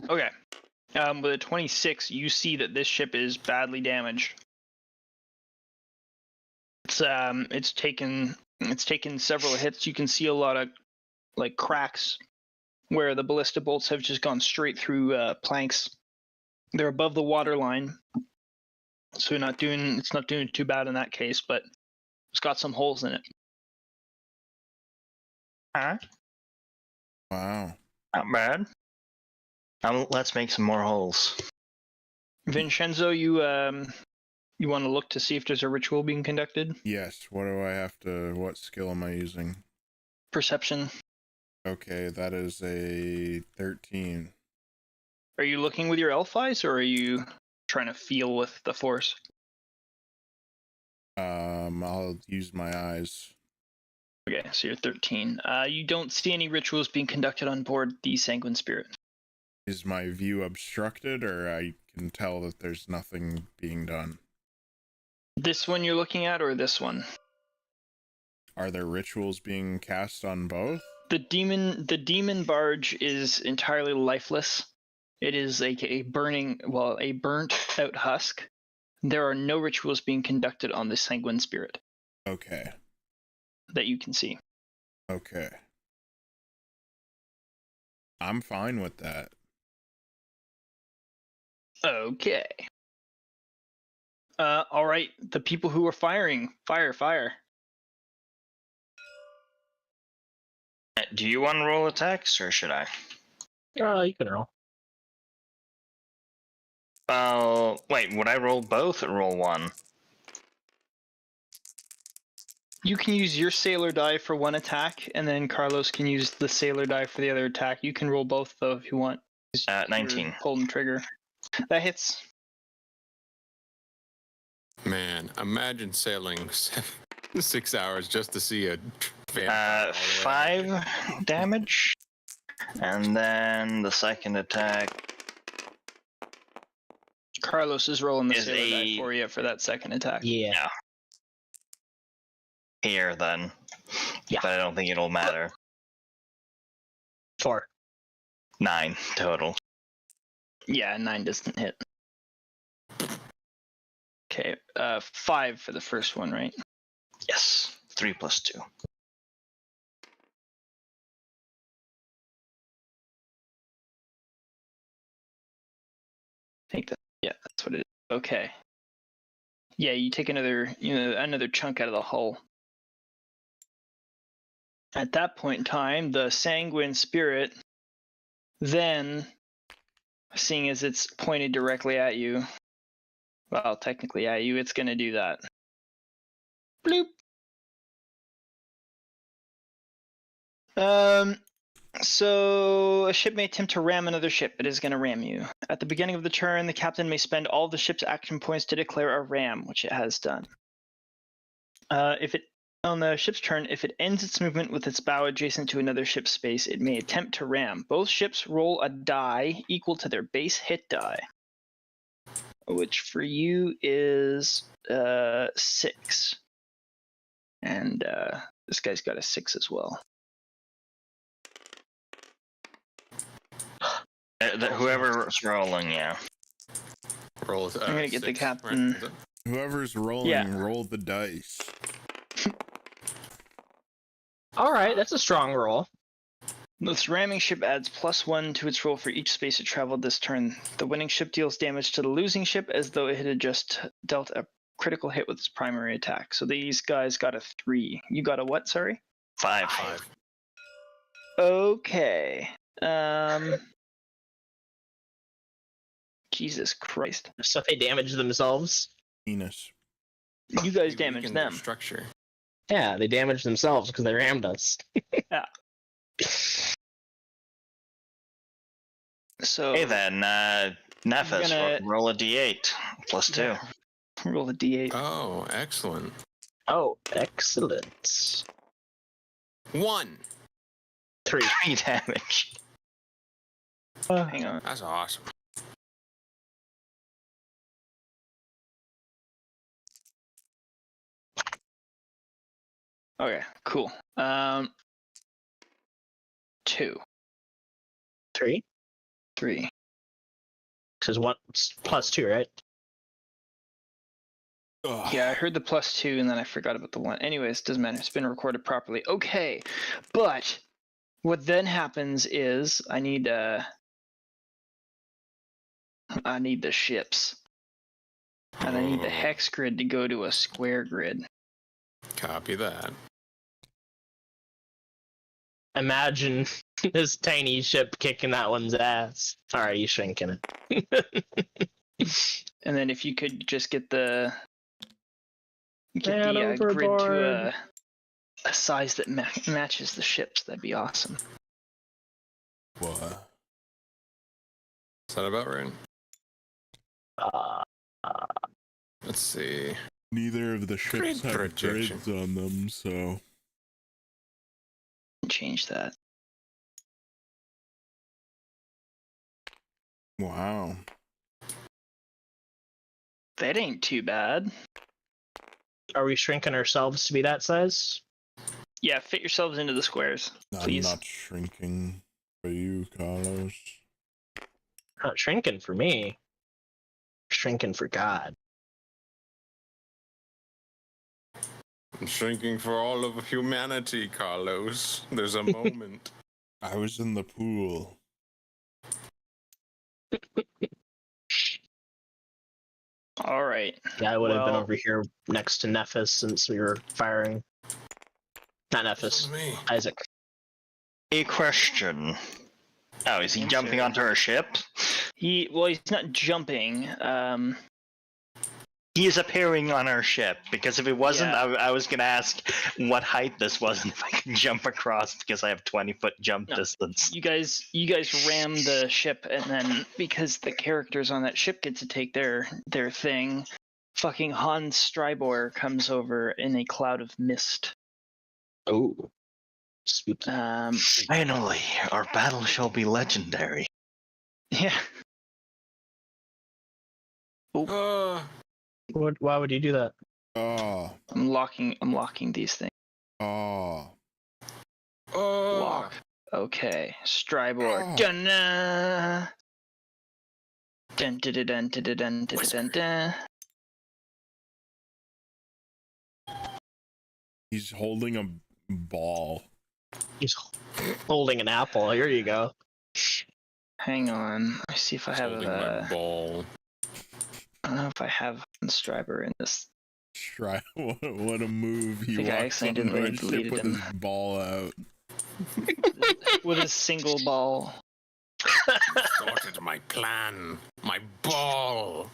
Speaker 1: Okay. With a 26, you see that this ship is badly damaged. It's taken several hits. You can see a lot of like cracks where the ballista bolts have just gone straight through planks. They're above the water line, so it's not doing too bad in that case, but it's got some holes in it. Huh?
Speaker 4: Wow.
Speaker 5: Not bad. Let's make some more holes.
Speaker 1: Vinshenzo, you want to look to see if there's a ritual being conducted?
Speaker 4: Yes. What skill am I using?
Speaker 1: Perception.
Speaker 4: Okay, that is a 13.
Speaker 1: Are you looking with your elf eyes, or are you trying to feel with the force?
Speaker 4: I'll use my eyes.
Speaker 1: Okay, so you're 13. You don't see any rituals being conducted on board the Sanguine Spirit.
Speaker 4: Is my view obstructed, or I can tell that there's nothing being done?
Speaker 1: This one you're looking at, or this one?
Speaker 4: Are there rituals being cast on both?
Speaker 1: The demon barge is entirely lifeless. It is like a burnt out husk. There are no rituals being conducted on the Sanguine Spirit.
Speaker 4: Okay.
Speaker 1: That you can see.
Speaker 4: Okay. I'm fine with that.
Speaker 1: Okay. All right. The people who are firing, fire.
Speaker 5: Do you want to roll attacks, or should I?
Speaker 2: You can roll.
Speaker 5: Wait, would I roll both or roll one?
Speaker 1: You can use your sailor die for one attack, and then Carlos can use the sailor die for the other attack. You can roll both, though, if you want.
Speaker 5: 19.
Speaker 1: Pulling trigger. That hits.
Speaker 3: Man, imagine sailing 6 hours just to see a vampire.
Speaker 5: 5 damage. And then the second attack.
Speaker 1: Carlos is rolling the
Speaker 5: Is
Speaker 1: sailor die for you for that second attack.
Speaker 2: Yeah.
Speaker 5: Here, then.
Speaker 2: Yeah.
Speaker 5: But I don't think it'll matter.
Speaker 2: 4.
Speaker 5: 9 total.
Speaker 1: Yeah, 9 doesn't hit. Okay, 5 for the first one, right?
Speaker 5: Yes. 3 plus 2.
Speaker 1: I think that's what it is. Okay. Yeah, you take another chunk out of the hull. At that point in time, the Sanguine Spirit, then, seeing as it's pointed directly at you, well, technically at you, it's going to do that. Bloop. So a ship may attempt to ram another ship. It is going to ram you. At the beginning of the turn, the captain may spend all the ship's action points to declare a ram, which it has done. On the ship's turn, if it ends its movement with its bow adjacent to another ship's space, it may attempt to ram. Both ships roll a die equal to their base hit die, which for you is 6. And this guy's got a 6 as well.
Speaker 5: Whoever's rolling, yeah.
Speaker 3: Roll.
Speaker 1: I'm gonna get the captain.
Speaker 3: Right?
Speaker 4: Whoever's rolling, roll the dice.
Speaker 2: Alright, that's a strong roll.
Speaker 1: This ramming ship adds +1 to its roll for each space it traveled this turn. The winning ship deals damage to the losing ship as though it had just dealt a critical hit with its primary attack. So these guys got a 3. You got a what, sorry?
Speaker 5: 5.
Speaker 1: Okay. Jesus Christ.
Speaker 2: So they damage themselves.
Speaker 4: Penis.
Speaker 1: You guys
Speaker 3: We
Speaker 1: damaged
Speaker 3: weakened their
Speaker 1: them.
Speaker 3: Structure.
Speaker 2: Yeah, they damage themselves because they rammed us.
Speaker 1: Yeah. So
Speaker 5: Hey then, Nephis,
Speaker 1: gonna-
Speaker 5: roll a d8 +2.
Speaker 1: roll a d8.
Speaker 3: Oh, excellent.
Speaker 2: Oh, excellent.
Speaker 3: 1.
Speaker 2: 3.
Speaker 5: 3 damage.
Speaker 1: Hang on.
Speaker 3: That's awesome.
Speaker 1: Okay, cool. 2,
Speaker 2: 3?
Speaker 1: 3.
Speaker 2: Because one +2, right?
Speaker 4: Ugh.
Speaker 1: Yeah, I heard the +2 and then I forgot about the 1. Anyways, doesn't matter. It's been recorded properly. Okay, but what then happens is I need the ships, and I need the hex grid to go to a square grid.
Speaker 3: Copy that.
Speaker 2: Imagine this tiny ship kicking that one's ass. Alright, you shrinking it.
Speaker 1: And then if you could just get the
Speaker 2: Man
Speaker 1: grid to
Speaker 2: overboard.
Speaker 1: a size that matches the ships, that'd be awesome.
Speaker 4: What?
Speaker 3: Is that about right?
Speaker 2: Uh,
Speaker 3: Let's see.
Speaker 4: Neither of the
Speaker 3: Grid
Speaker 4: ships have
Speaker 3: projection.
Speaker 4: grids on them, so
Speaker 1: Change that.
Speaker 4: wow.
Speaker 1: That ain't too bad.
Speaker 2: are we shrinking ourselves to be that size?
Speaker 1: Yeah, fit yourselves into the squares, please.
Speaker 4: I'm not shrinking for you, Carlos.
Speaker 2: Not shrinking for me. Shrinking for God.
Speaker 3: I'm shrinking for all of humanity, Carlos. There's a moment.
Speaker 4: I was in the pool.
Speaker 1: All right.
Speaker 2: Yeah, I would have been
Speaker 1: Well-
Speaker 2: over here next to Nephis since we were firing. Not
Speaker 3: This
Speaker 2: Nephis,
Speaker 3: was me.
Speaker 2: Isaac.
Speaker 5: A question. Oh, is he
Speaker 1: Answer.
Speaker 5: jumping onto our ship?
Speaker 1: He's not jumping.
Speaker 5: He is appearing on our ship, because if it wasn't,
Speaker 1: Yeah.
Speaker 5: I was going to ask what height this was and if I could jump across, because I have 20-foot jump
Speaker 1: No.
Speaker 5: distance.
Speaker 1: You guys ram the ship, and then because the characters on that ship get to take their thing, fucking Hans Strybor comes over in a cloud of mist.
Speaker 2: Oh. Spooky.
Speaker 5: Finally, our battle shall be legendary.
Speaker 1: Yeah.
Speaker 2: Why would you do that?
Speaker 4: Oh,
Speaker 1: I'm locking these things.
Speaker 4: oh.
Speaker 1: Lock. Okay. Strybor.
Speaker 4: Oh.
Speaker 1: Dun-na. Dun dun dun dun dun dun dun dun dun.
Speaker 4: He's holding a ball.
Speaker 2: He's holding an apple. Here you go.
Speaker 1: Hang on. Let me see if I have
Speaker 3: Holding my ball.
Speaker 1: I don't know if I have Striber in this.
Speaker 4: What a move. He
Speaker 1: think I
Speaker 4: walks
Speaker 1: accidentally
Speaker 4: on our ship
Speaker 1: deleted
Speaker 4: with
Speaker 1: him.
Speaker 4: his ball out.
Speaker 1: With a single ball.
Speaker 3: Thwarted my plan. My ball.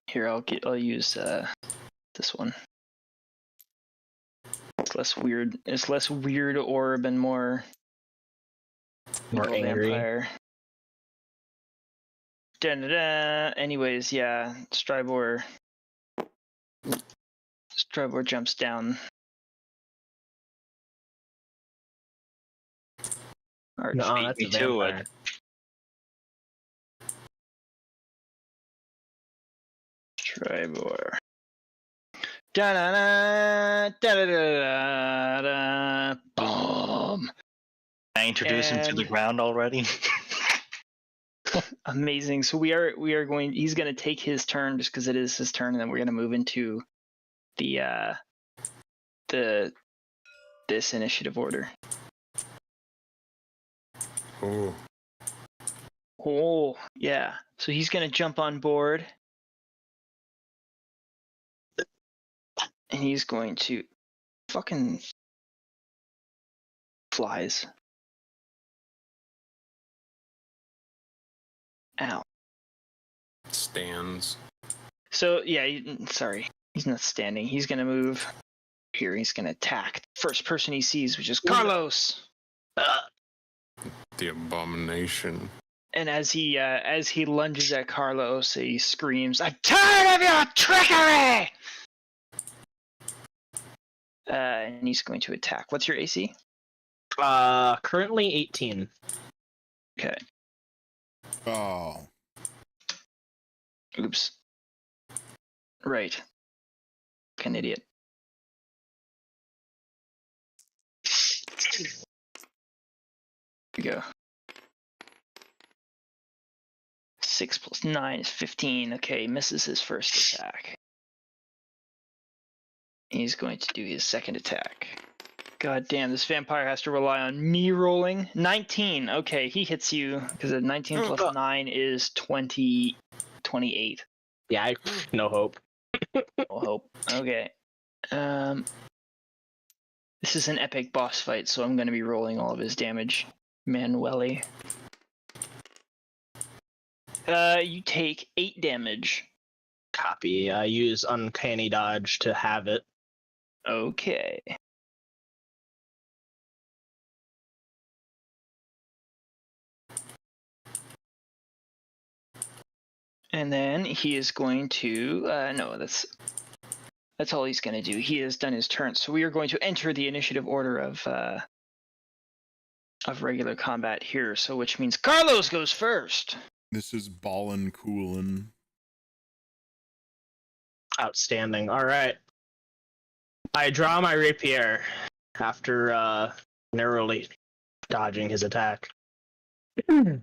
Speaker 1: Here, I'll use this one. It's less weird. It's less weird orb and more evil
Speaker 2: angry.
Speaker 1: vampire. Da-da-da. Anyways, yeah, Strybor jumps down. Arch.
Speaker 2: No,
Speaker 5: beat
Speaker 2: that's
Speaker 5: me
Speaker 2: a
Speaker 5: to it.
Speaker 2: vampire.
Speaker 1: Strybor. Da-da-da, da-da-da-da-da, boom.
Speaker 5: I introduced him to the
Speaker 1: And-
Speaker 5: ground already.
Speaker 1: Amazing. So we are going. He's going to take his turn just because it is his turn, and then we're going to move into the this initiative order.
Speaker 3: Oh.
Speaker 1: Oh yeah. So he's going to jump on board, and he's going to fucking flies. Ow.
Speaker 3: Stands.
Speaker 1: So yeah, sorry, he's not standing. He's gonna move here. He's gonna attack the first person he sees, which is Carlos.
Speaker 3: The abomination.
Speaker 1: And as he lunges at Carlos, he screams, "I'm tired of your trickery!" And he's going to attack. What's your AC?
Speaker 2: Currently 18.
Speaker 1: Okay.
Speaker 4: Oh.
Speaker 1: Oops. Right. Like an idiot. Here we go. 6 plus 9 is 15. Okay, misses his first attack. He's going to do his second attack. God damn, this vampire has to rely on me rolling. 19. Okay, he hits you because 19 plus 9 is 28.
Speaker 2: Yeah, no hope.
Speaker 1: No hope. Okay. This is an epic boss fight, so I'm going to be rolling all of his damage manually. You take 8 damage.
Speaker 2: Copy. I use Uncanny Dodge to have it.
Speaker 1: Okay. And then he is going to no, that's all he's going to do. He has done his turn. So we are going to enter the initiative order of regular combat here. So which means Carlos goes first.
Speaker 4: This is ballin' coolin'.
Speaker 2: Outstanding. All right. I draw my rapier after narrowly dodging his attack. And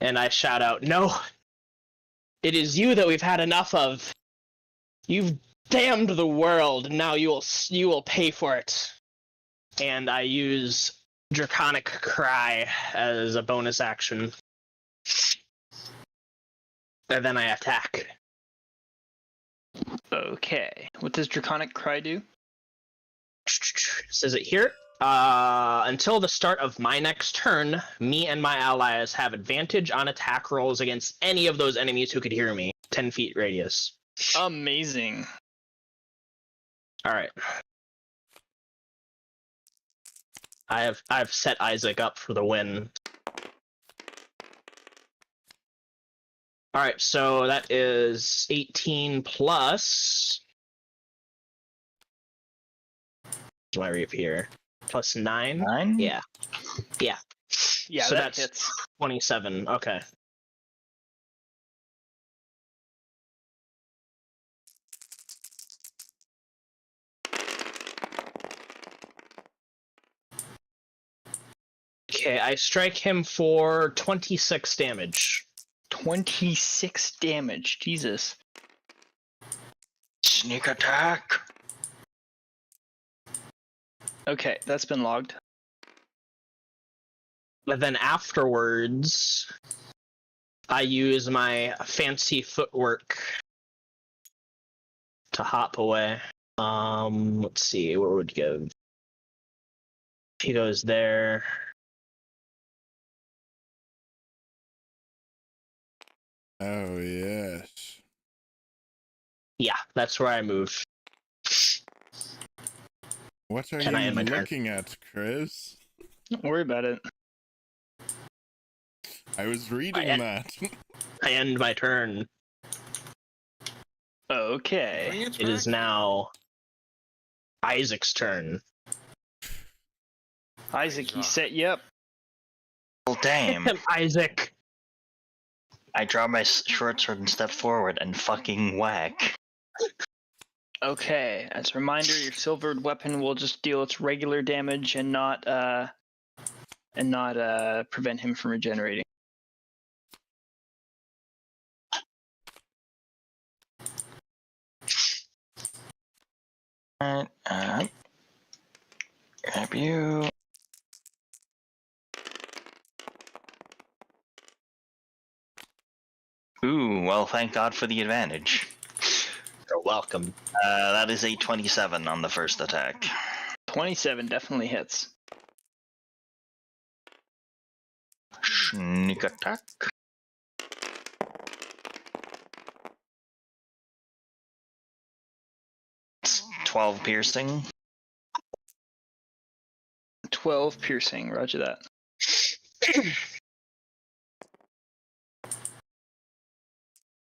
Speaker 2: I shout out, "No! It is you that we've had enough of. You've damned the world, and now you will pay for it." And I use Draconic Cry as a bonus action. And then I attack.
Speaker 1: Okay. What does Draconic Cry do?
Speaker 2: Says it here. Until the start of my next turn, me and my allies have advantage on attack rolls against any of those enemies who could hear me. 10 feet radius.
Speaker 1: Amazing.
Speaker 2: Alright. I've set Isaac up for the win. Alright, so that is 18 plus... Where's my rapier? Plus 9?
Speaker 5: 9?
Speaker 2: Yeah. Yeah.
Speaker 1: Yeah,
Speaker 2: so
Speaker 1: that
Speaker 2: that's
Speaker 1: hits.
Speaker 2: 27. Okay. Okay, I strike him for 26 damage.
Speaker 1: 26 damage. Jesus.
Speaker 5: Sneak attack.
Speaker 1: Okay, that's been logged.
Speaker 2: But then afterwards, I use my fancy footwork to hop away. Let's see, what would give? He goes there.
Speaker 4: Oh, yes.
Speaker 2: Yeah, that's where I move.
Speaker 4: What are
Speaker 2: Can I
Speaker 4: you
Speaker 2: end my turn?
Speaker 4: looking at, Chris?
Speaker 1: Don't worry about it.
Speaker 4: I was reading that.
Speaker 2: I end my turn.
Speaker 1: Okay.
Speaker 3: Bring
Speaker 2: It is
Speaker 3: back.
Speaker 2: now Isaac's turn.
Speaker 1: Isaac, he set you up.
Speaker 5: Well, damn.
Speaker 2: Isaac.
Speaker 5: I draw my short sword and step forward and fucking whack.
Speaker 1: Okay, as a reminder, your silvered weapon will just deal its regular damage and not prevent him from regenerating.
Speaker 5: Grab you. Ooh, well, thank God for the advantage.
Speaker 2: You're welcome.
Speaker 5: That is a 27 on the first attack.
Speaker 1: 27 definitely hits.
Speaker 5: Sneak attack. 12 piercing.
Speaker 1: 12 piercing, roger that.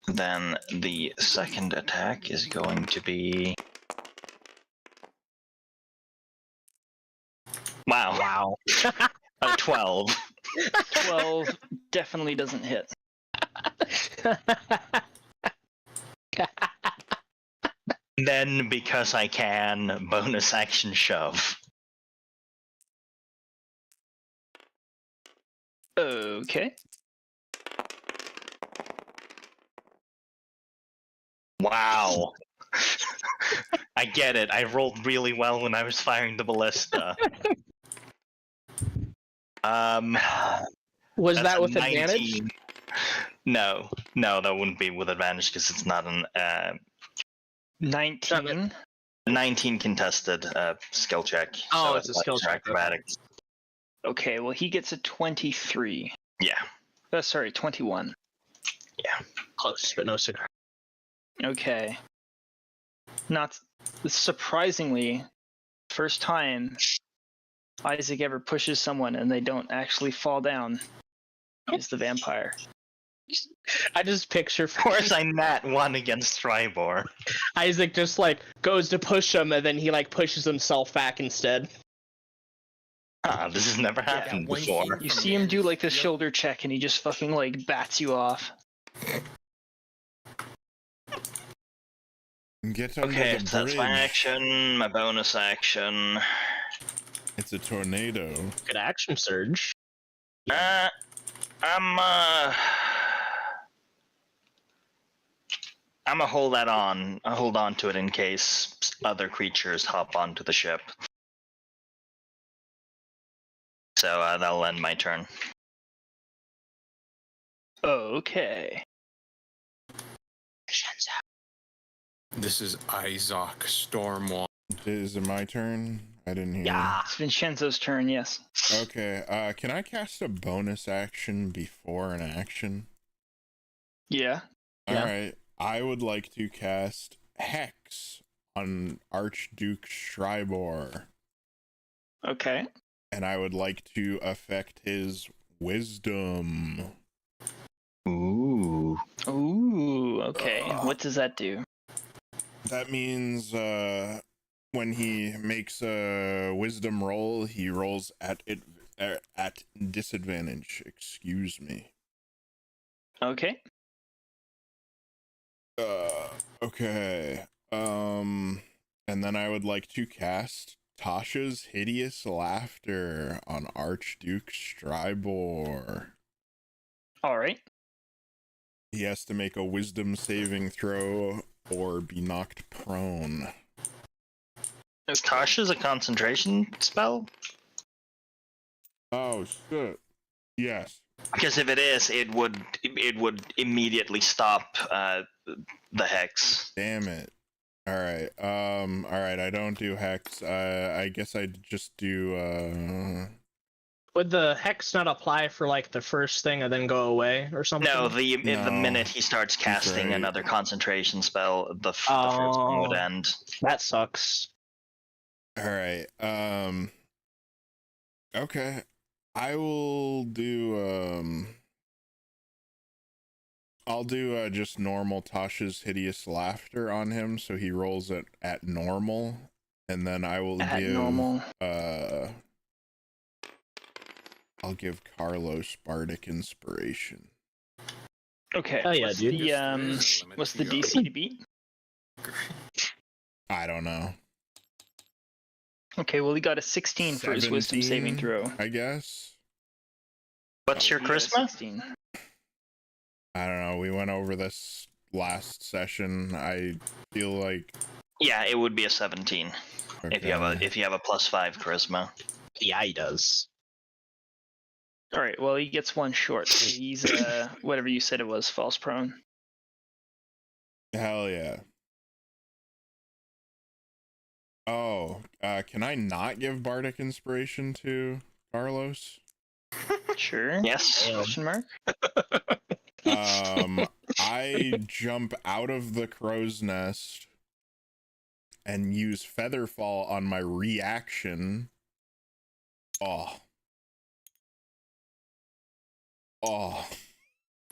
Speaker 5: Then the second attack is going to be... Wow. A 12.
Speaker 1: 12 definitely doesn't hit.
Speaker 5: Then, because I can, bonus action shove.
Speaker 1: Okay.
Speaker 5: Wow. I get it. I rolled really well when I was firing the ballista.
Speaker 2: Was
Speaker 5: That's
Speaker 2: that
Speaker 5: a
Speaker 2: with
Speaker 5: 19.
Speaker 2: advantage?
Speaker 5: No, that wouldn't be with advantage because it's not an
Speaker 1: 19.
Speaker 5: 19 contested skill check.
Speaker 2: Oh,
Speaker 5: so
Speaker 2: it's a skill check.
Speaker 5: Acrobatics.
Speaker 1: Okay, well he gets a 23.
Speaker 5: Yeah.
Speaker 1: Sorry, 21.
Speaker 2: Close, but no cigar.
Speaker 1: Okay. Not surprisingly, first time Isaac ever pushes someone and they don't actually fall down is the vampire.
Speaker 2: I just picture
Speaker 5: Of course, I nat 1 against Tribor.
Speaker 2: Isaac just like goes to push him and then he like pushes himself back instead.
Speaker 5: This has never happened
Speaker 7: one
Speaker 5: before.
Speaker 7: scene
Speaker 1: You
Speaker 7: from
Speaker 1: see him do like the
Speaker 7: Yep.
Speaker 1: shoulder check and he just fucking like bats you off.
Speaker 4: Get under
Speaker 5: Okay,
Speaker 4: the
Speaker 5: so that's my
Speaker 4: bridge.
Speaker 5: action, my bonus action.
Speaker 4: It's a tornado.
Speaker 2: Good action surge.
Speaker 5: I'm gonna hold that on. I'll hold on to it in case other creatures hop onto the ship. So that'll end my turn.
Speaker 1: Okay.
Speaker 3: This is Isaac Stormwind.
Speaker 4: Is it my turn? I didn't hear.
Speaker 2: Yeah.
Speaker 1: It's Vinshenzo's turn, yes.
Speaker 4: Okay, can I cast a bonus action before an action?
Speaker 1: Yeah.
Speaker 2: Yeah.
Speaker 4: Alright, I would like to cast Hex on Archduke Strybor,
Speaker 1: Okay.
Speaker 4: and I would like to affect his wisdom.
Speaker 5: Ooh.
Speaker 1: Ooh, okay. What does that do?
Speaker 4: That means when he makes a wisdom roll, he rolls at disadvantage. Excuse me.
Speaker 1: Okay.
Speaker 4: Okay. And then I would like to cast Tasha's Hideous Laughter on Archduke Strybor.
Speaker 1: Alright.
Speaker 4: He has to make a wisdom saving throw or be knocked prone.
Speaker 5: Is Tasha's a concentration spell?
Speaker 4: Oh shit. Yes.
Speaker 5: Because if it is, it would immediately stop the hex.
Speaker 4: Damn it. Alright. Alright, I don't do hex. I guess I just do
Speaker 2: Would the hex not apply for like the first thing and then go away or something?
Speaker 5: No, the
Speaker 4: No.
Speaker 5: minute he starts casting
Speaker 4: right.
Speaker 5: another concentration spell, the first one would
Speaker 2: Oh.
Speaker 5: end.
Speaker 2: That sucks.
Speaker 4: Alright, okay. I will do, I'll do, just normal Tasha's Hideous Laughter on him, so he rolls it at normal, and then I will
Speaker 1: At
Speaker 4: give,
Speaker 1: normal.
Speaker 4: I'll give Carlos Bardic Inspiration.
Speaker 1: Okay.
Speaker 2: Hell yeah,
Speaker 1: what's
Speaker 2: dude.
Speaker 1: the what's the DC to beat?
Speaker 4: I don't know.
Speaker 1: Okay, well he got a 16 for his wisdom
Speaker 4: 17,
Speaker 1: saving throw.
Speaker 4: I guess.
Speaker 5: What's your
Speaker 1: He got a
Speaker 5: charisma?
Speaker 1: 16.
Speaker 4: I don't know. We went over this last session. I feel like
Speaker 5: Yeah, it would be a 17 if you have a +5 charisma.
Speaker 2: Yeah, he does.
Speaker 1: All right. Well, he gets one short. So he's whatever you said it was, false prone.
Speaker 4: Hell yeah. Oh, can I not give Bardic Inspiration to Carlos?
Speaker 1: Sure.
Speaker 5: Yes.
Speaker 1: Question mark.
Speaker 4: I jump out of the crow's nest and use Featherfall on my reaction. Oh.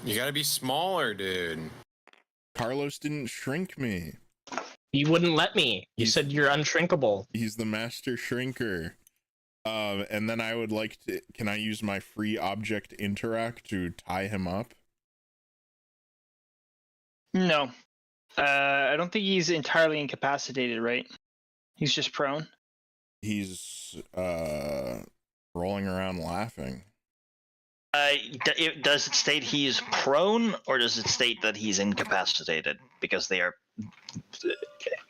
Speaker 3: You gotta be smaller, dude.
Speaker 4: Carlos didn't shrink me.
Speaker 2: You wouldn't let me. You said you're unshrinkable.
Speaker 4: He's the master shrinker. And then I would like to... Can I use my free object interact to tie him up?
Speaker 1: No. I don't think he's entirely incapacitated, right? He's just prone.
Speaker 4: He's rolling around laughing.
Speaker 5: Does it state he is prone, or does it state that he's incapacitated? Because they are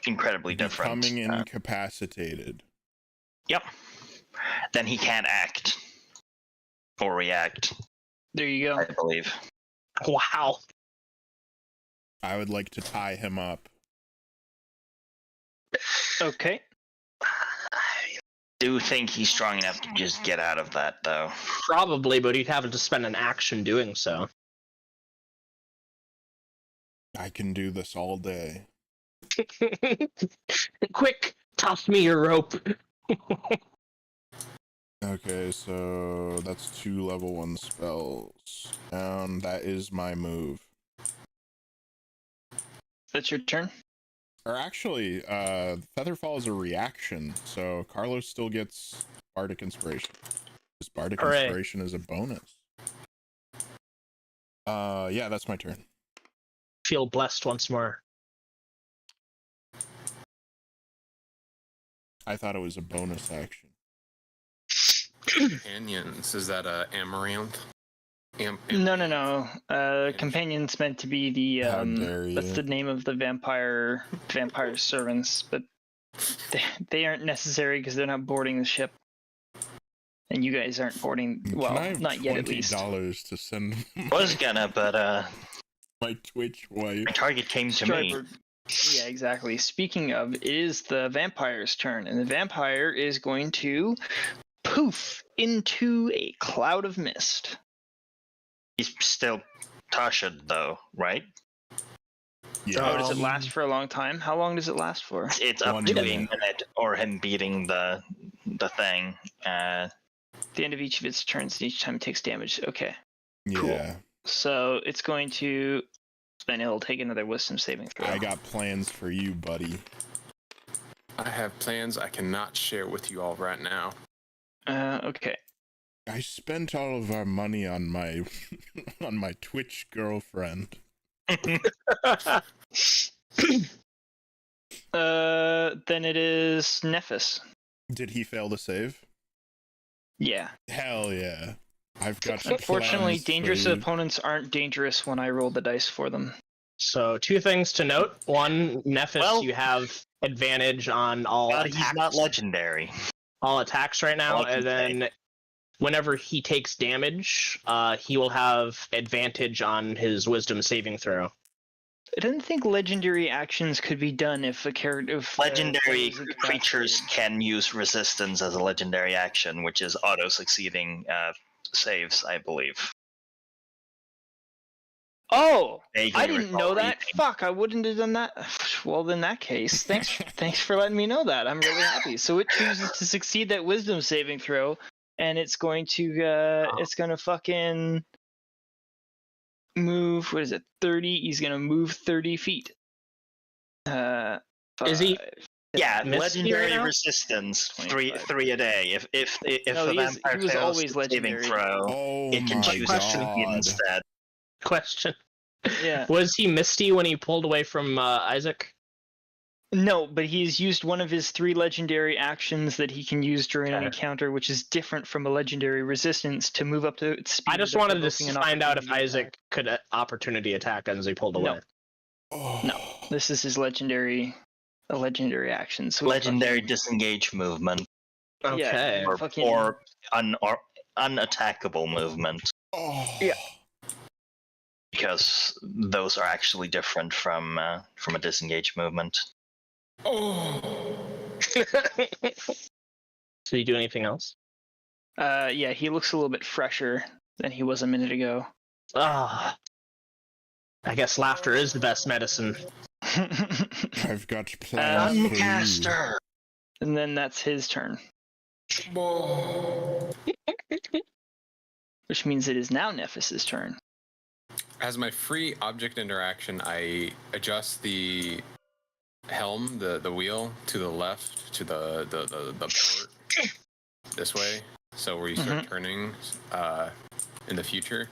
Speaker 5: incredibly different.
Speaker 4: Becoming incapacitated.
Speaker 5: Yep. Then he can't act or react,
Speaker 1: There you go.
Speaker 5: I believe.
Speaker 2: Wow.
Speaker 4: I would like to tie him up.
Speaker 1: Okay.
Speaker 5: I do think he's strong enough to just get out of that, though.
Speaker 2: Probably, but he'd have to spend an action doing so.
Speaker 4: I can do this all day.
Speaker 2: Quick, toss me your rope.
Speaker 4: Okay, so that's 2 level 1 spells. And that is my move.
Speaker 1: That's your turn.
Speaker 4: Or actually, Featherfall is a reaction, so Carlos still gets Bardic Inspiration. Because Bardic Inspiration is a bonus. Yeah, that's my turn.
Speaker 2: Feel blessed once more.
Speaker 4: I thought it was a bonus action.
Speaker 3: Companions, is that Amaranth?
Speaker 1: No. Companion's meant to be the
Speaker 4: How dare you.
Speaker 1: that's the name of the vampire servants, but they aren't necessary because they're not boarding the ship. And you guys aren't boarding, well,
Speaker 4: Can I have
Speaker 1: not yet at least.
Speaker 4: $20 to send
Speaker 5: Was gonna, but
Speaker 4: my Twitch wife?
Speaker 5: my target came to me.
Speaker 1: Striper. Yeah, exactly. Speaking of, it is the vampire's turn, and the vampire is going to poof into a cloud of mist.
Speaker 5: He's still Tasha, though, right?
Speaker 4: Yeah.
Speaker 1: Oh, does it last for a long time? How long does it last for?
Speaker 5: It's up
Speaker 4: 1
Speaker 5: to a
Speaker 4: minute.
Speaker 5: minute, or him beating the thing.
Speaker 1: At the end of each of its turns, each time it takes damage. Okay. Cool.
Speaker 4: Yeah.
Speaker 1: So it's going to... Then it'll take another wisdom saving throw.
Speaker 4: I got plans for you, buddy.
Speaker 3: I have plans I cannot share with you all right now.
Speaker 1: Okay.
Speaker 4: I spent all of our money on my on my Twitch girlfriend.
Speaker 1: Then it is Nephis.
Speaker 4: Did he fail to save?
Speaker 1: Yeah.
Speaker 4: Hell yeah. I've got
Speaker 1: Unfortunately,
Speaker 4: plans for
Speaker 1: dangerous
Speaker 4: you.
Speaker 1: opponents aren't dangerous when I roll the dice for them.
Speaker 2: So, 2 things to note. 1, Nephis,
Speaker 5: Well-
Speaker 2: you have advantage on all
Speaker 5: But
Speaker 2: attacks.
Speaker 5: he's not legendary.
Speaker 2: All attacks right now,
Speaker 5: All I can
Speaker 2: and then whenever he takes damage, he will have advantage on his wisdom saving throw.
Speaker 1: I didn't think legendary actions could be done if a character...
Speaker 5: Legendary creatures can use resistance as a legendary action, which is auto-succeeding saves, I believe.
Speaker 1: Oh!
Speaker 5: Vaguely
Speaker 1: I didn't know
Speaker 5: recall
Speaker 1: that.
Speaker 5: reading.
Speaker 1: Fuck, I wouldn't have done that. Well, in that case, thanks for letting me know that. I'm really happy. So it chooses to succeed that wisdom saving throw, and it's going to fucking move, what is it, 30? He's gonna move 30 feet.
Speaker 2: Is he-
Speaker 5: Yeah,
Speaker 2: Misty
Speaker 5: legendary
Speaker 2: right now?
Speaker 5: resistance,
Speaker 1: 25.
Speaker 5: three a day. If
Speaker 1: No,
Speaker 5: the
Speaker 1: he
Speaker 5: vampire
Speaker 1: was
Speaker 5: fails
Speaker 1: always
Speaker 5: the saving
Speaker 1: legendary.
Speaker 5: throw,
Speaker 4: Oh
Speaker 5: it can
Speaker 4: my
Speaker 5: choose to succeed
Speaker 4: god.
Speaker 5: instead.
Speaker 2: Question.
Speaker 1: Yeah.
Speaker 2: Was he misty when he pulled away from Isaac?
Speaker 1: No, but he's used one of his 3 legendary actions that he can use during an
Speaker 2: Okay.
Speaker 1: encounter, which is different from a legendary resistance, to move up to its speed.
Speaker 2: I just
Speaker 1: without
Speaker 2: wanted to
Speaker 1: provoking an
Speaker 2: find out if
Speaker 1: opportunity attack.
Speaker 2: Isaac could opportunity attack as he pulled away.
Speaker 1: No.
Speaker 4: Oh.
Speaker 1: No. This is his legendary a legendary action. So
Speaker 5: Legendary disengage movement.
Speaker 2: Okay.
Speaker 5: Or unattackable movement.
Speaker 4: Oh.
Speaker 1: Yeah.
Speaker 5: Because those are actually different from a disengage movement.
Speaker 3: Oh.
Speaker 2: So you do anything else?
Speaker 1: Yeah, he looks a little bit fresher than he was a minute ago.
Speaker 2: Ah. I guess laughter is the best medicine.
Speaker 4: I've got plans for you.
Speaker 5: Uncaster!
Speaker 1: And then that's his turn. Which means it is now Nephis's turn.
Speaker 3: As my free object interaction, I adjust the helm, the wheel, to the left, to the port, this way. So where you start turning in the future.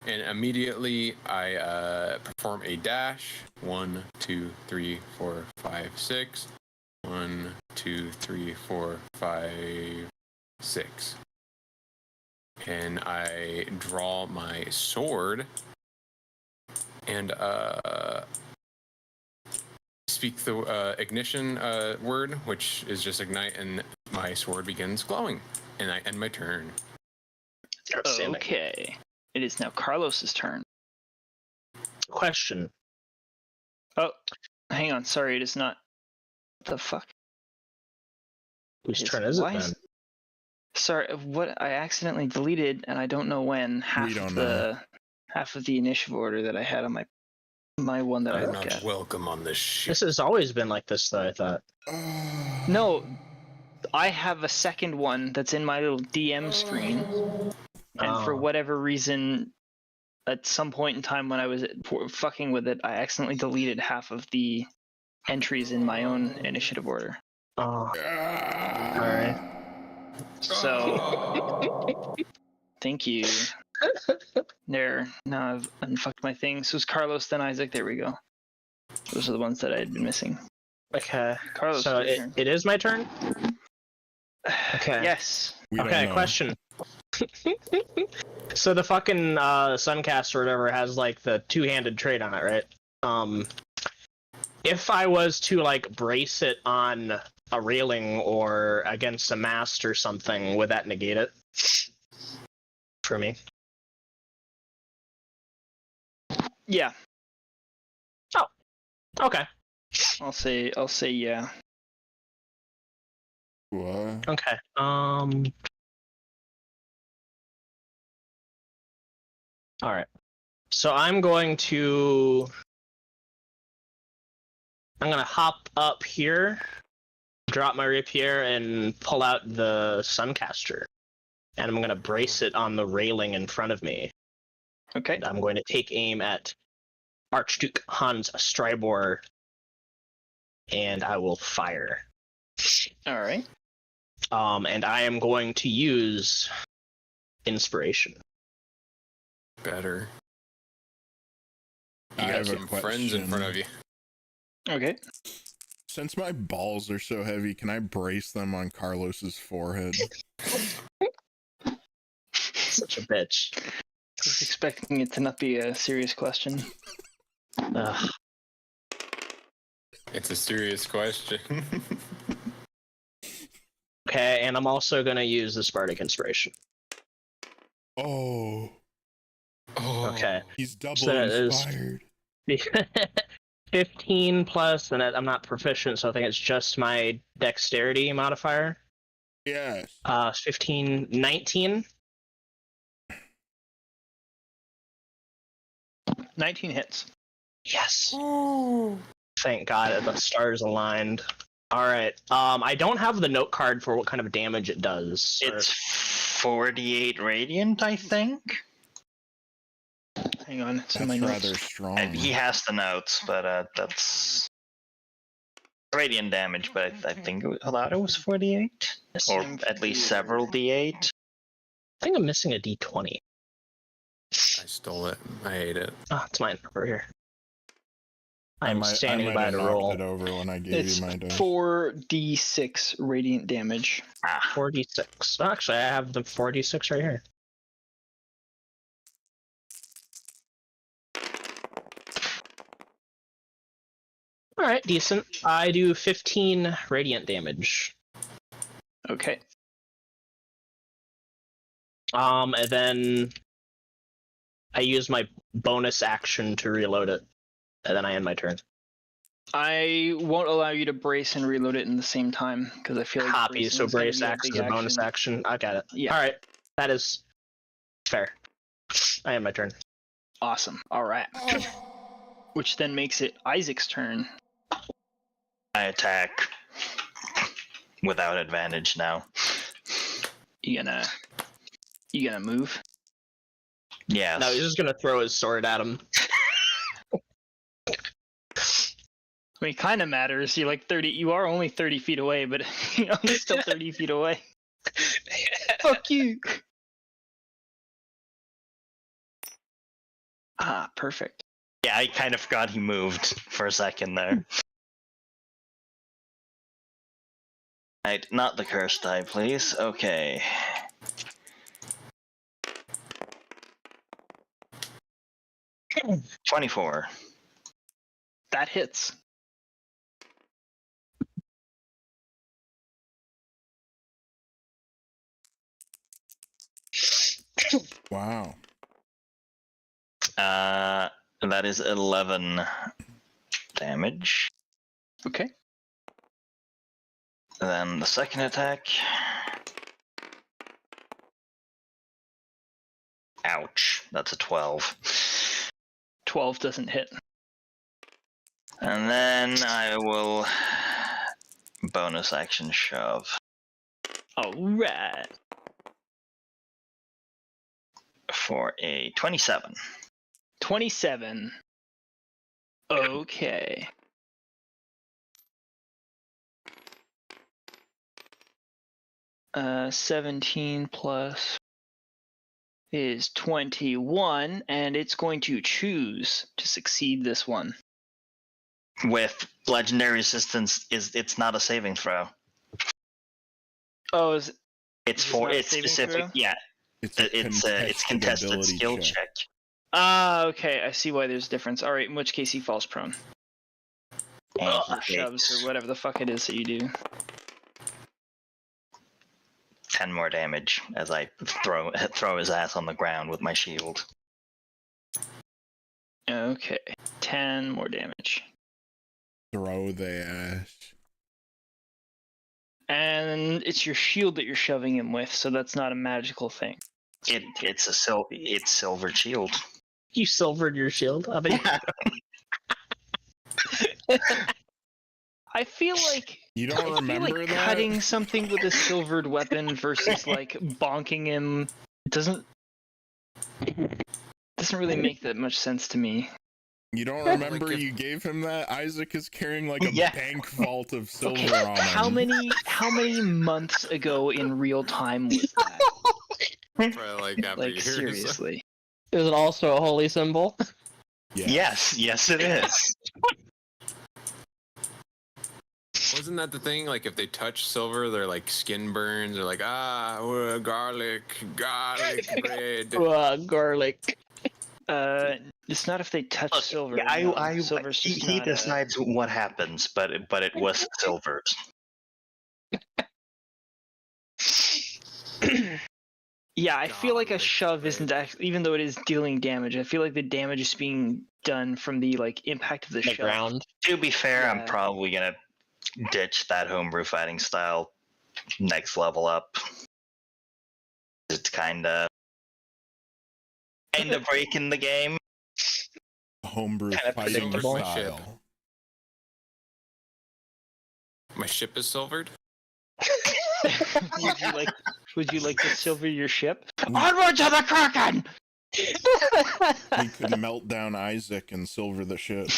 Speaker 3: And immediately I perform a dash. 1, 2, 3, 4, 5, 6. 1, 2, 3, 4, 5, 6. And I draw my sword and speak the ignition word, which is just ignite, and my sword begins glowing. And I end my turn.
Speaker 1: Okay. It is now Carlos's turn.
Speaker 2: Question.
Speaker 1: Oh, hang on. Sorry, it is not. What the fuck?
Speaker 2: Whose turn is it
Speaker 1: why
Speaker 2: then?
Speaker 1: Sorry, what I accidentally deleted, and I don't know when, half of the initiative order that I had on my one that I
Speaker 3: I'm
Speaker 1: look
Speaker 3: not
Speaker 1: at.
Speaker 3: welcome on this ship.
Speaker 2: This has always been like this, though, I thought.
Speaker 1: No, I have a second one that's in my little DM screen, and for whatever reason, at some point in time when I was fucking with it, I accidentally deleted half of the entries in my own initiative order.
Speaker 2: Oh. Alright.
Speaker 1: So, thank you. There, now I've unfucked my thing. So it's Carlos, then Isaac. There we go. Those are the ones that I had been missing.
Speaker 2: Okay.
Speaker 1: Carlos,
Speaker 2: So
Speaker 1: your turn.
Speaker 2: it is my turn? Okay.
Speaker 1: Yes.
Speaker 2: Okay, question. So the fucking Suncast or whatever has like the two-handed trait on it, right? If I was to like brace it on a railing or against a mast or something, would that negate it? For me?
Speaker 1: Yeah.
Speaker 2: Oh. Okay.
Speaker 1: I'll say yeah.
Speaker 4: What?
Speaker 2: Okay. Alright. So I'm gonna hop up here, drop my rapier, and pull out the Suncaster. And I'm gonna brace it on the railing in front of me.
Speaker 1: Okay.
Speaker 2: And I'm going to take aim at Archduke Hans Strybor, and I will fire.
Speaker 1: All right.
Speaker 2: And I am going to use Inspiration.
Speaker 3: Better.
Speaker 4: I
Speaker 3: You got
Speaker 4: have a
Speaker 3: some friends in
Speaker 4: question.
Speaker 3: front of you.
Speaker 1: Okay.
Speaker 4: Since my balls are so heavy, can I brace them on Carlos's forehead?
Speaker 2: Such a bitch.
Speaker 1: I was expecting it to not be a serious question.
Speaker 2: Ugh.
Speaker 3: It's a serious question.
Speaker 2: Okay, and I'm also going to use the Spartic Inspiration.
Speaker 4: Oh,
Speaker 2: Okay.
Speaker 4: he's double
Speaker 2: So that is-
Speaker 4: inspired.
Speaker 2: 15 plus, and I'm not proficient, so I think it's just my dexterity modifier.
Speaker 4: Yes.
Speaker 2: 15, 19.
Speaker 1: 19 hits.
Speaker 2: Yes. Thank God the stars aligned. Alright. I don't have the note card for what kind of damage it does.
Speaker 5: It's 48 radiant, I think.
Speaker 1: Hang on, it's in
Speaker 4: That's
Speaker 1: my
Speaker 4: rather
Speaker 1: notes.
Speaker 4: strong.
Speaker 5: He has the notes, but that's radiant damage. But I think I thought it was 48, or at least several d8.
Speaker 2: I think I'm missing a d20.
Speaker 3: I stole it. I hate it.
Speaker 2: Oh, it's mine over here. I'm
Speaker 4: I
Speaker 2: standing
Speaker 4: might
Speaker 2: by
Speaker 4: have
Speaker 2: to
Speaker 4: knocked
Speaker 2: roll.
Speaker 4: it over when I gave
Speaker 1: It's
Speaker 4: you my dice.
Speaker 1: 4d6 radiant damage.
Speaker 2: 46. Actually, I have the 46 right here. Alright, decent. I do 15 radiant damage.
Speaker 1: Okay.
Speaker 2: And then I use my bonus action to reload it, and then I end my turn.
Speaker 1: I won't allow you to brace and reload it in the same time because I feel like
Speaker 2: Copy, so brace acts is a bonus action. I got it.
Speaker 1: Yeah.
Speaker 2: Alright, that is fair. I end my turn.
Speaker 1: Awesome. All right. Which then makes it Isaac's turn.
Speaker 5: I attack without advantage now.
Speaker 1: You gonna move?
Speaker 5: Yes.
Speaker 2: No, he's just gonna throw his sword at him.
Speaker 1: I mean, it kind of matters. You're like 30. You are only 30 feet away, but you're still 30 feet away. Fuck you. Ah, perfect.
Speaker 5: Yeah, I kind of forgot he moved for a second there. Right, not the curse die, please. Okay. $24.
Speaker 1: That hits.
Speaker 4: Wow.
Speaker 5: That is 11 damage.
Speaker 1: Okay.
Speaker 5: Then the second attack. Ouch. That's a 12.
Speaker 1: 12 doesn't hit.
Speaker 5: And then I will bonus action shove.
Speaker 1: All right.
Speaker 5: For a 27.
Speaker 1: 27. Okay. Uh, 17 plus is 21, and it's going to choose to succeed this one.
Speaker 5: With legendary assistance, it's not a saving throw.
Speaker 1: Oh,
Speaker 5: It's
Speaker 1: It's
Speaker 5: for
Speaker 1: not a
Speaker 5: it's
Speaker 1: saving
Speaker 5: specific.
Speaker 1: throw?
Speaker 5: Yeah,
Speaker 4: It's
Speaker 5: it's contested
Speaker 4: ability
Speaker 5: skill check.
Speaker 1: okay. I see why there's a difference. All right, in which case he falls prone.
Speaker 5: And
Speaker 1: Or
Speaker 5: he
Speaker 1: shoves,
Speaker 5: takes
Speaker 1: or whatever the fuck it is that you do.
Speaker 5: 10 more damage as I throw his ass on the ground with my shield.
Speaker 1: Okay, 10 more damage.
Speaker 4: Throw the ass.
Speaker 1: And it's your shield that you're shoving him with, so that's not a magical thing.
Speaker 5: It's silver shield.
Speaker 2: You silvered your shield? I mean,
Speaker 1: I feel like
Speaker 4: You don't remember that?
Speaker 1: cutting something with a silvered weapon versus like bonking him doesn't really make that much sense to me.
Speaker 4: You don't remember
Speaker 3: Like if-
Speaker 4: you gave him that? Isaac is carrying like a
Speaker 5: Yeah.
Speaker 4: bank vault of silver
Speaker 1: Okay,
Speaker 4: on him.
Speaker 1: how many months ago in real time was that?
Speaker 3: Probably like after
Speaker 1: Like
Speaker 3: years.
Speaker 1: seriously.
Speaker 2: is it also a holy symbol?
Speaker 4: Yes.
Speaker 5: Yes, it is.
Speaker 3: Wasn't that the thing? Like if they touch silver, their like skin burns. They're like, garlic bread.
Speaker 2: Garlic.
Speaker 1: It's not if they touch
Speaker 5: Look,
Speaker 1: silver.
Speaker 5: yeah,
Speaker 1: no. Silver's
Speaker 5: he
Speaker 1: just not
Speaker 5: decides what happens, but it was silver.
Speaker 1: Yeah, I feel like a
Speaker 3: Garlic
Speaker 1: shove
Speaker 3: bread.
Speaker 1: isn't actually, even though it is dealing damage. I feel like the damage is being done from the like impact of the
Speaker 2: The
Speaker 1: shove.
Speaker 2: ground.
Speaker 5: To be fair,
Speaker 1: Yeah.
Speaker 5: I'm probably gonna ditch that homebrew fighting style next level up. It's kinda breaking the game.
Speaker 4: Homebrew
Speaker 2: Kinda
Speaker 4: fighting
Speaker 2: predictable.
Speaker 4: style.
Speaker 3: My ship is silvered.
Speaker 1: Would you like to silver your ship?
Speaker 6: Onward to the Kraken!
Speaker 4: We could melt down Isaac and silver the ship.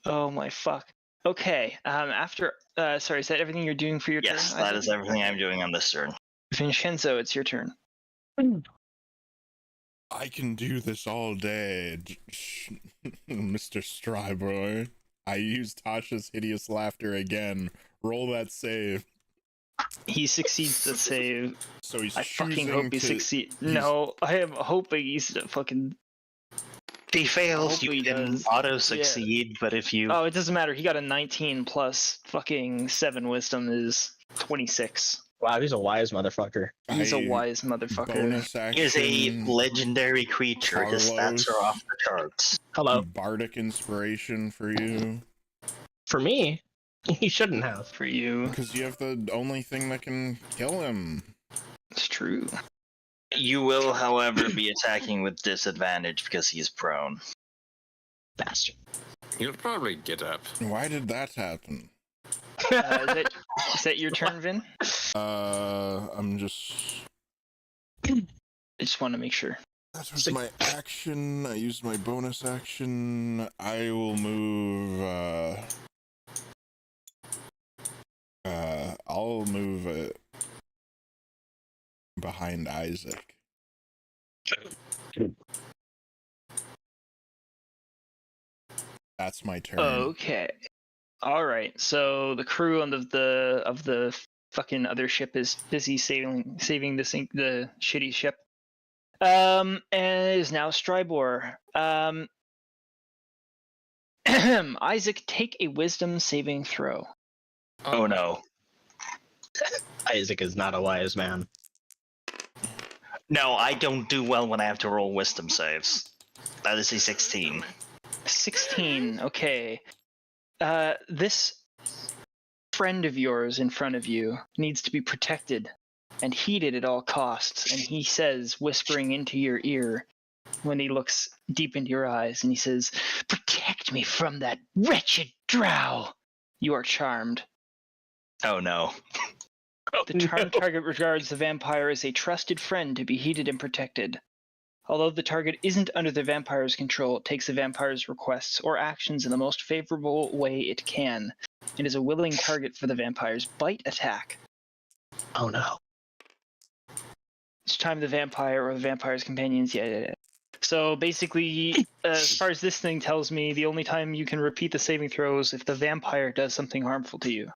Speaker 1: Oh my fuck. Okay. After sorry, is that everything you're doing for your
Speaker 5: Yes,
Speaker 1: turn?
Speaker 5: that is everything I'm doing on this turn.
Speaker 1: Vinshenzo, it's your turn.
Speaker 4: I can do this all day, Mr. Stryboy. I used Tasha's hideous laughter again. Roll that save.
Speaker 1: He succeeds the save.
Speaker 4: So he's
Speaker 1: I fucking
Speaker 4: choosing
Speaker 1: hope he
Speaker 4: to-
Speaker 1: succeeds.
Speaker 4: he's-
Speaker 1: No, I am hoping he's fucking.
Speaker 5: he fails,
Speaker 1: Hopefully
Speaker 5: you
Speaker 1: he
Speaker 5: can
Speaker 1: does.
Speaker 5: auto succeed, but if you
Speaker 1: Oh, it doesn't matter. He got a 19 plus fucking 7 wisdom is 26.
Speaker 2: Wow, he's a wise motherfucker.
Speaker 1: He's a wise motherfucker.
Speaker 4: Bonus action.
Speaker 5: he is a legendary creature, his stats are off the charts.
Speaker 2: Hello.
Speaker 4: Bardic inspiration for you.
Speaker 2: For me, he shouldn't have.
Speaker 1: For you.
Speaker 4: Because you have the only thing that can kill him.
Speaker 1: It's true.
Speaker 5: You will, however, be attacking with disadvantage because he's prone.
Speaker 2: Bastard.
Speaker 3: He'll probably get up.
Speaker 4: Why did that happen?
Speaker 1: Is that your turn, Vin?
Speaker 4: I'm just...
Speaker 1: I just want to make sure.
Speaker 4: That was my action. I used my bonus action. I will move, I'll move, behind Isaac. That's my turn.
Speaker 1: Okay. All right. So the crew of the fucking other ship is busy saving the shitty ship. And is now Strybor. Isaac, take a wisdom saving throw.
Speaker 5: Oh no.
Speaker 2: Isaac is not a wise man.
Speaker 5: No, I don't do well when I have to roll wisdom saves. That is a 16.
Speaker 1: 16. Okay. This friend of yours in front of you needs to be protected and heeded at all costs. And he says, whispering into your ear when he looks deep into your eyes, and he says, "Protect me from that wretched drow." You are charmed.
Speaker 5: Oh no.
Speaker 1: The charmed target regards the vampire as a trusted friend to be heeded and protected. Although the target isn't under the vampire's control, it takes the vampire's requests or actions in the most favorable way it can. It is a willing target for the vampire's bite attack.
Speaker 2: Oh no.
Speaker 1: Each time the vampire or the vampire's companions... Yeah. So basically, as far as this thing tells me, the only time you can repeat the saving throw is if the vampire does something harmful to you.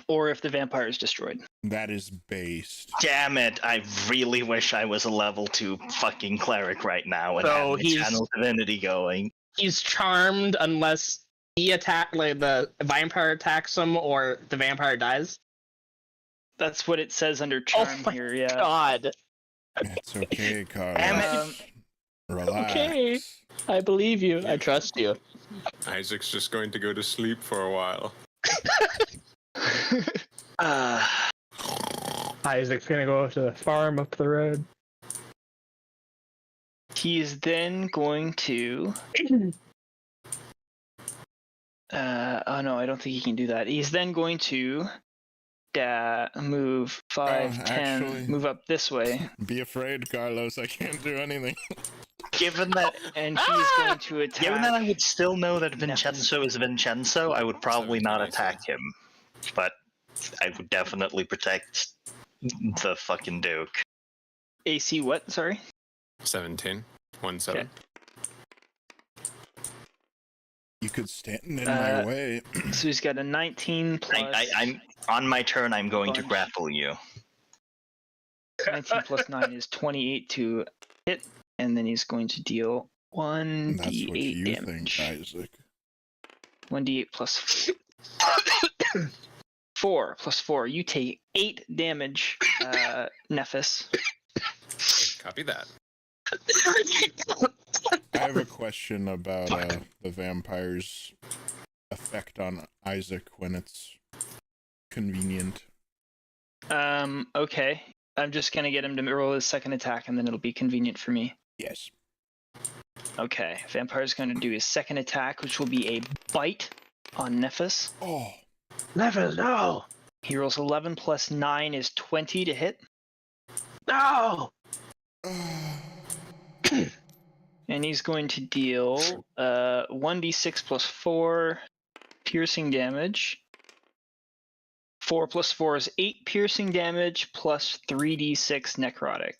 Speaker 1: Or if the vampire is destroyed.
Speaker 4: That is based.
Speaker 5: Damn it, I really wish I was a level 2 fucking cleric right now and
Speaker 2: So
Speaker 5: have the channel divinity going.
Speaker 2: He's charmed unless the vampire attacks him or the vampire dies.
Speaker 1: That's what it says under charm here, yeah.
Speaker 2: God.
Speaker 4: It's okay, Carlos. Relax.
Speaker 2: Okay. I believe you. I trust you.
Speaker 3: Isaac's just going to go to sleep for a while.
Speaker 2: Isaac's gonna go to the farm up the road.
Speaker 1: He is then going to... oh no, I don't think he can do that. He's then going to move 5, 10,
Speaker 4: actually-
Speaker 1: move up this way.
Speaker 4: Be afraid, Carlos. I can't do anything.
Speaker 5: Given that
Speaker 1: And he's going to attack...
Speaker 5: given that I would still know that Vinshenzo is Vinshenzo, I would probably not attack him. But I would definitely protect the fucking Duke.
Speaker 1: AC what? Sorry?
Speaker 3: 17. 1-7.
Speaker 1: Okay.
Speaker 4: You could stand in my way.
Speaker 1: So he's got a 19 plus...
Speaker 5: I'm on my turn. I'm going to
Speaker 1: Bunch.
Speaker 5: grapple you.
Speaker 1: 19 plus 9 is 28 to hit, and then he's going to deal
Speaker 4: That's what
Speaker 1: 1d8
Speaker 4: you
Speaker 1: damage.
Speaker 4: think, Isaac.
Speaker 1: 1d8 plus 4 plus 4. You take 8 damage, Nephis.
Speaker 3: Copy that.
Speaker 4: I have a question about the vampire's effect on Isaac when it's convenient.
Speaker 1: Okay. I'm just gonna get him to roll his second attack, and then it'll be convenient for me.
Speaker 4: Yes.
Speaker 1: Okay. Vampire's gonna do his second attack, which will be a bite on Nephis.
Speaker 4: Oh.
Speaker 2: Nephis, no!
Speaker 1: He rolls 11 plus 9 is 20 to hit.
Speaker 2: No!
Speaker 1: And he's going to deal 1d6 plus 4 piercing damage. 4 plus 4 is 8 piercing damage plus 3d6 necrotic.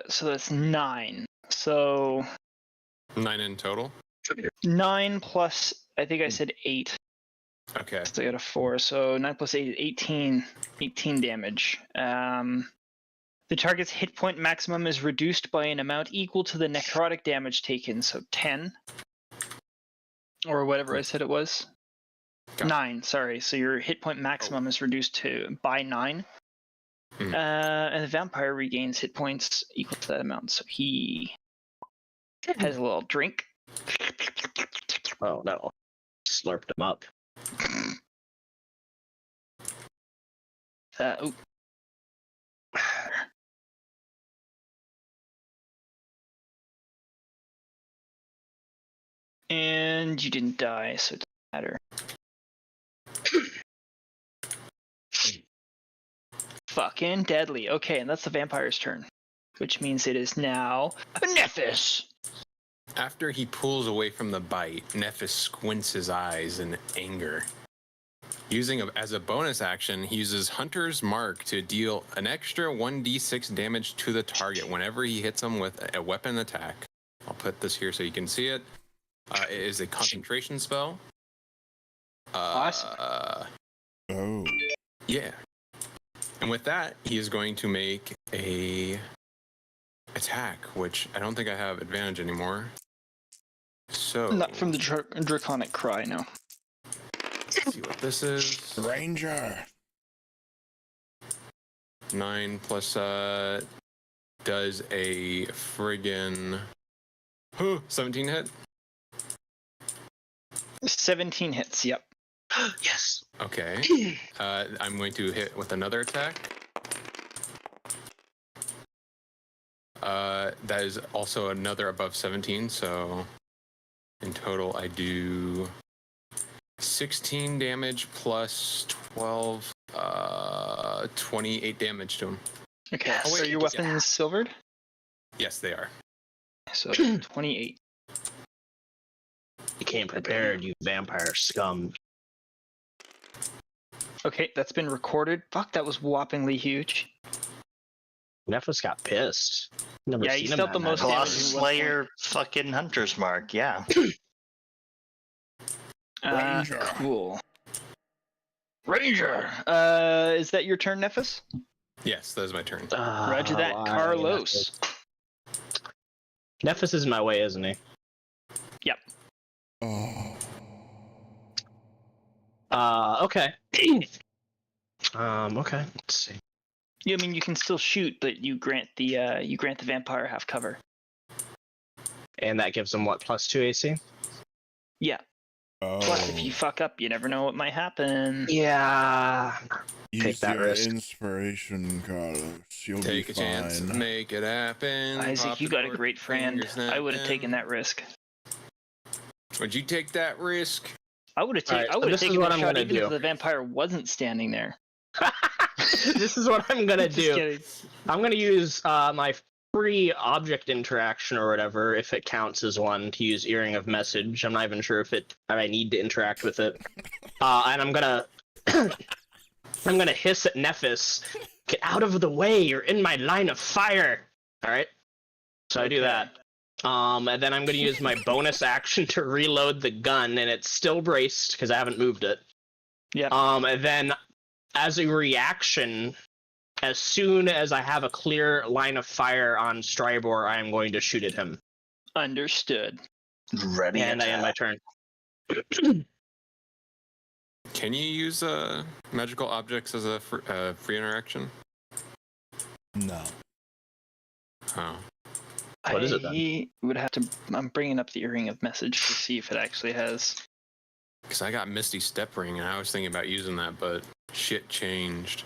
Speaker 1: So that's 9. So
Speaker 3: 9 in total.
Speaker 1: 9 plus I think I said 8.
Speaker 3: Okay.
Speaker 1: So I got a 4. So 9 plus 8 is 18. 18 damage. The target's hit point maximum is reduced by an amount equal to the necrotic damage taken. So 10. Or whatever I said it was.
Speaker 3: Got it.
Speaker 1: 9, sorry. So your hit point maximum is reduced by 9. And the vampire regains hit points equal to that amount. So he has a little drink.
Speaker 2: Oh no. Slurped him up.
Speaker 1: Ooh. And you didn't die, so it doesn't matter. Fucking deadly. Okay, and that's the vampire's turn. Which means it is now Nephis.
Speaker 3: After he pulls away from the bite, Nephis squints his eyes in anger. As a bonus action, he uses Hunter's Mark to deal an extra 1d6 damage to the target whenever he hits him with a weapon attack. I'll put this here so you can see it. It is a concentration spell.
Speaker 1: Awesome.
Speaker 4: Oh.
Speaker 3: Yeah. And with that, he is going to make a attack, which I don't think I have advantage anymore. So
Speaker 1: Not from the draconic cry, no.
Speaker 3: Let's see what this is.
Speaker 4: Ranger.
Speaker 3: 9 plus does a friggin' 17 hit.
Speaker 1: 17 hits, yep.
Speaker 2: Yes.
Speaker 3: Okay. I'm going to hit with another attack. That is also another above 17, so in total I do 16 damage plus 12, 28 damage to him.
Speaker 1: Okay,
Speaker 3: Oh,
Speaker 1: so
Speaker 3: wait,
Speaker 1: your
Speaker 3: yeah.
Speaker 1: weapons silvered?
Speaker 3: Yes, they are.
Speaker 1: So 28.
Speaker 2: You came prepared, you vampire scum.
Speaker 1: Okay, that's been recorded. Fuck, that was whoppingly huge.
Speaker 2: Nephis got pissed. Never
Speaker 1: Yeah,
Speaker 2: seen
Speaker 1: he's
Speaker 2: him
Speaker 1: dealt
Speaker 2: that
Speaker 1: the
Speaker 2: mad.
Speaker 1: most
Speaker 5: Plus
Speaker 1: damage in one
Speaker 5: Slayer fucking Hunter's Mark, yeah.
Speaker 4: Ranger.
Speaker 1: Cool. Ranger! Is that your turn, Nephis?
Speaker 3: Yes, that is my turn.
Speaker 1: Roger that.
Speaker 2: Why,
Speaker 1: Carlos.
Speaker 2: Nephis is in my way, isn't he?
Speaker 1: Yep.
Speaker 4: Oh.
Speaker 2: Okay. Okay. Let's see.
Speaker 1: Yeah, I mean, you can still shoot, but you grant the vampire half cover.
Speaker 2: And that gives him what, +2 AC?
Speaker 1: Yeah.
Speaker 4: Oh.
Speaker 1: Plus, if you fuck up, you never know what might happen.
Speaker 2: Yeah.
Speaker 4: Use
Speaker 2: take that
Speaker 4: your
Speaker 2: risk.
Speaker 4: inspiration, Carlos. You'll
Speaker 3: Take
Speaker 4: be
Speaker 3: a chance,
Speaker 4: fine.
Speaker 3: make it happen.
Speaker 1: Isaac,
Speaker 3: Pop
Speaker 1: you
Speaker 3: the
Speaker 1: got a
Speaker 3: cork,
Speaker 1: great friend.
Speaker 3: finger
Speaker 1: I would have
Speaker 3: snapping.
Speaker 1: taken that risk.
Speaker 3: Would you take that risk?
Speaker 1: I would have
Speaker 2: Alright,
Speaker 1: taken.
Speaker 2: so
Speaker 1: I would have
Speaker 2: this is
Speaker 1: taken
Speaker 2: what
Speaker 1: that
Speaker 2: I'm
Speaker 1: shot
Speaker 2: gonna
Speaker 1: even
Speaker 2: do.
Speaker 1: if the vampire wasn't standing there.
Speaker 2: This is what I'm gonna
Speaker 1: Just
Speaker 2: do.
Speaker 1: kidding.
Speaker 2: I'm gonna use my free object interaction or whatever, if it counts as one, to use Earring of Message. I'm not even sure if I need to interact with it. And I'm gonna I'm gonna hiss at Nephis. Get out of the way! You're in my line of fire. All right. So I do that. And then I'm gonna use my bonus action to reload the gun, and it's still braced because I haven't moved it.
Speaker 1: Yeah.
Speaker 2: And then, as a reaction, as soon as I have a clear line of fire on Strybor, I am going to shoot at him.
Speaker 1: Understood.
Speaker 5: Ready
Speaker 2: And I end my
Speaker 5: attack.
Speaker 2: turn.
Speaker 3: Can you use magical objects as a free interaction?
Speaker 4: No.
Speaker 3: Oh.
Speaker 2: What is it then?
Speaker 1: I would have to. I'm bringing up the Earring of Message to see if it actually has.
Speaker 3: Because I got Misty Step Ring, and I was thinking about using that, but shit changed.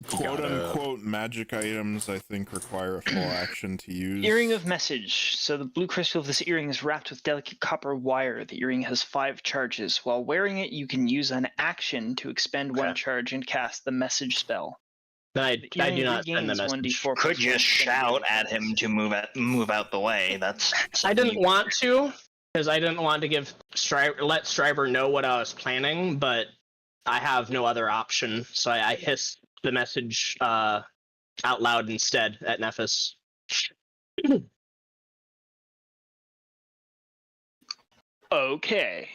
Speaker 3: You
Speaker 4: Quote
Speaker 3: gotta-
Speaker 4: unquote magic items, I think, require a full action to use.
Speaker 1: Earring of Message. So the blue crystal of this earring is wrapped with delicate copper wire. The earring has 5 charges. While wearing it, you can use an action to expend 1 charge and cast the message spell.
Speaker 2: Then I do not send the
Speaker 1: regains
Speaker 2: message.
Speaker 1: 1d4
Speaker 5: Could
Speaker 1: plus
Speaker 5: just
Speaker 1: 1
Speaker 5: shout at him to move out the way. That's.
Speaker 2: I didn't want to, because I didn't want to let Stryber know what I was planning, but I have no other option, so I hissed the message out loud instead at Nephis.
Speaker 1: Okay.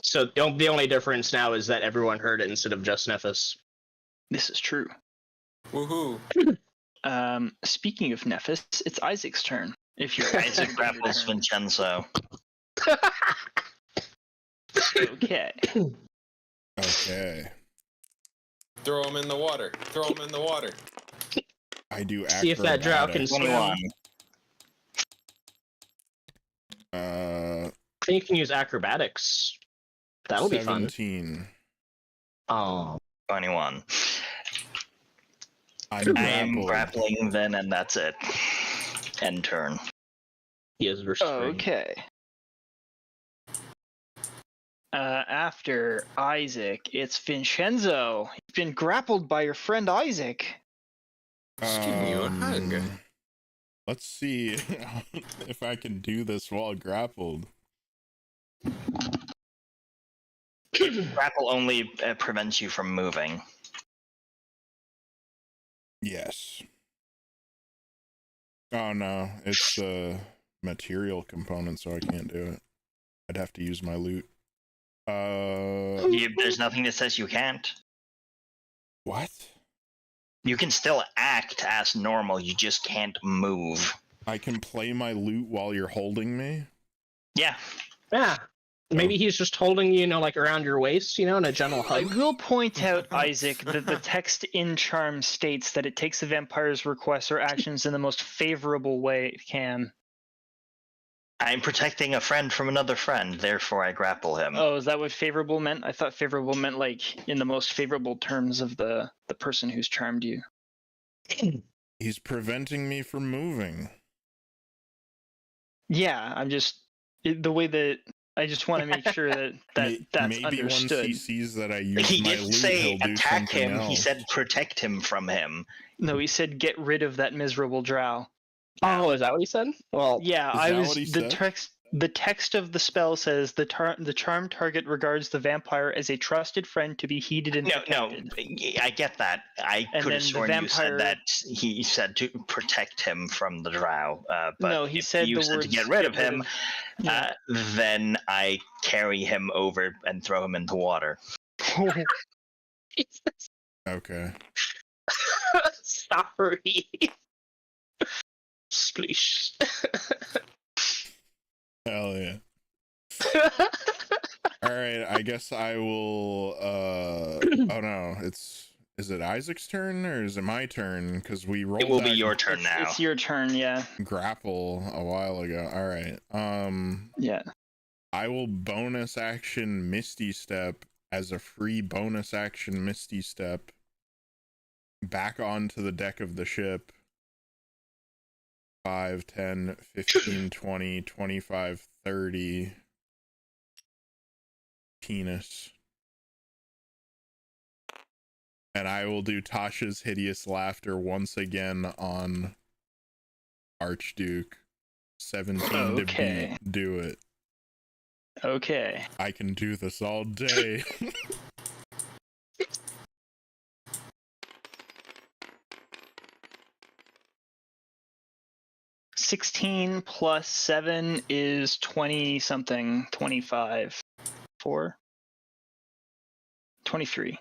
Speaker 2: So the only difference now is that everyone heard it instead of just Nephis.
Speaker 1: This is true.
Speaker 3: Woohoo!
Speaker 1: Speaking of Nephis, it's Isaac's turn. If you're
Speaker 5: Isaac grapples Vinshenzo.
Speaker 1: Okay.
Speaker 4: Okay.
Speaker 3: Throw him in the water. Throw him in the water.
Speaker 4: I do acrobatics.
Speaker 2: See if that drow can swim.
Speaker 5: 21.
Speaker 4: Uh,
Speaker 2: I think you can use acrobatics. That'll be fun.
Speaker 4: 17.
Speaker 2: Oh.
Speaker 5: 21.
Speaker 4: I'm
Speaker 5: I'm
Speaker 4: grappled.
Speaker 5: grappling then, and that's it. End turn.
Speaker 2: He is restrained.
Speaker 1: Okay. After Isaac, it's Vinshenzo. You've been grappled by your friend Isaac.
Speaker 3: Just giving you a hug.
Speaker 4: Let's see if I can do this while grappled.
Speaker 5: Grapple only prevents you from moving.
Speaker 4: Yes. Oh no, it's a material component, so I can't do it. I'd have to use my loot.
Speaker 5: There's nothing that says you can't.
Speaker 4: What?
Speaker 5: You can still act as normal, you just can't move.
Speaker 4: I can play my loot while you're holding me?
Speaker 5: Yeah.
Speaker 2: Yeah. Maybe he's just holding you, like around your waist, in a gentle
Speaker 1: I
Speaker 2: hug.
Speaker 1: will point out, Isaac, that the text in Charm states that it takes the vampire's requests or actions in the most favorable way it can.
Speaker 5: I'm protecting a friend from another friend, therefore I grapple him.
Speaker 1: Oh, is that what favorable meant? I thought favorable meant in the most favorable terms of the person who's charmed you.
Speaker 4: He's preventing me from moving.
Speaker 1: Yeah, I'm just the way that I just want to make sure that's
Speaker 4: Maybe
Speaker 1: understood.
Speaker 4: once he sees that I use
Speaker 5: He
Speaker 4: my
Speaker 5: didn't
Speaker 4: loot,
Speaker 5: say
Speaker 4: he'll do
Speaker 5: attack
Speaker 4: something
Speaker 5: him,
Speaker 4: else.
Speaker 5: he said protect him from him.
Speaker 1: No, he said get rid of that miserable drow.
Speaker 2: Oh, is that what he said? Well,
Speaker 1: Yeah,
Speaker 4: Is that what he said?
Speaker 1: The text of the spell says the charmed target regards the vampire as a trusted friend to be heeded and
Speaker 5: No,
Speaker 1: protected.
Speaker 5: I get that. I
Speaker 1: And
Speaker 5: could have
Speaker 1: then the
Speaker 5: sworn you said
Speaker 1: vampire-
Speaker 5: that he said to protect him from the drow. But
Speaker 1: No, he
Speaker 5: if
Speaker 1: said
Speaker 5: you
Speaker 1: the
Speaker 5: said to
Speaker 1: words
Speaker 5: get rid of him,
Speaker 1: Yeah.
Speaker 5: then I carry him over and throw him into water.
Speaker 4: Okay.
Speaker 2: sorry. Spleesh.
Speaker 4: Hell yeah. Alright, I guess I will, oh no, is it Isaac's turn, or is it my turn? Because we rolled
Speaker 5: It will be
Speaker 4: that
Speaker 5: your turn now.
Speaker 1: It's your turn, yeah.
Speaker 4: grapple a while ago. Alright,
Speaker 1: Yeah.
Speaker 4: I will bonus action Misty Step as a free bonus action Misty Step back onto the deck of the ship. 5, 10, 15, 20, 25, 30. Penis. And I will do Tasha's Hideous Laughter once again on Archduke. 17 to
Speaker 1: Okay.
Speaker 4: beat. Do it.
Speaker 1: Okay.
Speaker 4: I can do this all day.
Speaker 1: 16 plus 7 is 20 something. 25. 4? 23.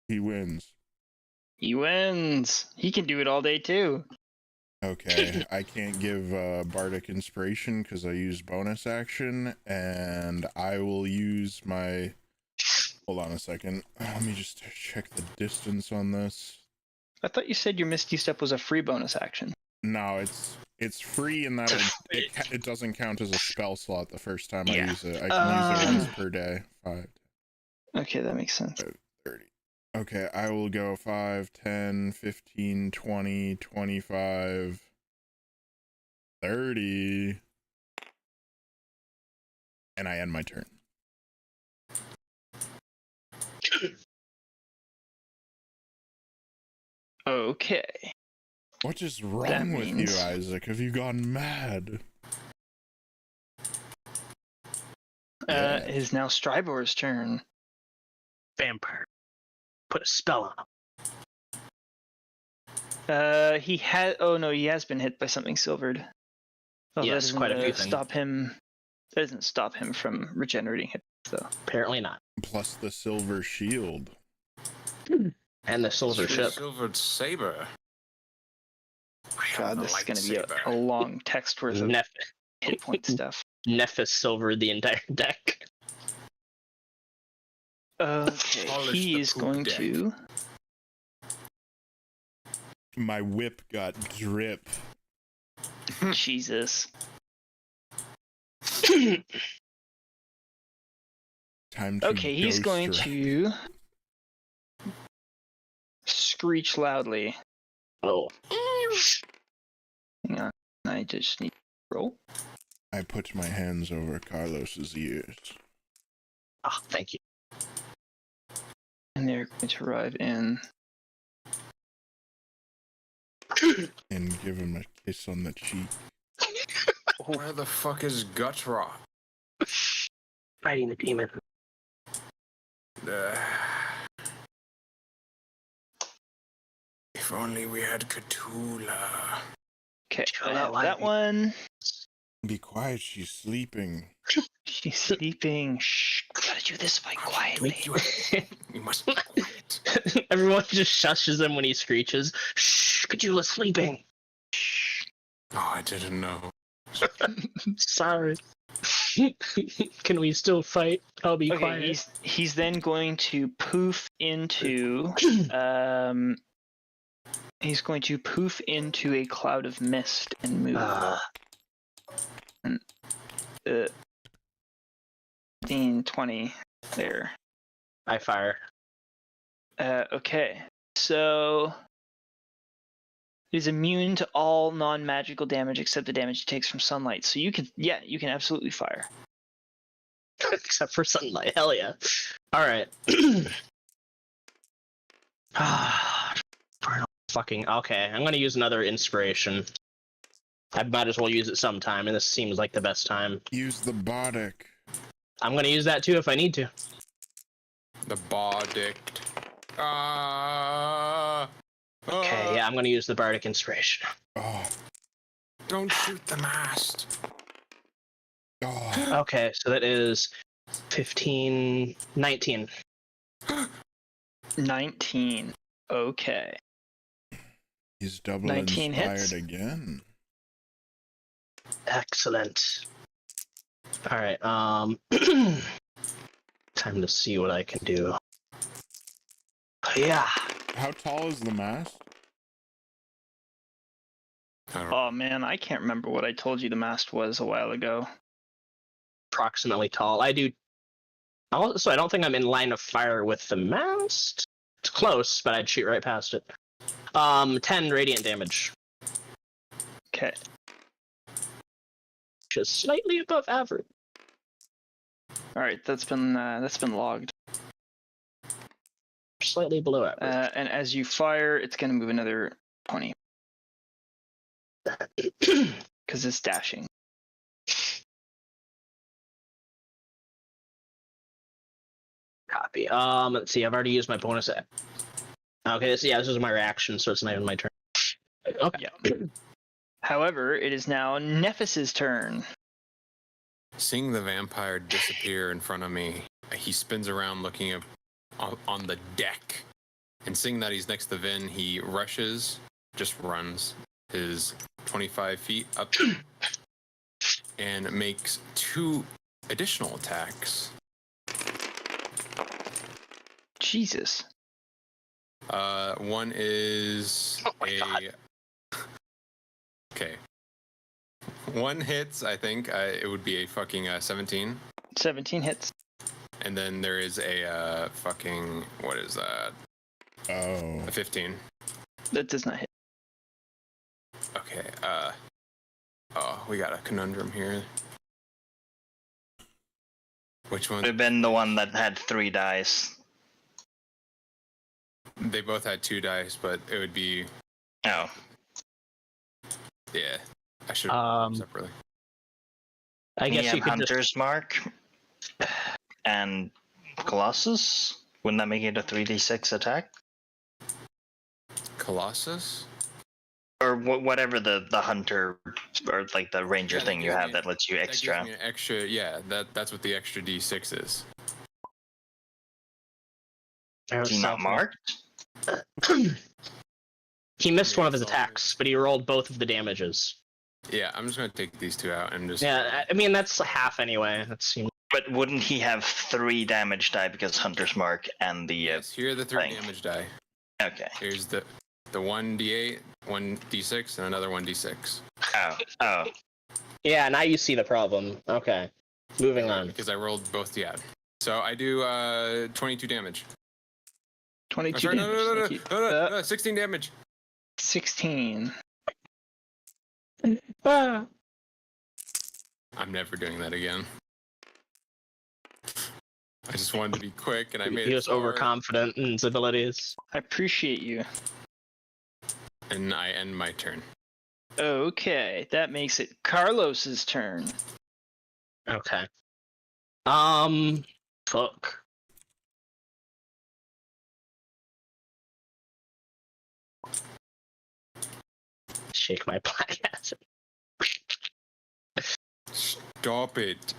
Speaker 4: He wins.
Speaker 1: He wins. He can do it all day too.
Speaker 4: Okay, I can't give Bardic Inspiration because I used bonus action, and I will use my... Hold on a second. Let me just check the distance on this.
Speaker 1: I thought you said your Misty Step was a free bonus action.
Speaker 4: No, it's free in that it doesn't count as a spell slot the first time I use it. I can use it once per day. 5,
Speaker 1: Okay, that makes sense.
Speaker 4: 30. Okay, I will go 5, 10, 15, 20, 25, 30. And I end my turn.
Speaker 1: Okay.
Speaker 4: What is wrong with
Speaker 1: means-
Speaker 4: you, Isaac? Have you gone mad?
Speaker 1: It is now Stribor's turn.
Speaker 2: Vampire. Put a spell on him.
Speaker 1: He had. Oh no, he has been hit by something silvered. Oh,
Speaker 2: Yes,
Speaker 1: that isn't
Speaker 2: quite a
Speaker 1: gonna
Speaker 2: few things.
Speaker 1: stop him That doesn't stop him from regenerating hit, though.
Speaker 2: Apparently not.
Speaker 4: Plus the silver shield.
Speaker 2: And the silver ship.
Speaker 3: Silvered saber.
Speaker 1: God, this is going to be a long text worth of hit point stuff.
Speaker 2: Nephis silvered the entire deck.
Speaker 1: Okay,
Speaker 3: Polish
Speaker 1: he
Speaker 3: the
Speaker 1: is
Speaker 3: poop
Speaker 1: going
Speaker 3: deck.
Speaker 1: to...
Speaker 4: My whip got drip.
Speaker 1: Jesus.
Speaker 4: Time to
Speaker 1: Okay, he's
Speaker 4: ghost
Speaker 1: going
Speaker 4: ride.
Speaker 1: to screech loudly.
Speaker 2: Oh.
Speaker 1: Hang on, I just need to roll.
Speaker 4: I put my hands over Carlos's ears.
Speaker 2: Oh, thank you.
Speaker 1: And they're going to arrive in...
Speaker 4: And give him a kiss on the cheek.
Speaker 3: Where the fuck is Gutrock?
Speaker 2: Fighting the demon.
Speaker 3: If only we had Khutula.
Speaker 1: Okay,
Speaker 2: Sure,
Speaker 1: I have
Speaker 2: why
Speaker 1: that
Speaker 2: me?
Speaker 1: one.
Speaker 4: Be quiet, she's sleeping.
Speaker 1: She's sleeping. Shh, gotta do this fight quietly.
Speaker 3: You must be quiet.
Speaker 2: Everyone just shushes him when he screeches. Shh, Khutula's sleeping.
Speaker 3: Oh, I didn't know.
Speaker 2: Sorry. Can we still fight? I'll be
Speaker 1: Okay,
Speaker 2: quiet.
Speaker 1: he's then going to poof into he's going to poof into a cloud of mist and move. 15, 20 there.
Speaker 2: I fire.
Speaker 1: Okay, so it is immune to all non-magical damage except the damage it takes from sunlight. So you can absolutely fire.
Speaker 2: Except for sunlight. Hell yeah. Alright. Fucking okay. I'm gonna use another inspiration. I might as well use it sometime, and this seems like the best time.
Speaker 4: Use the bardic.
Speaker 2: I'm gonna use that too if I need to.
Speaker 3: The bardict.
Speaker 2: Okay, yeah, I'm gonna use the bardic inspiration.
Speaker 4: Oh.
Speaker 3: Don't shoot the mast.
Speaker 4: Oh.
Speaker 2: Okay, so that is 15, 19.
Speaker 1: 19. Okay.
Speaker 4: He's double
Speaker 1: 19
Speaker 4: inspired
Speaker 1: hits.
Speaker 4: again.
Speaker 2: Excellent. Alright, time to see what I can do. Yeah.
Speaker 4: How tall is the mast?
Speaker 3: I don't
Speaker 1: Oh man, I can't remember what I told you the mast was a while ago.
Speaker 2: Approximately tall. I don't think I'm in line of fire with the mast. It's close, but I'd shoot right past it. 10 radiant damage.
Speaker 1: Okay.
Speaker 2: Just slightly above average.
Speaker 1: All right, that's been logged.
Speaker 2: Slightly below average.
Speaker 1: And as you fire, it's gonna move another 20 because it's dashing.
Speaker 2: Copy. Let's see. I've already used my bonus. Okay. So yeah, this is my reaction, so it's not even my turn. Okay.
Speaker 1: Yeah. However, it is now Nephis's turn.
Speaker 3: Seeing the vampire disappear in front of me, he spins around looking up on the deck. And seeing that he's next to Vin, he rushes, just runs his 25 feet up and makes 2 additional attacks.
Speaker 1: Jesus.
Speaker 3: One is
Speaker 2: God.
Speaker 3: Okay. One hits, I think. It would be a fucking 17.
Speaker 1: 17 hits.
Speaker 3: And then there is a fucking, what is that?
Speaker 4: Oh.
Speaker 3: A 15.
Speaker 1: That does not hit.
Speaker 3: Okay, oh, we got a conundrum here. Which one?
Speaker 5: Would have been the one that had 3 dice.
Speaker 3: They both had 2 dice, but it would be,
Speaker 5: Oh.
Speaker 3: yeah. I should have separately.
Speaker 2: I guess you could
Speaker 5: Hunter's Mark and Colossus. Wouldn't that make it a 3d6 attack?
Speaker 3: Colossus?
Speaker 5: Or whatever the hunter or like the ranger thing you have that lets you extra.
Speaker 3: That gives me an extra, yeah. That's what the extra D6 is.
Speaker 5: Is he not marked?
Speaker 2: He missed one of his attacks, but he rolled both of the damages.
Speaker 3: Yeah, I'm just gonna take these two out and just.
Speaker 2: Yeah, I mean that's half anyway. That seems.
Speaker 5: But wouldn't he have 3 damage die because Hunter's Mark and the?
Speaker 3: Yes, here are the 3
Speaker 5: thing.
Speaker 3: damage die.
Speaker 5: Okay.
Speaker 3: Here's the 1d8, 1d6, and another 1d6.
Speaker 5: Oh.
Speaker 2: Yeah, now you see the problem. Okay, moving on.
Speaker 3: Because I rolled both the ad. So I do 22 damage.
Speaker 1: 22
Speaker 3: Sorry,
Speaker 1: damage.
Speaker 3: no, 16 damage.
Speaker 1: 16.
Speaker 2: Ah.
Speaker 3: I'm never doing that again. I just wanted to be quick, and I made it.
Speaker 2: He was overconfident in his abilities.
Speaker 1: I appreciate you.
Speaker 3: And I end my turn.
Speaker 1: Okay, that makes it Carlos's turn.
Speaker 2: Okay. Fuck. Shake my black ass.
Speaker 3: Stop it.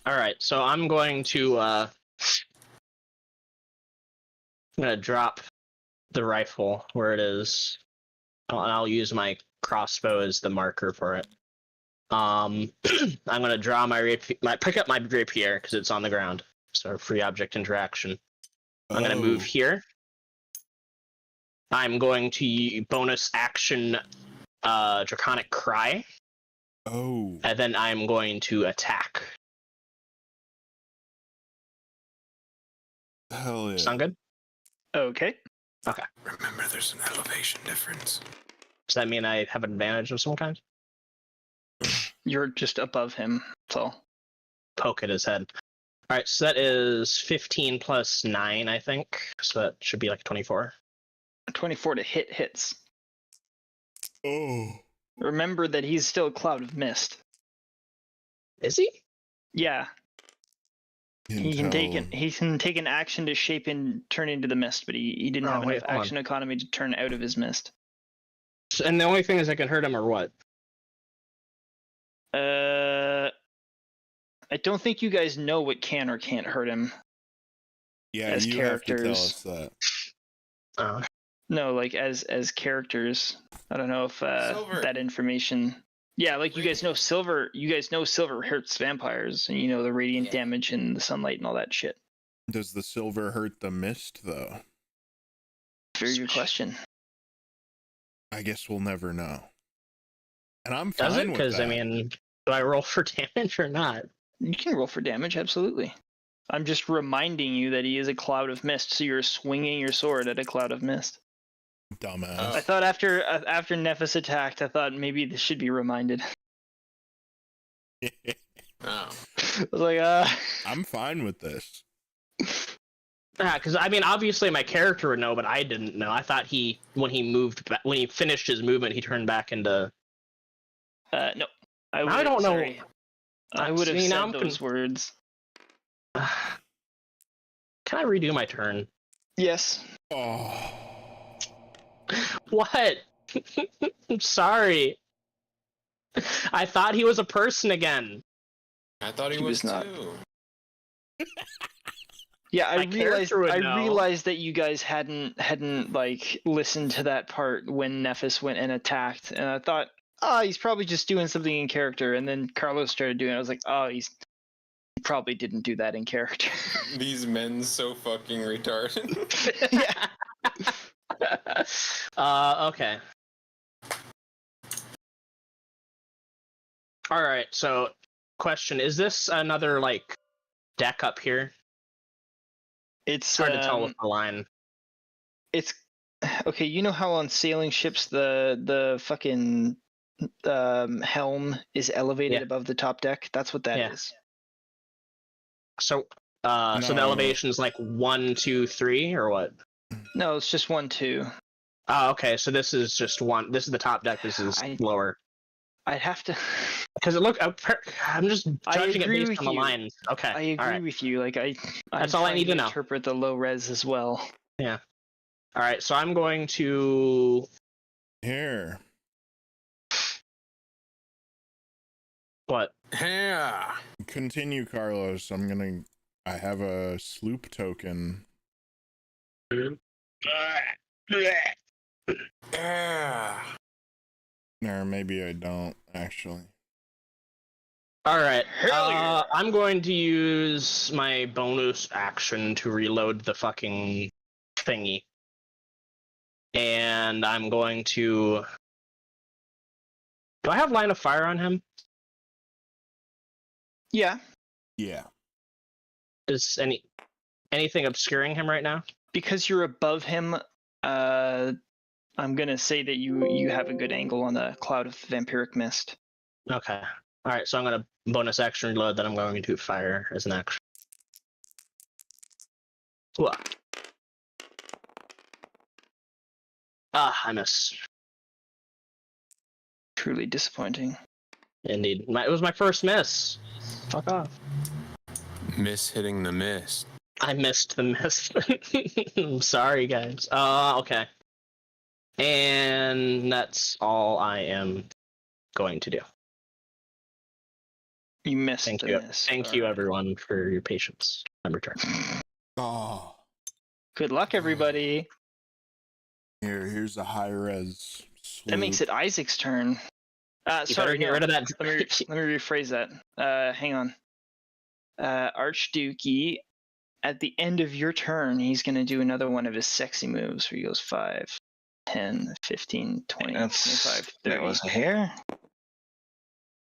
Speaker 2: Alright, so I'm going to drop the rifle where it is. And I'll use my crossbow as the marker for it. I'm gonna draw pick up my rapier because it's on the ground. So free object interaction. I'm gonna move here. I'm going to bonus action Draconic Cry.
Speaker 4: Oh.
Speaker 2: And then I'm going to attack.
Speaker 4: Hell yeah.
Speaker 2: Sound good?
Speaker 1: Okay.
Speaker 2: Okay.
Speaker 3: Remember, there's an elevation difference.
Speaker 2: Does that mean I have an advantage of some kind?
Speaker 1: You're just above him, so.
Speaker 2: Poke at his head. Alright, so that is 15 plus 9, I think. So that should be like 24.
Speaker 1: 24 to hits.
Speaker 4: Oh.
Speaker 1: Remember that he's still a cloud of mist.
Speaker 2: Is he?
Speaker 1: Yeah. He can take an action to shape and turn into the mist, but he didn't have enough action economy to turn out of his mist.
Speaker 2: And the only thing is I can hurt him or what?
Speaker 1: I don't think you guys know what can or can't hurt him.
Speaker 4: Yeah,
Speaker 1: as
Speaker 4: you
Speaker 1: characters.
Speaker 4: have to tell us
Speaker 2: Oh.
Speaker 1: No, like as characters. I don't know if that information. Yeah, like you guys know silver. You guys know silver hurts vampires, and you know the radiant damage and the sunlight and all that shit.
Speaker 4: that. Does the silver hurt the mist, though?
Speaker 1: Very good question.
Speaker 4: I guess we'll never know. And I'm
Speaker 2: Does
Speaker 4: fine
Speaker 2: it?
Speaker 4: with
Speaker 2: Because,
Speaker 4: that.
Speaker 2: I mean, do I roll for damage or not?
Speaker 1: You can roll for damage, absolutely. I'm just reminding you that he is a cloud of mist, so you're swinging your sword at a cloud of mist.
Speaker 4: Dumbass.
Speaker 1: I thought after Nephis attacked, I thought maybe this should be reminded.
Speaker 3: Oh.
Speaker 1: I was like,
Speaker 4: I'm fine with this.
Speaker 2: Because, I mean, obviously my character would know, but I didn't know. I thought when he finished his movement, he turned back into...
Speaker 1: no.
Speaker 2: I don't know.
Speaker 1: Sorry. I would have
Speaker 2: See, now
Speaker 1: said
Speaker 2: I'm
Speaker 1: those words.
Speaker 2: Can I redo my turn?
Speaker 1: Yes.
Speaker 4: Oh.
Speaker 2: What? I'm sorry. I thought he was a person again.
Speaker 3: I thought he
Speaker 1: He
Speaker 3: was
Speaker 1: was not.
Speaker 3: too.
Speaker 1: Yeah, I
Speaker 2: My
Speaker 1: realized.
Speaker 2: character would
Speaker 1: I
Speaker 2: know.
Speaker 1: realized that you guys hadn't like listened to that part when Nephis went and attacked, and I thought, he's probably just doing something in character. And then Carlos started doing it. I was like, he probably didn't do that in character.
Speaker 3: These men so fucking retarded.
Speaker 1: Yeah.
Speaker 2: Okay. Alright, so question, is this another like deck up here?
Speaker 1: It's
Speaker 2: Hard to tell with the line.
Speaker 1: It's okay. You know how on sailing ships the fucking helm is elevated above the top deck? That's what that is.
Speaker 2: So so the
Speaker 4: No.
Speaker 2: elevation's like 1, 2, 3, or what?
Speaker 1: No, it's just 1, 2.
Speaker 2: Oh, okay, so this is just one. This is the top deck. This is lower.
Speaker 1: I'd have to.
Speaker 2: Because I'm just judging it
Speaker 1: agree
Speaker 2: based
Speaker 1: with
Speaker 2: on the
Speaker 1: you.
Speaker 2: lines. Okay,
Speaker 1: I agree
Speaker 2: all right.
Speaker 1: with you. Like
Speaker 2: That's all I need to know.
Speaker 1: Interpret the low res as well.
Speaker 2: Yeah. All right, so I'm going to.
Speaker 4: Here.
Speaker 2: What?
Speaker 3: Yeah.
Speaker 4: Continue, Carlos. I have a sloop token.
Speaker 3: Yeah.
Speaker 4: Or maybe I don't, actually.
Speaker 2: All right.
Speaker 6: Hell yeah.
Speaker 2: I'm going to use my bonus action to reload the fucking thingy. And I'm going to. Do I have line of fire on him?
Speaker 1: Yeah,
Speaker 4: Yeah.
Speaker 2: Is anything obscuring him right now?
Speaker 1: because you're above him. I'm gonna say that you have a good angle on the cloud of vampiric mist.
Speaker 2: Okay. All right, so I'm going to bonus action reload, then I'm going to fire as an action. Ooh. I miss.
Speaker 1: Truly disappointing.
Speaker 2: Indeed. It was my first miss. Fuck off.
Speaker 3: Miss hitting the miss.
Speaker 2: I missed the miss. I'm sorry, guys. Okay. And that's all I am going to do.
Speaker 1: You missed
Speaker 2: Thank
Speaker 1: the
Speaker 2: you.
Speaker 1: miss.
Speaker 2: Thank you, everyone, for your patience. I'm returned.
Speaker 4: Oh.
Speaker 1: Good luck, everybody.
Speaker 4: Here's a high res sloop.
Speaker 1: That makes it Isaac's turn.
Speaker 2: You
Speaker 1: Sorry,
Speaker 2: better get rid of that.
Speaker 1: let me rephrase that. Hang on. Archdukey, at the end of your turn, he's going to do another one of his sexy moves where he goes 5, 10, 15, 20, 25, 30.
Speaker 5: That was here.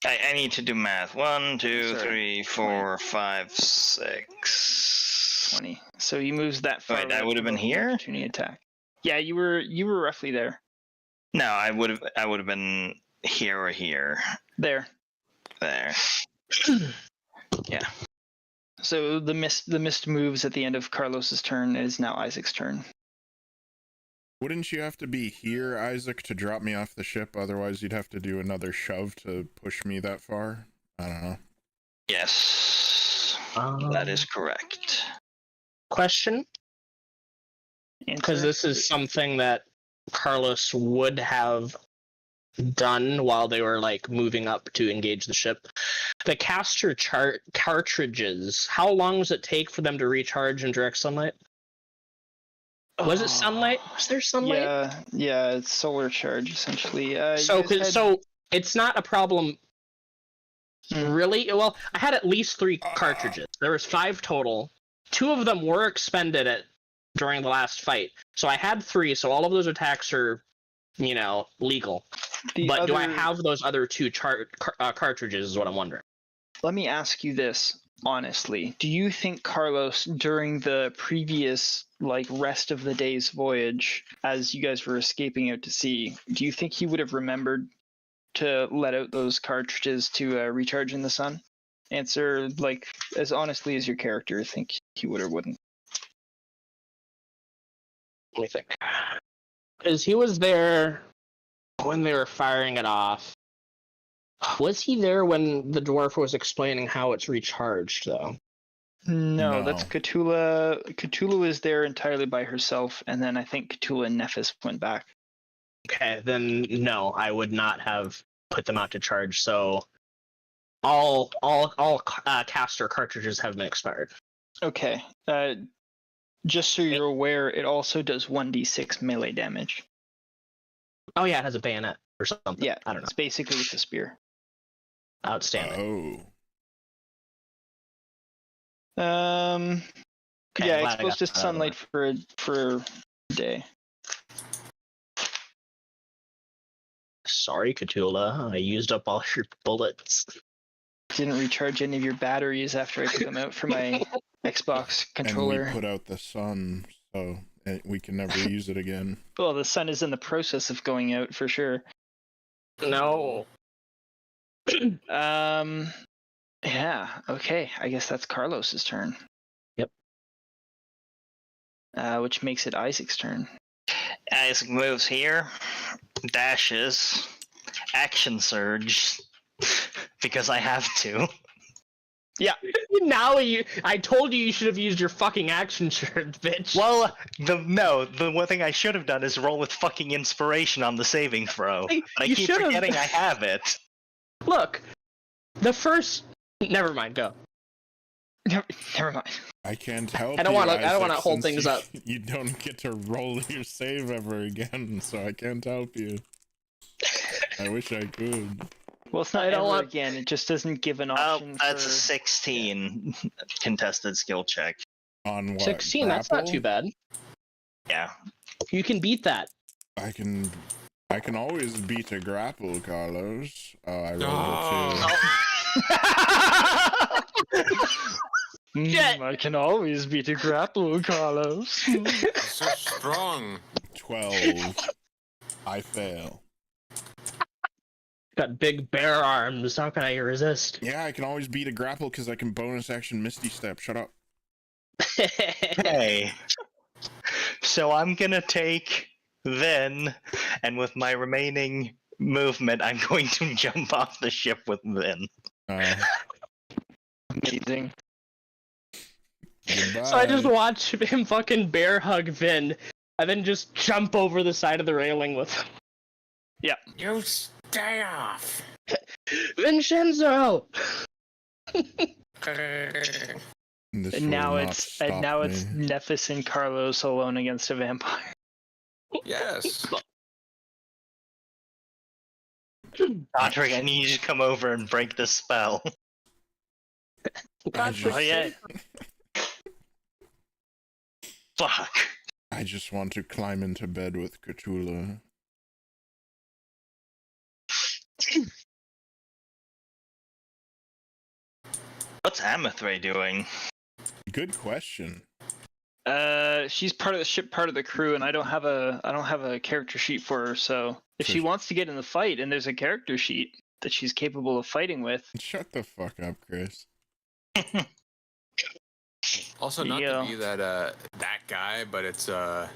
Speaker 5: I need to do math. 1, 2,
Speaker 1: Sorry.
Speaker 5: 3, 4, 5, 6.
Speaker 1: 20. So he moves that far.
Speaker 5: Wait, that
Speaker 1: right
Speaker 5: would have been
Speaker 1: above the
Speaker 5: here?
Speaker 1: Opportunity attack. Yeah, you were roughly there.
Speaker 5: No, I would have been here or here.
Speaker 1: There.
Speaker 5: There.
Speaker 1: Yeah. So the mist moves at the end of Carlos's turn. It is now Isaac's turn.
Speaker 4: Wouldn't you have to be here, Isaac, to drop me off the ship? Otherwise, you'd have to do another shove to push me that far? I don't know.
Speaker 5: Yes. That is correct.
Speaker 2: Question? Because
Speaker 1: Answer?
Speaker 2: this is something that Carlos would have done while they were like moving up to engage the ship. The caster cartridges, how long does it take for them to recharge in direct sunlight? Was it sunlight? Was there sunlight?
Speaker 1: Yeah, it's solar charge essentially.
Speaker 2: So it's not a problem. Really? Well, I had at least 3 cartridges. There was 5 total. 2 of them were expended during the last fight. So I had 3. So all of those attacks are, legal. Do I have those other 2 cartridges? Is what I'm wondering.
Speaker 1: Let me ask you this honestly: do you think Carlos, during the previous rest of the day's voyage, as you guys were escaping out to sea, do you think he would have remembered to let out those cartridges to recharge in the sun? Answer as honestly as your character. Think he would or wouldn't?
Speaker 2: Let me think. Because he was there when they were firing it off. Was he there when the dwarf was explaining how it's recharged, though?
Speaker 1: No, that's Khutula. Khutula was there entirely by herself, and then I think Khutula and Nephis went back.
Speaker 2: Okay, then no, I would not have put them out to charge. So all caster cartridges have been expired.
Speaker 1: Okay. Just so you're aware, it also does 1d6 melee damage.
Speaker 2: Oh yeah, it has a bayonet or something.
Speaker 1: Yeah,
Speaker 2: I don't know.
Speaker 1: It's basically with a spear.
Speaker 2: Outstanding.
Speaker 4: Oh.
Speaker 2: Okay,
Speaker 1: yeah,
Speaker 2: I'm glad I
Speaker 1: exposed
Speaker 2: got
Speaker 1: to
Speaker 2: that
Speaker 1: sunlight for a day.
Speaker 2: Sorry, Khutula. I used up all your bullets.
Speaker 1: Didn't recharge any of your batteries after I took them out for my Xbox controller.
Speaker 4: And we put out the sun, so we can never use it again.
Speaker 1: Well, the sun is in the process of going out for sure.
Speaker 2: No.
Speaker 1: Yeah, okay. I guess that's Carlos's turn.
Speaker 2: Yep.
Speaker 1: Which makes it Isaac's turn.
Speaker 5: Isaac moves here, dashes, action surge, because I have to.
Speaker 2: Now I told you should have used your fucking action shirt, bitch.
Speaker 5: Well, the one thing I should have done is roll with fucking inspiration on the saving throw.
Speaker 2: Hey,
Speaker 5: But I
Speaker 2: you
Speaker 5: keep
Speaker 2: should've-
Speaker 5: forgetting I have it.
Speaker 2: Look, the first. Never mind. Go.
Speaker 1: Never mind.
Speaker 4: I can't help
Speaker 2: I don't
Speaker 4: you,
Speaker 2: wanna- I don't
Speaker 4: Isaac,
Speaker 2: wanna hold
Speaker 4: since
Speaker 2: things
Speaker 4: you,
Speaker 2: up.
Speaker 4: You don't get to roll your save ever again, so I can't help you. I wish I could.
Speaker 1: Well, it's not
Speaker 2: I don't
Speaker 1: ever
Speaker 2: want-
Speaker 1: again. It just doesn't give an
Speaker 5: Oh,
Speaker 1: option.
Speaker 5: that's
Speaker 1: for...
Speaker 5: a 16 contested skill check.
Speaker 4: On what?
Speaker 2: 16. That's not
Speaker 4: grapple?
Speaker 2: too bad.
Speaker 5: Yeah.
Speaker 2: You can beat that.
Speaker 4: I can always beat a grapple, Carlos. Oh, I rolled a 2.
Speaker 2: Shit.
Speaker 1: I can always beat a grapple, Carlos.
Speaker 3: So strong.
Speaker 4: 12. I fail.
Speaker 2: Got big bear arms. How can I resist?
Speaker 4: Yeah, I can always beat a grapple because I can bonus action Misty Step. Shut up.
Speaker 5: Hey. So I'm gonna take Vin, and with my remaining movement, I'm going to jump off the ship with Vin.
Speaker 1: Amazing.
Speaker 4: Goodbye.
Speaker 2: So I just watch him fucking bear hug Vin, and then just jump over the side of the railing with him.
Speaker 3: You stay off.
Speaker 2: Vinshenzo!
Speaker 4: This
Speaker 1: And
Speaker 4: will
Speaker 1: now
Speaker 4: not
Speaker 1: it's
Speaker 4: stop me.
Speaker 1: Nephis and Carlos alone against a vampire.
Speaker 3: Yes.
Speaker 5: Patrick, I need you to come over and break the spell.
Speaker 4: I
Speaker 1: Oh
Speaker 4: just,
Speaker 1: yeah.
Speaker 5: Fuck.
Speaker 4: I just want to climb into bed with Khutula.
Speaker 5: What's Amithray doing?
Speaker 4: Good question.
Speaker 1: She's part of the ship, part of the crew, and I don't have a character sheet for her. So if she wants to get in the fight, and there's a character sheet that she's capable of fighting with,
Speaker 4: Shut the fuck up, Chris.
Speaker 3: Also, not
Speaker 1: Yeah.
Speaker 3: to be that guy, but it's
Speaker 1: it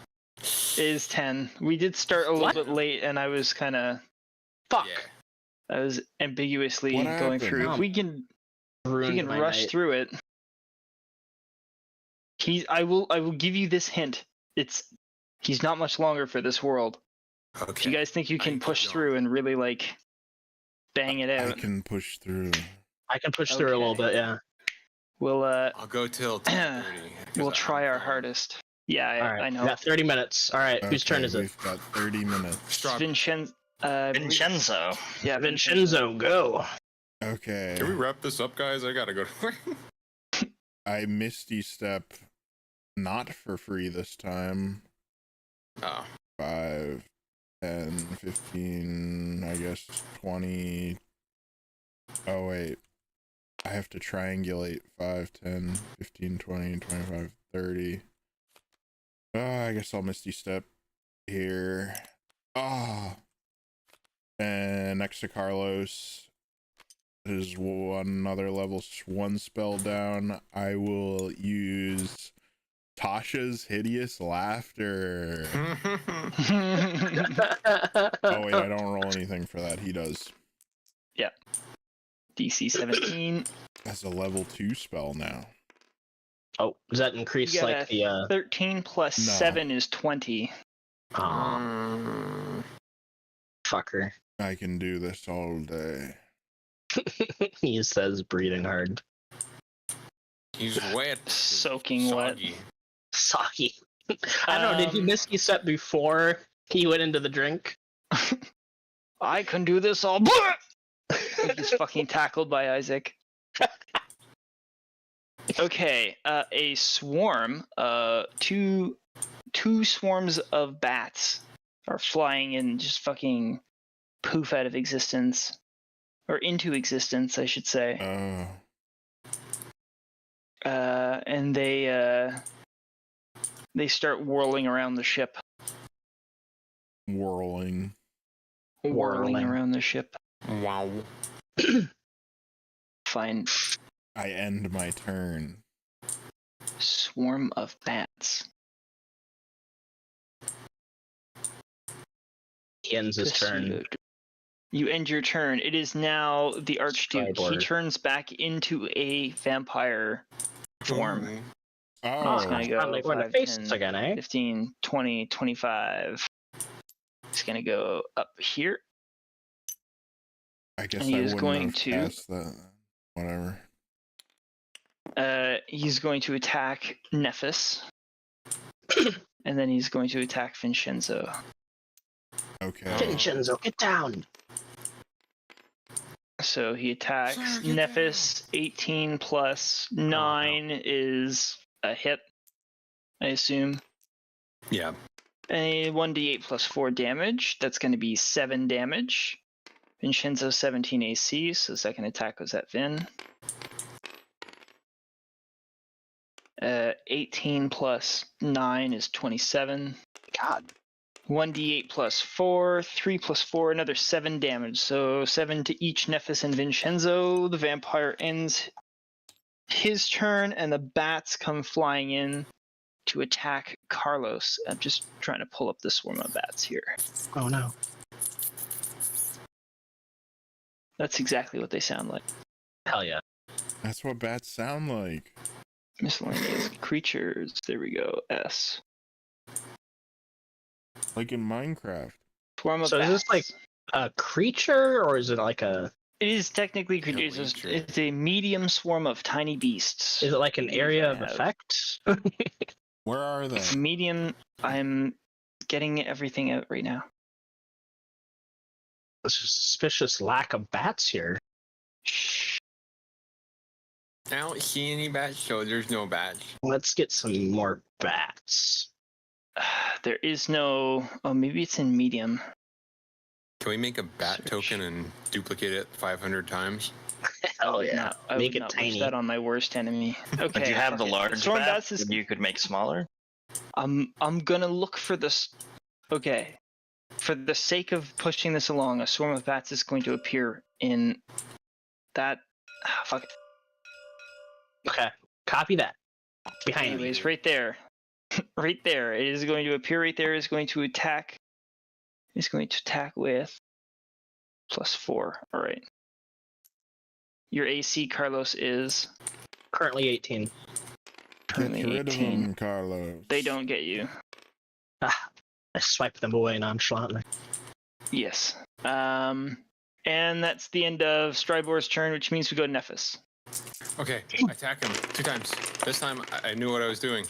Speaker 1: is 10. We did start a little bit late, and I was kind of
Speaker 2: Fuck.
Speaker 3: yeah.
Speaker 1: I was ambiguously
Speaker 4: What
Speaker 1: going
Speaker 4: happened?
Speaker 1: through. If we can
Speaker 2: Ruined my
Speaker 1: rush
Speaker 2: night.
Speaker 1: through it. I will give you this hint. He's not much longer for this world.
Speaker 3: Okay.
Speaker 1: If you guys think you
Speaker 3: I
Speaker 1: can
Speaker 3: can
Speaker 1: push
Speaker 3: go.
Speaker 1: through and really bang it
Speaker 4: I
Speaker 1: out,
Speaker 4: can push through.
Speaker 2: I can push through a little
Speaker 1: Okay.
Speaker 2: bit, yeah.
Speaker 1: we'll
Speaker 3: I'll go till 10:30. 'cause
Speaker 1: we'll
Speaker 3: I'm
Speaker 1: try our
Speaker 3: going.
Speaker 1: hardest. Yeah,
Speaker 2: Alright,
Speaker 1: I know.
Speaker 2: we got 30 minutes. Alright, whose turn
Speaker 4: Okay,
Speaker 2: is it?
Speaker 4: We've got 30 minutes.
Speaker 3: Stop.
Speaker 1: Vincenzo.
Speaker 5: Vincenzo.
Speaker 1: Yeah,
Speaker 2: Vinshenzo, go!
Speaker 4: Okay.
Speaker 3: Can we wrap this up, guys? I gotta go to work.
Speaker 4: I Misty Step not for free this time.
Speaker 3: Oh.
Speaker 4: 5, 10, 15, I guess 20. Oh, wait. I have to triangulate 5, 10, 15, 20, 25, 30. I guess I'll Misty Step here. And next to Carlos is another level 1 spell down. I will use Tasha's Hideous Laughter. Oh wait, I don't roll anything for that. He does.
Speaker 1: DC 17.
Speaker 4: That's a level 2 spell now.
Speaker 2: Oh, does that increase
Speaker 1: You got
Speaker 2: like the
Speaker 1: 13 plus
Speaker 4: No.
Speaker 1: 7 is 20.
Speaker 2: Fucker.
Speaker 4: I can do this all day.
Speaker 2: He says breathing hard.
Speaker 3: He's wet.
Speaker 1: Soaking wet.
Speaker 3: Soggy.
Speaker 2: Soggy. I don't know, did he miss you set before he went into the drink?
Speaker 1: I can do this all. He's fucking tackled by Isaac. Okay, a swarm, two swarms of bats are flying and just fucking poof out of existence, or into existence, I should say. And they start whirling around the ship.
Speaker 4: Whirling.
Speaker 1: Whirling around the ship.
Speaker 3: Wow.
Speaker 1: Fine.
Speaker 4: I end my turn.
Speaker 1: Swarm of bats.
Speaker 2: He ends his turn.
Speaker 1: You end your turn. It is now the Archduke. He
Speaker 2: Stryboard.
Speaker 1: turns back into a vampire form.
Speaker 4: Oh,
Speaker 1: It's gonna go
Speaker 2: I'm like, we're in the
Speaker 1: 5,
Speaker 2: faces
Speaker 1: 10,
Speaker 2: again, eh?
Speaker 1: 15, 20, 25. It's gonna go up here.
Speaker 4: I guess
Speaker 1: and he
Speaker 4: I
Speaker 1: is
Speaker 4: wouldn't
Speaker 1: going
Speaker 4: have
Speaker 1: to-
Speaker 4: passed that. Whatever.
Speaker 1: He's going to attack Nephis. And then he's going to attack Vinshenzo.
Speaker 4: Okay.
Speaker 2: Vinshenzo, get down!
Speaker 1: So he attacks
Speaker 3: Sir, get
Speaker 1: Nephis. 18 plus 9 is a hit, I assume.
Speaker 3: Yeah.
Speaker 1: A 1d8 plus 4 damage. That's going to be 7 damage. Vinshenzo 17 AC, so the second attack was at Vin. 18 plus 9 is 27.
Speaker 2: God.
Speaker 1: 1d8 plus 4, 3 plus 4, another 7 damage. So 7 to each Nephis and Vinshenzo. The vampire ends his turn, and the bats come flying in to attack Carlos. I'm just trying to pull up the swarm of bats here.
Speaker 2: Oh no.
Speaker 1: That's exactly what they sound like.
Speaker 2: Hell yeah.
Speaker 4: That's what bats sound like.
Speaker 1: Miscellaneous creatures. There we go. S.
Speaker 4: Like in Minecraft.
Speaker 1: Swarm of
Speaker 2: So is
Speaker 1: bats.
Speaker 2: this like a creature, or is it like a...
Speaker 1: It is technically creatures.
Speaker 3: creature.
Speaker 1: It's a medium swarm of tiny beasts.
Speaker 2: Is it like an area of
Speaker 1: have-
Speaker 2: effect?
Speaker 4: Where are they?
Speaker 1: Medium. I'm getting everything out right now.
Speaker 2: There's a suspicious lack of bats here.
Speaker 1: Shh.
Speaker 3: I don't see any bats, so there's no bats.
Speaker 2: Let's get some more bats.
Speaker 1: There is no. Oh, maybe it's in medium.
Speaker 3: Can we make a bat token and duplicate it 500 times?
Speaker 2: Hell yeah.
Speaker 1: No, I
Speaker 2: Make
Speaker 1: would
Speaker 2: it
Speaker 1: not wish
Speaker 2: tiny.
Speaker 1: that on my worst enemy. Okay.
Speaker 5: But you have
Speaker 1: fuck
Speaker 5: the
Speaker 1: it.
Speaker 5: large
Speaker 1: Swarm
Speaker 5: bat
Speaker 1: bats is.
Speaker 5: that you could make smaller.
Speaker 1: I'm gonna look for this. Okay. For the sake of pushing this along, a swarm of bats is going to appear in that. Fuck it.
Speaker 2: Okay. Copy that. Behind
Speaker 1: Anyways,
Speaker 2: me.
Speaker 1: right there. Right there. It is going to appear right there. It's going to attack. It's going to attack with +4. Alright. Your AC, Carlos, is
Speaker 2: Currently 18.
Speaker 1: currently
Speaker 4: Get rid of
Speaker 1: 18.
Speaker 4: them, Carlos.
Speaker 1: They don't get you.
Speaker 2: Ah, I swipe them away nonchalantly.
Speaker 1: Yes. And that's the end of Strybor's turn, which means we go to Nephis.
Speaker 3: Okay, attack him 2 times. This time I knew what I was doing.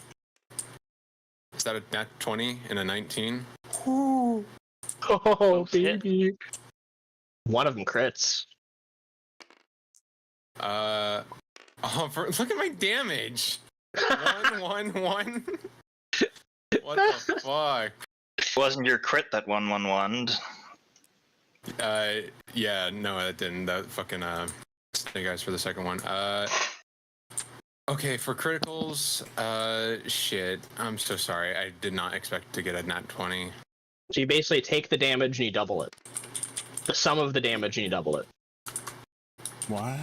Speaker 3: Is that a nat 20 and a 19?
Speaker 2: Oh,
Speaker 1: Both hit.
Speaker 2: baby. One of them crits.
Speaker 3: Oh, look at my damage. 1, 1, 1. What the fuck?
Speaker 5: Wasn't your crit that 1/1/1?
Speaker 3: Yeah, no, that didn't. That fucking snake eyes for the second one. Okay, for criticals, shit. I'm so sorry. I did not expect to get a nat 20.
Speaker 2: So you basically take the damage and you double it. The sum of the damage and you double it.
Speaker 4: What?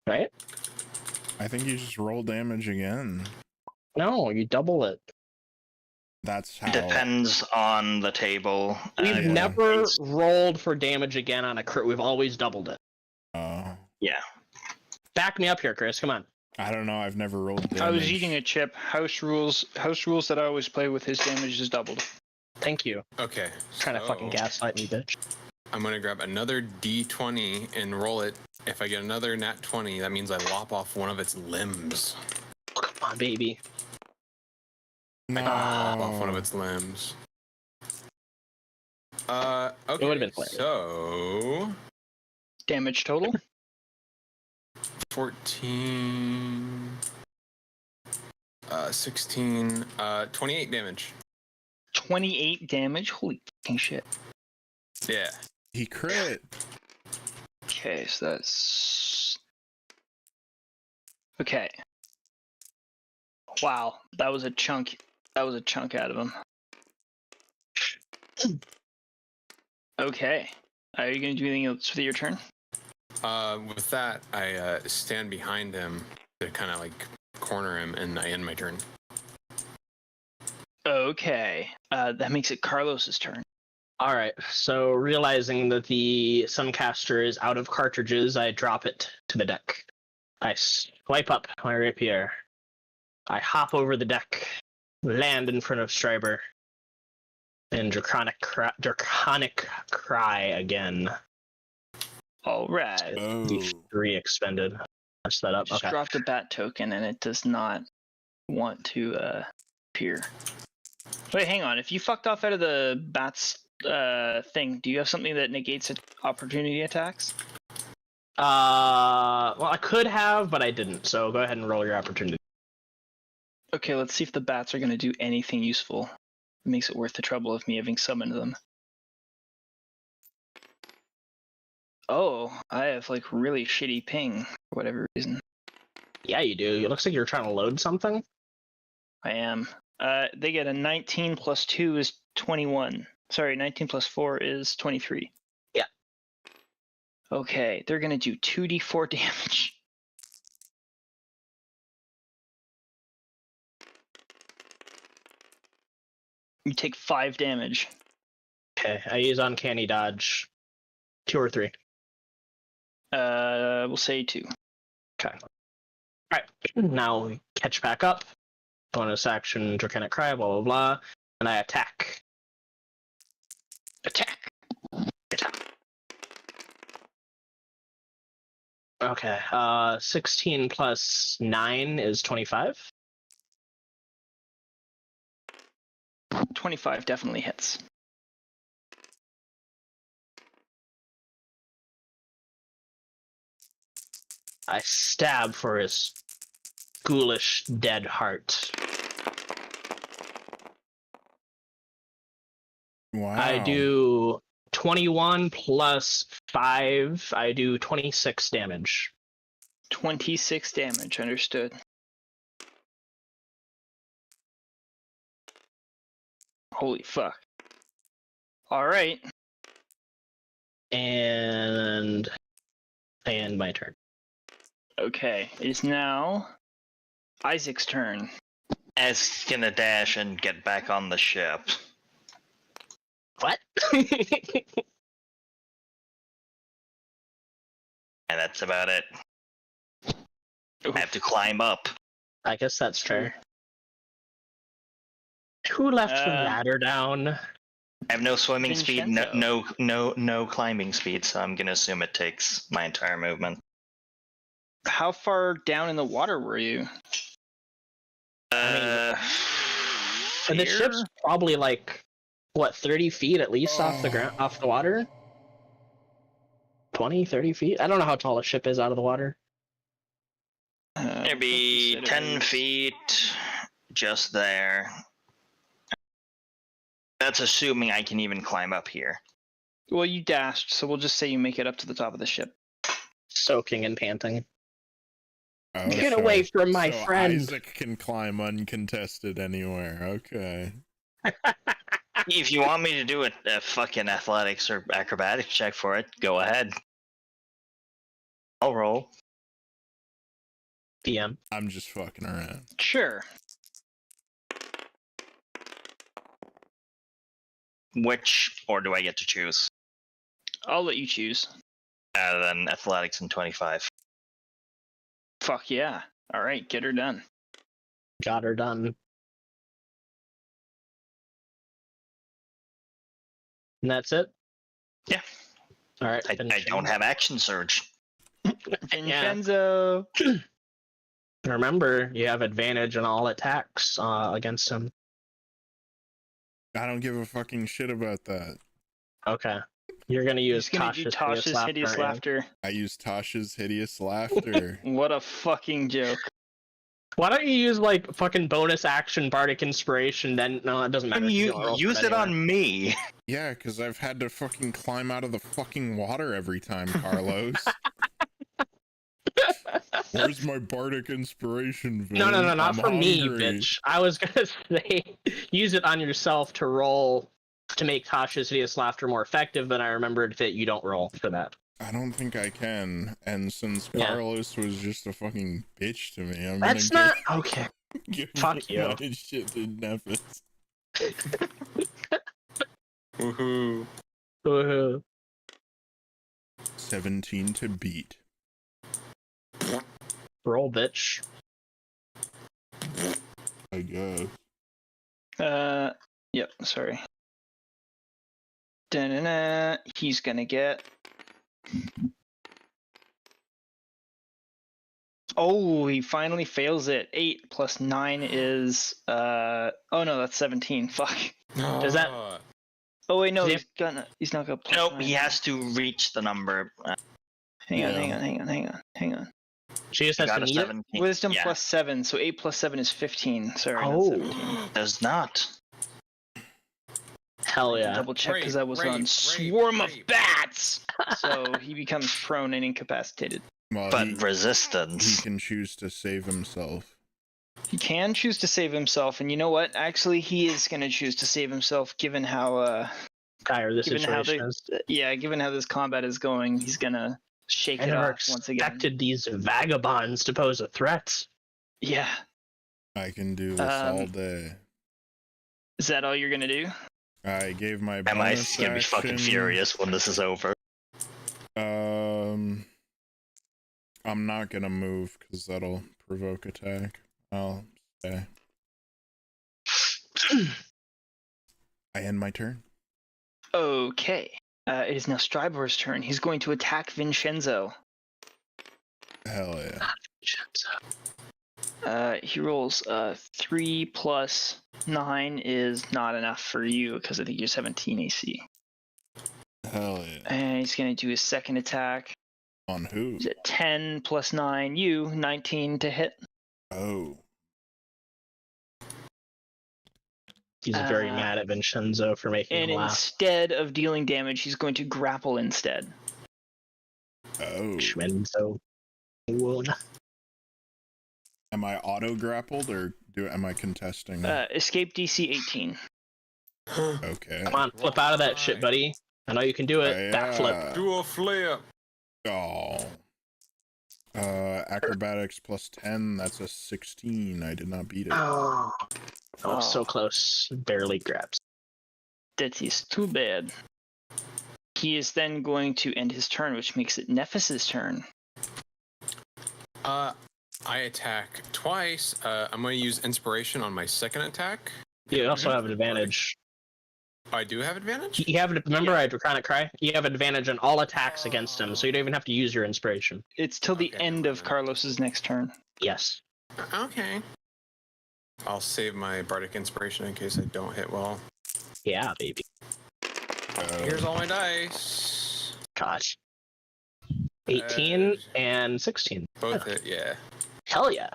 Speaker 2: Right?
Speaker 4: I think you just roll damage again.
Speaker 2: No, you double it.
Speaker 4: That's how.
Speaker 5: Depends on the table.
Speaker 2: We've
Speaker 4: Yeah.
Speaker 2: never rolled for damage again on a crit. We've always doubled it.
Speaker 5: Yeah.
Speaker 2: Back me up here, Chris. Come on.
Speaker 4: I don't know. I've never rolled damage.
Speaker 1: I was eating a chip. House rules that I always play with, his damage is doubled.
Speaker 2: Thank you.
Speaker 3: Okay.
Speaker 2: Trying to fucking gaslight me, bitch.
Speaker 3: I'm gonna grab another D20 and roll it. If I get another nat 20, that means I lop off one of its limbs.
Speaker 2: Come on, baby.
Speaker 4: No.
Speaker 3: Lop off one of its limbs. Okay.
Speaker 2: It would've been hilarious.
Speaker 3: So
Speaker 1: Damage total?
Speaker 3: 14, 16, 28 damage.
Speaker 1: 28 damage? Holy fucking shit.
Speaker 3: Yeah.
Speaker 4: He crit.
Speaker 1: Okay, so that's... Okay. Wow, that was a chunk. That was a chunk out of him. Okay. Are you gonna do anything else with your turn?
Speaker 3: With that, I stand behind him to kind of like corner him, and I end my turn.
Speaker 1: Okay. That makes it Carlos's turn.
Speaker 2: Alright, so realizing that the Suncaster is out of cartridges, I drop it to the deck. I swipe up my rapier. I hop over the deck, land in front of Striber, and Draconic Cry again.
Speaker 1: Alright.
Speaker 4: Oh.
Speaker 2: D3 expended. Match that up.
Speaker 1: Just
Speaker 2: Okay.
Speaker 1: dropped a bat token and it does not want to appear. Wait, hang on. If you fucked off out of the bat's thing, do you have something that negates opportunity attacks?
Speaker 2: Well, I could have, but I didn't. So go ahead and roll your opportunity.
Speaker 1: Okay, let's see if the bats are going to do anything useful. It makes it worth the trouble of me having summoned them. Oh, I have like really shitty ping for whatever reason.
Speaker 2: Yeah, you do. It looks like you're trying to load something.
Speaker 1: I am. They get a 19 plus 2 is 21. Sorry, 19 plus 4 is 23.
Speaker 2: Yeah.
Speaker 1: Okay, they're going to do 2d4 damage. You take 5 damage.
Speaker 2: Okay, I use Uncanny Dodge. 2 or 3.
Speaker 1: We'll say 2.
Speaker 2: Okay. Alright, now we catch back up. Bonus action, Draconic Cry, blah, blah, blah. And I attack.
Speaker 1: Attack!
Speaker 2: Okay, 16 plus 9 is 25.
Speaker 1: 25 definitely hits.
Speaker 2: I stab for his ghoulish dead heart.
Speaker 4: Wow.
Speaker 2: I do 21 plus 5. I do 26 damage.
Speaker 1: 26 damage, understood. Holy fuck. Alright.
Speaker 2: And my turn.
Speaker 1: Okay, it is now Isaac's turn.
Speaker 5: As gonna dash and get back on the ship.
Speaker 2: What?
Speaker 5: And that's about it.
Speaker 1: Oof.
Speaker 5: I have to climb up.
Speaker 2: I guess that's fair. Who left the ladder down?
Speaker 5: I have no swimming speed,
Speaker 1: Vinshenzo.
Speaker 5: no climbing speed, so I'm gonna assume it takes my entire movement.
Speaker 1: How far down in the water were you?
Speaker 2: And the
Speaker 1: Here?
Speaker 2: ship's probably like, what, 30 feet at least off the ground, off the water? 20, 30 feet? I don't know how tall a ship is out of the water.
Speaker 5: Maybe 10 feet, just there. That's assuming I can even climb up here.
Speaker 1: Well, you dashed, so we'll just say you make it up to the top of the ship.
Speaker 2: Soaking and panting.
Speaker 4: Oh,
Speaker 2: Get away from my friend.
Speaker 4: Isaac can climb uncontested anywhere. Okay.
Speaker 5: If you want me to do a fucking athletics or acrobatics check for it, go ahead. I'll roll.
Speaker 2: DM.
Speaker 4: I'm just fucking around.
Speaker 1: Sure.
Speaker 5: Which, or do I get to choose?
Speaker 1: I'll let you choose.
Speaker 5: Then athletics and 25.
Speaker 1: Fuck yeah. Alright, get her done.
Speaker 2: Got her done. And that's it?
Speaker 5: Yeah.
Speaker 2: Alright.
Speaker 5: I don't have action surge.
Speaker 1: Vinshenzo!
Speaker 2: Remember, you have advantage on all attacks against him.
Speaker 4: I don't give a fucking shit about that.
Speaker 2: Okay. You're gonna use
Speaker 1: He's gonna do Tasha's hideous laughter.
Speaker 4: I use Tasha's hideous laughter.
Speaker 1: What a fucking joke.
Speaker 2: Why don't you use like fucking bonus action bardic inspiration? Then no, it doesn't matter.
Speaker 5: And
Speaker 2: You
Speaker 5: you
Speaker 2: don't roll
Speaker 5: use
Speaker 2: for
Speaker 5: it
Speaker 2: anyway.
Speaker 5: on me.
Speaker 4: Yeah, because I've had to fucking climb out of the fucking water every time, Carlos. Where's my bardic inspiration, Vin?
Speaker 2: No, not
Speaker 4: I'm
Speaker 2: for me,
Speaker 4: hungry.
Speaker 2: bitch. I was gonna say use it on yourself to roll to make Tasha's hideous laughter more effective. But I remembered that you don't roll for that.
Speaker 4: I don't think I can. And since
Speaker 2: Yeah.
Speaker 4: Carlos was just a fucking bitch to me, I'm
Speaker 2: That's
Speaker 4: gonna
Speaker 2: not okay.
Speaker 4: give
Speaker 2: Fuck you.
Speaker 4: my shit to Nephis.
Speaker 3: Woohoo.
Speaker 4: 17 to beat.
Speaker 2: Roll, bitch.
Speaker 4: I guess.
Speaker 1: Yep, sorry. Da-na-na. He's gonna get... Oh, he finally fails it. 8 plus 9 is... Oh no, that's 17. Fuck.
Speaker 2: Does that-
Speaker 1: Oh wait, no,
Speaker 2: Does
Speaker 1: he's not gonna plus
Speaker 5: Nope,
Speaker 1: 9.
Speaker 5: he has to reach the number.
Speaker 1: Hang on.
Speaker 2: She just
Speaker 5: He
Speaker 2: has to
Speaker 5: got a
Speaker 2: need it?
Speaker 5: 17.
Speaker 1: Wisdom
Speaker 5: Yeah,
Speaker 1: plus 7, so 8 plus 7 is 15. Sorry, not
Speaker 2: Oh.
Speaker 1: 17.
Speaker 5: does not.
Speaker 2: Hell yeah.
Speaker 1: Double check because I was
Speaker 3: Rape,
Speaker 1: on
Speaker 3: rape,
Speaker 1: Swarm of
Speaker 3: rape.
Speaker 1: Bats! So he becomes prone and incapacitated.
Speaker 4: Well,
Speaker 5: But
Speaker 4: he
Speaker 5: resistance.
Speaker 4: can choose to save himself.
Speaker 1: He can choose to save himself, and you know what? Actually, he is going to choose to save himself given how,
Speaker 2: Dire the
Speaker 1: given how
Speaker 2: situation is.
Speaker 1: given how this combat is going, he's going to shake
Speaker 2: I
Speaker 1: it
Speaker 2: never
Speaker 1: off once again.
Speaker 2: expected these vagabonds to pose a threat.
Speaker 1: Yeah.
Speaker 4: I can do this all day.
Speaker 1: Is that all you're going to do?
Speaker 4: I gave my
Speaker 5: Am I
Speaker 4: bonus
Speaker 5: gonna be fucking
Speaker 4: action-
Speaker 5: furious when this is over?
Speaker 4: I'm not gonna move because that'll provoke attack. I'll stay. I end my turn.
Speaker 1: Okay. It is now Stribor's turn. He's going to attack Vinshenzo.
Speaker 4: Hell yeah.
Speaker 1: He rolls 3 plus 9 is not enough for you because I think you're 17 AC.
Speaker 4: Hell yeah.
Speaker 1: And he's going to do his second attack.
Speaker 4: On who?
Speaker 1: He's at 10 plus 9, you, 19 to hit.
Speaker 4: Oh.
Speaker 2: He's very mad at Vinshenzo for making
Speaker 1: And
Speaker 2: him laugh.
Speaker 1: instead of dealing damage, he's going to grapple instead.
Speaker 4: Oh.
Speaker 2: Vinshenzo. Wound.
Speaker 4: Am I auto grappled or am I contesting?
Speaker 1: Escape DC 18.
Speaker 4: Okay.
Speaker 2: Come on, flip out of that shit, buddy. I know you can do it.
Speaker 4: Yeah.
Speaker 2: Backflip.
Speaker 3: Do a flip.
Speaker 4: Oh. Acrobatics plus 10, that's a 16. I did not beat it.
Speaker 2: Oh, so close. Barely grabs.
Speaker 1: That is too bad. He is then going to end his turn, which makes it Nephis's turn.
Speaker 3: I attack twice. I'm going to use inspiration on my second attack.
Speaker 2: You also have an advantage.
Speaker 3: I do have advantage?
Speaker 2: You have remember I had Draconic Cry? You have advantage on all attacks against him, so you don't even have to use your inspiration.
Speaker 1: It's till the
Speaker 3: Okay,
Speaker 1: end of
Speaker 3: never mind.
Speaker 1: Carlos's next turn.
Speaker 2: Yes.
Speaker 3: Okay. I'll save my bardic inspiration in case I don't hit well.
Speaker 2: Yeah, baby.
Speaker 3: Here's all my dice.
Speaker 2: Gosh. 18 and 16.
Speaker 3: Both hit, yeah.
Speaker 2: Hell yeah.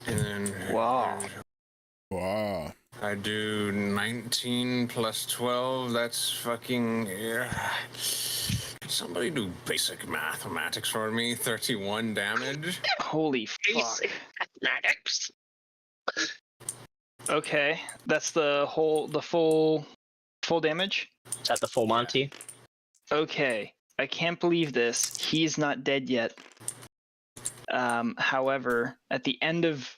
Speaker 3: And then
Speaker 1: Wow.
Speaker 4: Wow.
Speaker 3: I do 19 plus 12. That's fucking. Yeah. Somebody do basic mathematics for me. 31 damage.
Speaker 1: Holy fuck.
Speaker 2: Basic mathematics.
Speaker 1: Okay, that's the full damage?
Speaker 2: Is that the full Monty?
Speaker 1: Okay, I can't believe this. He's not dead yet. However, at the end of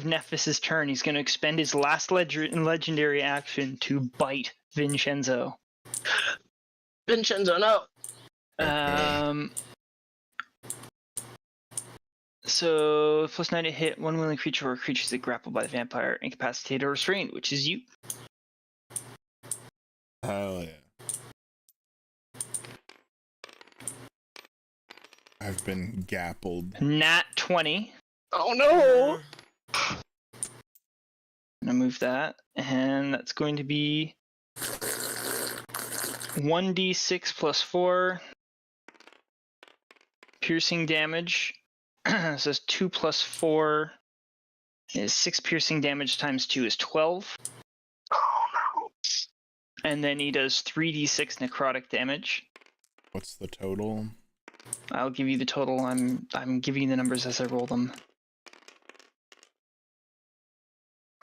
Speaker 1: Nephis's turn, he's going to expend his last legendary action to bite Vinshenzo.
Speaker 2: Vinshenzo, no!
Speaker 1: So, plus 9 to hit, one willing creature or creatures that grappled by the vampire, incapacitated or restrained, which is you.
Speaker 4: Hell yeah. I've been gappled.
Speaker 1: Nat 20.
Speaker 2: Oh no!
Speaker 1: I'm going to move that, and that's going to be 1d6 plus 4 piercing damage. So it's 2 plus 4 is 6 piercing damage times 2 is 12.
Speaker 2: Oh no!
Speaker 1: And then he does 3d6 necrotic damage.
Speaker 4: What's the total?
Speaker 1: I'll give you the total. I'm giving you the numbers as I roll them.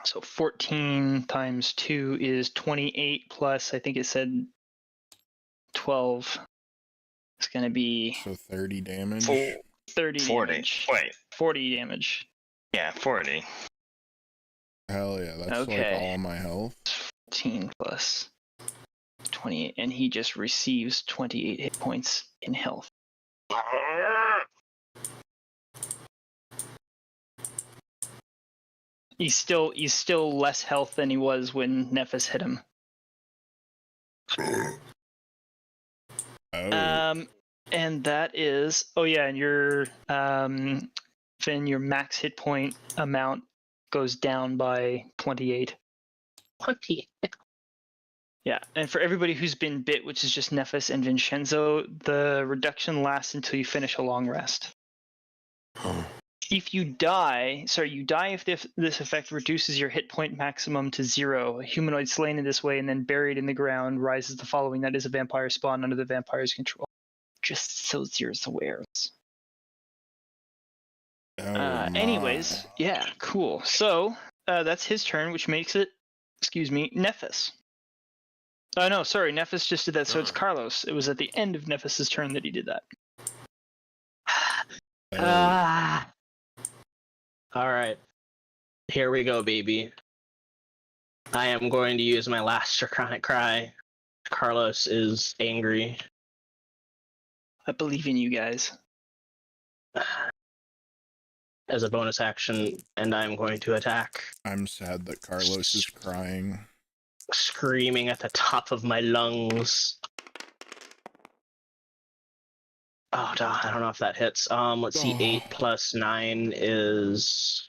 Speaker 1: So 14 times 2 is 28 plus, I think it said 12. It's going to be
Speaker 4: So 30 damage?
Speaker 1: 30
Speaker 5: 40.
Speaker 1: damage.
Speaker 5: Wait.
Speaker 1: 40 damage.
Speaker 5: Yeah, 40.
Speaker 4: Hell yeah, that's
Speaker 1: Okay.
Speaker 4: like all my health.
Speaker 1: 14 plus 28, and he just receives 28 hit points in health. He's still less health than he was when Nephis hit him.
Speaker 4: Oh.
Speaker 1: And that is and your Finn, your max hit point amount goes down by 28.
Speaker 2: 20.
Speaker 1: Yeah, and for everybody who's been bit, which is just Nephis and Vinshenzo, the reduction lasts until you finish a long rest.
Speaker 3: Oh.
Speaker 1: If you die if this effect reduces your hit point maximum to 0. A humanoid slain in this way and then buried in the ground rises the following night as a vampire spawn under the vampire's control. Just so Zero's aware. Anyways, yeah, cool. So that's his turn, which makes it, Nephis. Oh no, sorry, Nephis just did that, so it's Carlos. It was at the end of Nephis's turn that he did that.
Speaker 2: Alright. Here we go, baby. I am going to use my last Draconic Cry. Carlos is angry.
Speaker 1: I believe in you guys.
Speaker 2: As a bonus action, and I'm going to attack.
Speaker 4: I'm sad that Carlos is crying.
Speaker 2: Screaming at the top of my lungs. Oh, I don't know if that hits. Let's see, 8 plus 9 is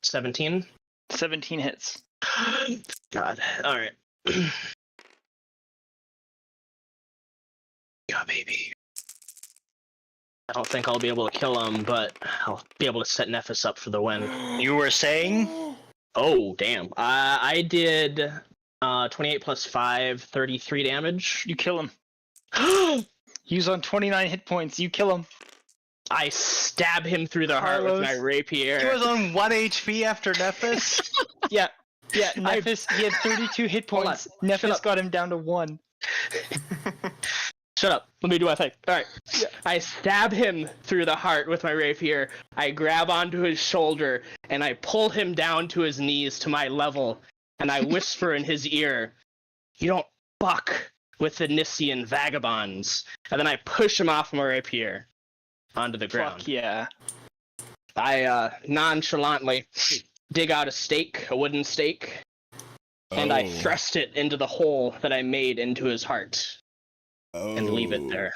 Speaker 2: 17.
Speaker 1: 17 hits.
Speaker 2: God. Alright. Yeah, baby. I don't think I'll be able to kill him, but I'll be able to set Nephis up for the win.
Speaker 5: You were saying?
Speaker 2: Oh, damn. I did 28 plus 5, 33 damage.
Speaker 1: You kill him. He's on 29 hit points. You kill him.
Speaker 2: I stab him through the heart with my rapier.
Speaker 5: He was on 1 HP after Nephis?
Speaker 1: Yeah, Nephis, he had 32 hit points. Nephis got him down to 1.
Speaker 2: Shut up. Let me do my thing. Alright. Yeah. I stab him through the heart with my rapier. I grab onto his shoulder, and I pull him down to his knees to my level, and I whisper in his ear, "You don't fuck with the Nissian vagabonds." And then I push him off my rapier onto the ground.
Speaker 1: Fuck yeah.
Speaker 2: I nonchalantly dig out a wooden stake, and I thrust it into the hole that I made into his heart. And leave it there.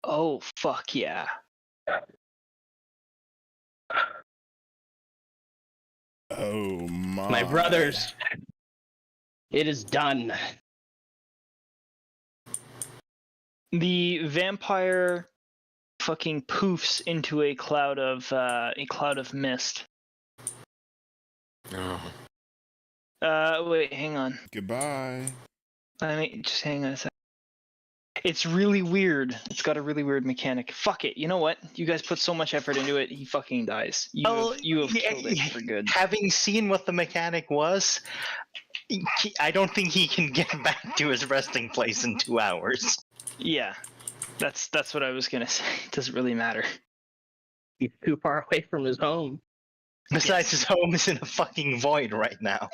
Speaker 1: Oh, fuck yeah.
Speaker 4: Oh my.
Speaker 2: My brothers, it is done.
Speaker 1: The vampire fucking poofs into a cloud of mist. Wait, hang on.
Speaker 4: Goodbye.
Speaker 1: I mean, just hang on a sec. It's really weird. It's got a really weird mechanic. Fuck it. You know what? You guys put so much effort into it, he fucking dies. You have killed it for good.
Speaker 5: Having seen what the mechanic was, I don't think he can get back to his resting place in 2 hours.
Speaker 1: Yeah. That's what I was gonna say. It doesn't really matter.
Speaker 2: He's too far away from his home.
Speaker 5: Besides, his home is in a fucking void right now.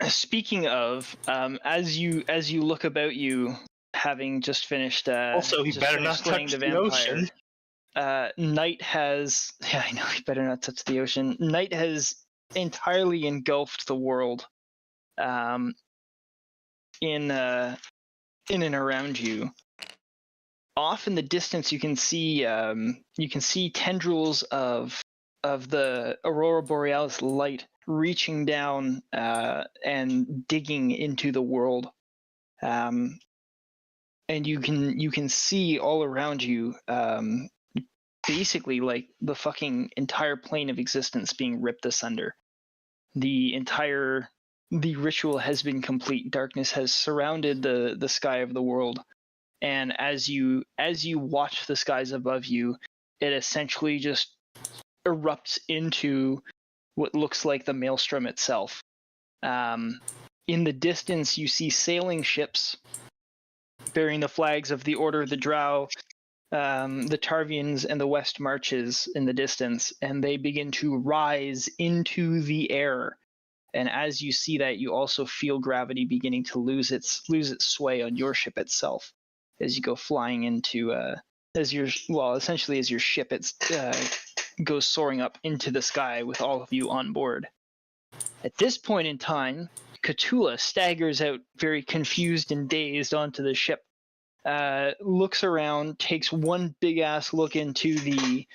Speaker 1: Speaking of, as you look about you, having just finished
Speaker 5: also, he better not touch the ocean.
Speaker 1: Night has I know, he better not touch the ocean. Night has entirely engulfed the world. In and around you. Off in the distance, you can see tendrils of the Aurora Borealis light reaching down and digging into the world. And you can see all around you, basically like the fucking entire plane of existence being ripped asunder. The ritual has been complete. Darkness has surrounded the sky of the world, and as you watch the skies above you, it essentially just erupts into what looks like the maelstrom itself. In the distance, you see sailing ships bearing the flags of the Order of the Drow, the Tarvians, and the West Marches in the distance, and they begin to rise into the air And as you see that, you also feel gravity beginning to lose its sway on your ship itself as you go flying into as your ship goes soaring up into the sky with all of you on board. At this point in time, Khutula staggers out very confused and dazed onto the ship, looks around, takes one big ass look into the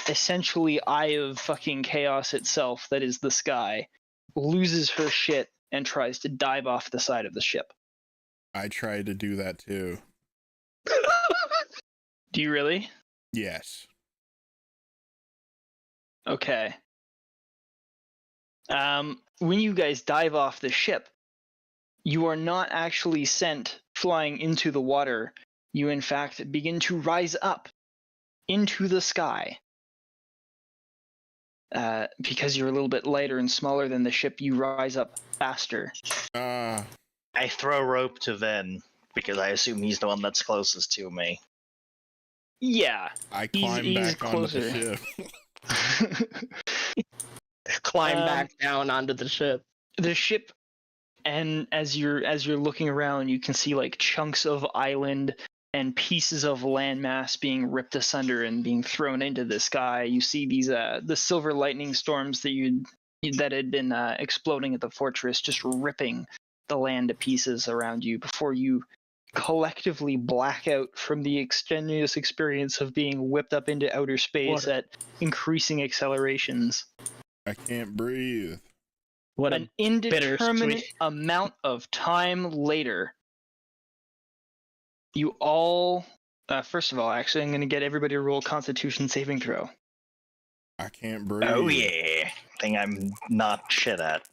Speaker 1: essentially eye of fucking chaos itself that is the sky, loses her shit, and tries to dive off the side of the ship.
Speaker 4: I tried to do that too.
Speaker 1: Do you really?
Speaker 4: Yes.
Speaker 1: Okay. When you guys dive off the ship, you are not actually sent flying into the water. You, in fact, begin to rise up into the sky. Because you're a little bit lighter and smaller than the ship, you rise up faster.
Speaker 5: I throw rope to Ven, because I assume he's the one that's closest to me.
Speaker 1: Yeah.
Speaker 4: I climb back onto the ship.
Speaker 2: Climb back down onto the ship.
Speaker 1: The ship, and as you're looking around, you can see like chunks of island and pieces of landmass being ripped asunder and being thrown into the sky. You see these the silver lightning storms that had been exploding at the fortress, just ripping the land to pieces around you before you collectively black out from the extraneous experience of being whipped up into outer space at increasing accelerations.
Speaker 4: I can't breathe.
Speaker 2: What
Speaker 1: an indeterminate amount of time later, you all first of all, actually, I'm going to get everybody to roll Constitution saving throw.
Speaker 4: I can't breathe.
Speaker 5: Oh yeah, thing I'm not shit at.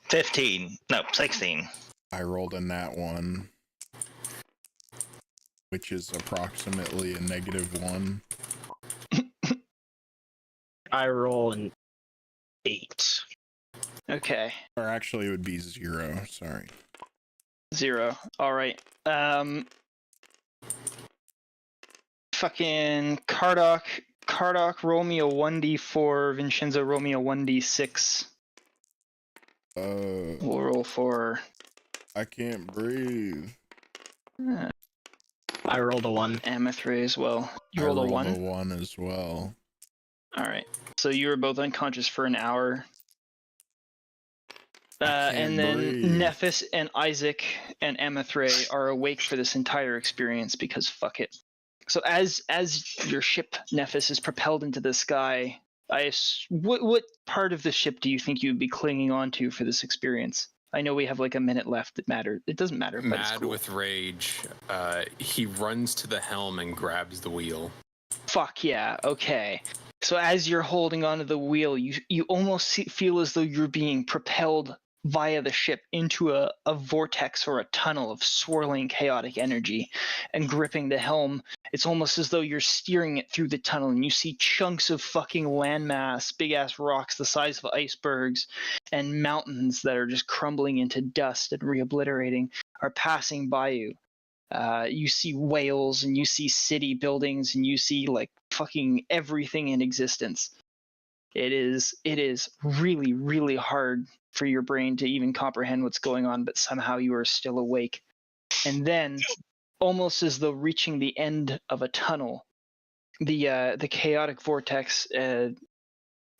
Speaker 5: 15. No, 16.
Speaker 4: I rolled a nat 1, which is approximately a -1.
Speaker 2: I roll an 8.
Speaker 1: Okay.
Speaker 4: Or actually, it would be 0. Sorry.
Speaker 1: 0. All right. Fucking Kardoc, roll me a 1d4. Vinshenzo, roll me a 1d6. We'll roll for.
Speaker 4: I can't breathe.
Speaker 2: I rolled a 1.
Speaker 1: Amethray as well. You rolled a 1?
Speaker 4: I rolled a 1 as well.
Speaker 1: Alright. So you were both unconscious for an hour. And then
Speaker 4: breathe.
Speaker 1: Nephis and Isaac and Amethray are awake for this entire experience because fuck it. So as your ship, Nephis, is propelled into the sky, what part of the ship do you think you'd be clinging on to for this experience? I know we have like a minute left. It doesn't matter. But it's
Speaker 3: Mad
Speaker 1: cool.
Speaker 3: with rage, he runs to the helm and grabs the wheel.
Speaker 1: Fuck yeah. Okay. So as you're holding onto the wheel, you almost feel as though you're being propelled via the ship into a vortex or a tunnel of swirling chaotic energy, and gripping the helm, it's almost as though you're steering it through the tunnel, and you see chunks of fucking landmass, big ass rocks the size of icebergs, and mountains that are just crumbling into dust and reobliterating are passing by you. You see whales, and you see city buildings, and you see like fucking everything in existence. It is really, really hard for your brain to even comprehend what's going on, but somehow you are still awake. And then, almost as though reaching the end of a tunnel, the chaotic vortex,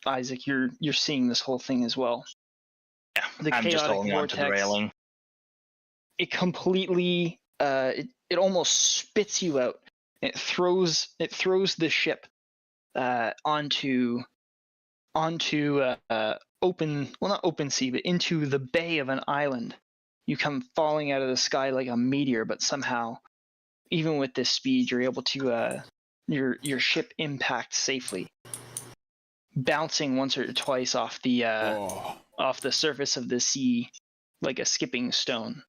Speaker 1: Isaac, you're seeing this whole thing as well.
Speaker 5: Yeah,
Speaker 1: the
Speaker 5: I'm just holding on to the railing.
Speaker 1: It completely, it almost spits you out. It throws the ship onto open, well, not open sea, but into the bay of an island. You come falling out of the sky like a meteor, but somehow, even with this speed, you're able to your ship impact safely, bouncing once or twice off the surface of the sea like a skipping stone.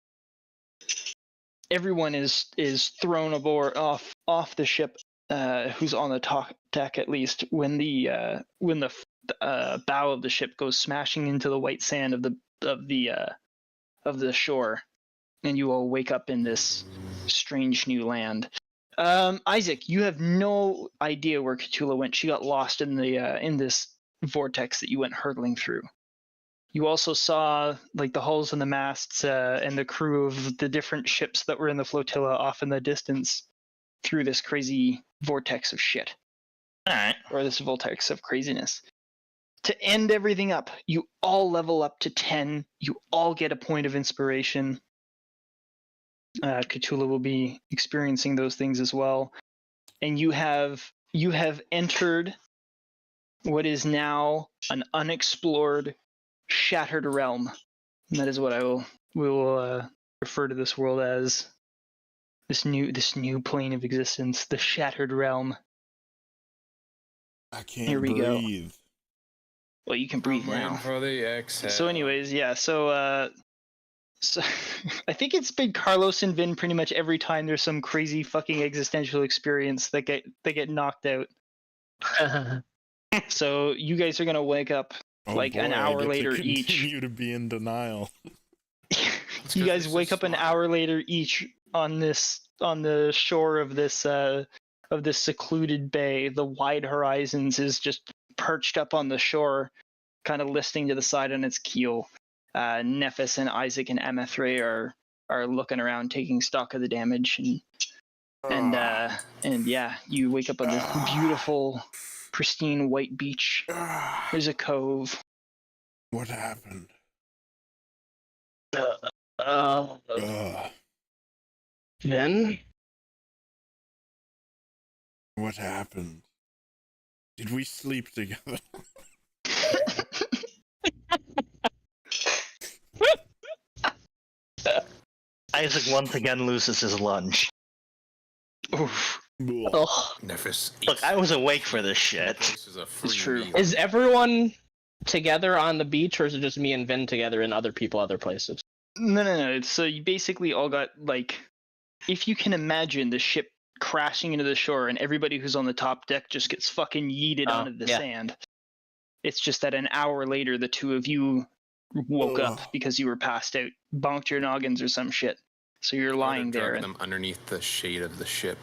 Speaker 1: Everyone is thrown aboard off the ship, who's on the top deck at least, when the bow of the ship goes smashing into the white sand of the shore, and you all wake up in this strange new land. Isaac, you have no idea where Khutula went. She got lost in this vortex that you went hurtling through. You also saw like the hulls and the masts and the crew of the different ships that were in the flotilla off in the distance through this crazy vortex of shit.
Speaker 5: Alright.
Speaker 1: Or this vortex of craziness. To end everything up, you all level up to 10. You all get a point of inspiration. Khutula will be experiencing those things as well. And you have entered what is now an unexplored, shattered realm. And that is what we will refer to this world as. This new plane of existence, the shattered realm.
Speaker 4: I can't
Speaker 1: Here we
Speaker 4: breathe.
Speaker 1: go. Well, you can breathe
Speaker 3: I'm waiting
Speaker 1: now.
Speaker 3: for the exhale.
Speaker 1: So anyways, yeah, so I think it's been Carlos and Vin pretty much every time there's some crazy fucking existential experience that get knocked out. So you guys are gonna wake up like an hour later each.
Speaker 4: Continue to be in denial.
Speaker 1: You guys wake up an hour later each on the shore of this secluded bay. The wide horizons is just perched up on the shore, kind of listing to the side on its keel. Nephis and Isaac and Amethray are looking around, taking stock of the damage, and yeah, you wake up on this beautiful, pristine white beach. There's a cove.
Speaker 4: What happened?
Speaker 2: Then?
Speaker 4: What happened? Did we sleep together?
Speaker 5: Isaac once again loses his lunch.
Speaker 1: Oof.
Speaker 2: Ugh.
Speaker 3: Nephis.
Speaker 5: Look, I was awake for this shit.
Speaker 3: This is a free
Speaker 1: It's true.
Speaker 3: meal.
Speaker 2: Is everyone together on the beach, or is it just me and Vin together and other people other places?
Speaker 1: No. So you basically all got, like, if you can imagine the ship crashing into the shore and everybody who's on the top deck just gets fucking yeeted onto the sand. It's just that an hour later, the two of you woke up because you were passed out, bonked your noggins or some shit. So you're lying there.
Speaker 3: Them underneath the shade of the ship.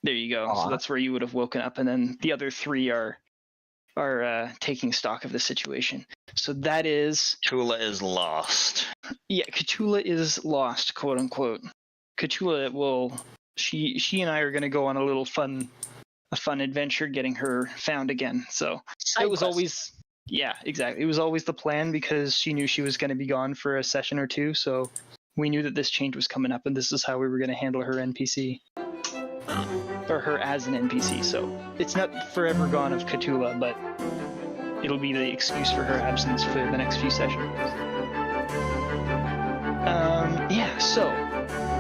Speaker 1: There you go. So that's where you would have woken up, and then the other three are taking stock of the situation. So that is
Speaker 5: Khutula is lost.
Speaker 1: Yeah, Khutula is lost, quote unquote. Khutula will she and I are gonna go on a fun adventure getting her found again. So it was always exactly. It was always the plan because she knew she was gonna be gone for a session or two, so we knew that this change was coming up and this is how we were gonna handle her NPC. Or her as an NPC, so it's not forever gone of Khutula, but it'll be the excuse for her absence for the next few sessions. So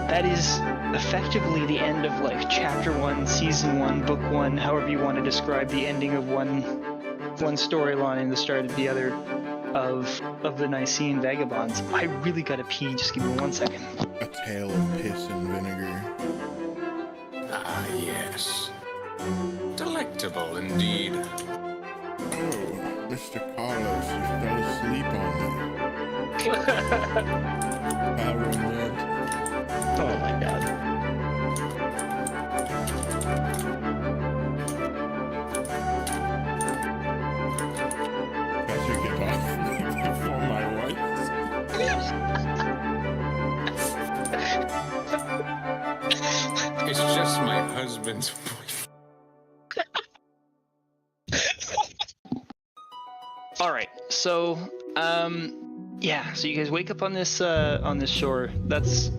Speaker 1: that is effectively the end of like Chapter 1, Season 1, Book 1, however you want to describe the ending of one storyline and the start of the other of the Nicene Vagabonds. I really gotta pee, just give me 1 second.
Speaker 4: A tale of piss and vinegar.
Speaker 3: Ah, yes. Delectable indeed.
Speaker 4: Oh, Mr. Carlos, you fell asleep on me. How romantic.
Speaker 2: Oh my god.
Speaker 4: Better get off me before my wife.
Speaker 3: It's just my husband's voice.
Speaker 1: All right, so so you guys wake up on this shore. That's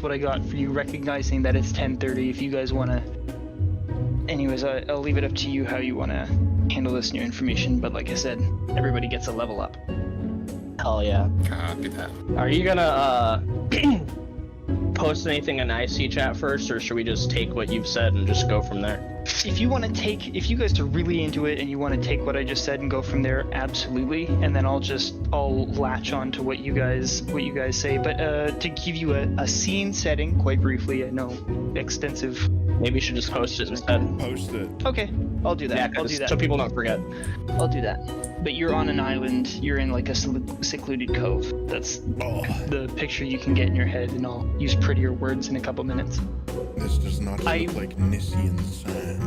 Speaker 1: what I got for you, recognizing that it's 10:30. If you guys want to, anyways, I'll leave it up to you how you want to handle this new information. But like I said, everybody gets a level up.
Speaker 2: Hell yeah.
Speaker 3: Copy that.
Speaker 2: Are you gonna post anything in IC chat first, or should we just take what you've said and just go from there?
Speaker 1: If you guys are really into it and you want to take what I just said and go from there, absolutely. And then I'll latch on to what you guys say. But to give you a scene setting, quite briefly, I know extensive.
Speaker 2: Maybe you should just post it instead.
Speaker 4: Post it.
Speaker 1: Okay, I'll do that.
Speaker 2: Yeah,
Speaker 1: I'll do that.
Speaker 2: so people don't forget.
Speaker 1: I'll do that. But you're on an island. You're in like a secluded cove. That's the picture you can get in your head, and I'll use prettier words in a couple minutes.
Speaker 4: This does not look like Nissian sand.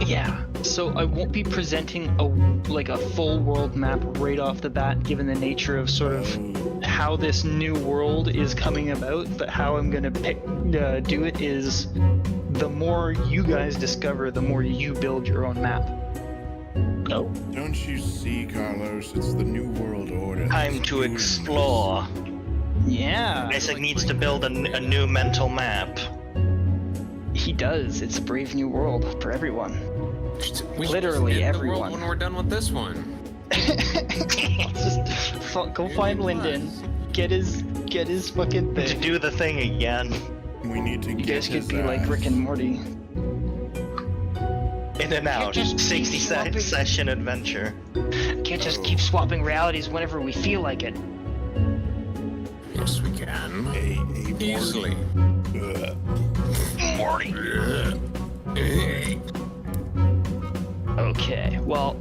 Speaker 1: Yeah. So I won't be presenting a full world map right off the bat, given the nature of sort of how this new world is coming about. But how I'm gonna do it is, the more you guys discover, the more you build your own map.
Speaker 5: Oh,
Speaker 4: Don't you see, Carlos? It's the New World Order.
Speaker 5: time to explore.
Speaker 1: Yeah.
Speaker 5: Isaac needs to build a new mental map.
Speaker 1: He does. It's a brave new world for everyone.
Speaker 3: We
Speaker 1: Literally
Speaker 3: should end the world
Speaker 1: everyone.
Speaker 3: when we're done with this one.
Speaker 1: Just go find Lyndon. Get his fucking
Speaker 5: To
Speaker 1: thing.
Speaker 5: do the thing again.
Speaker 4: We need to
Speaker 1: You
Speaker 4: get
Speaker 1: guys could
Speaker 4: his
Speaker 1: be like
Speaker 4: ass.
Speaker 1: Rick and Morty.
Speaker 5: In and out.
Speaker 6: just
Speaker 5: 60
Speaker 6: swapping-
Speaker 5: session adventure.
Speaker 6: Can't just keep swapping realities whenever we feel like it.
Speaker 3: Yes, we can.
Speaker 4: Hey,
Speaker 3: Easily.
Speaker 4: Morty.
Speaker 5: Morty.
Speaker 1: Okay, well,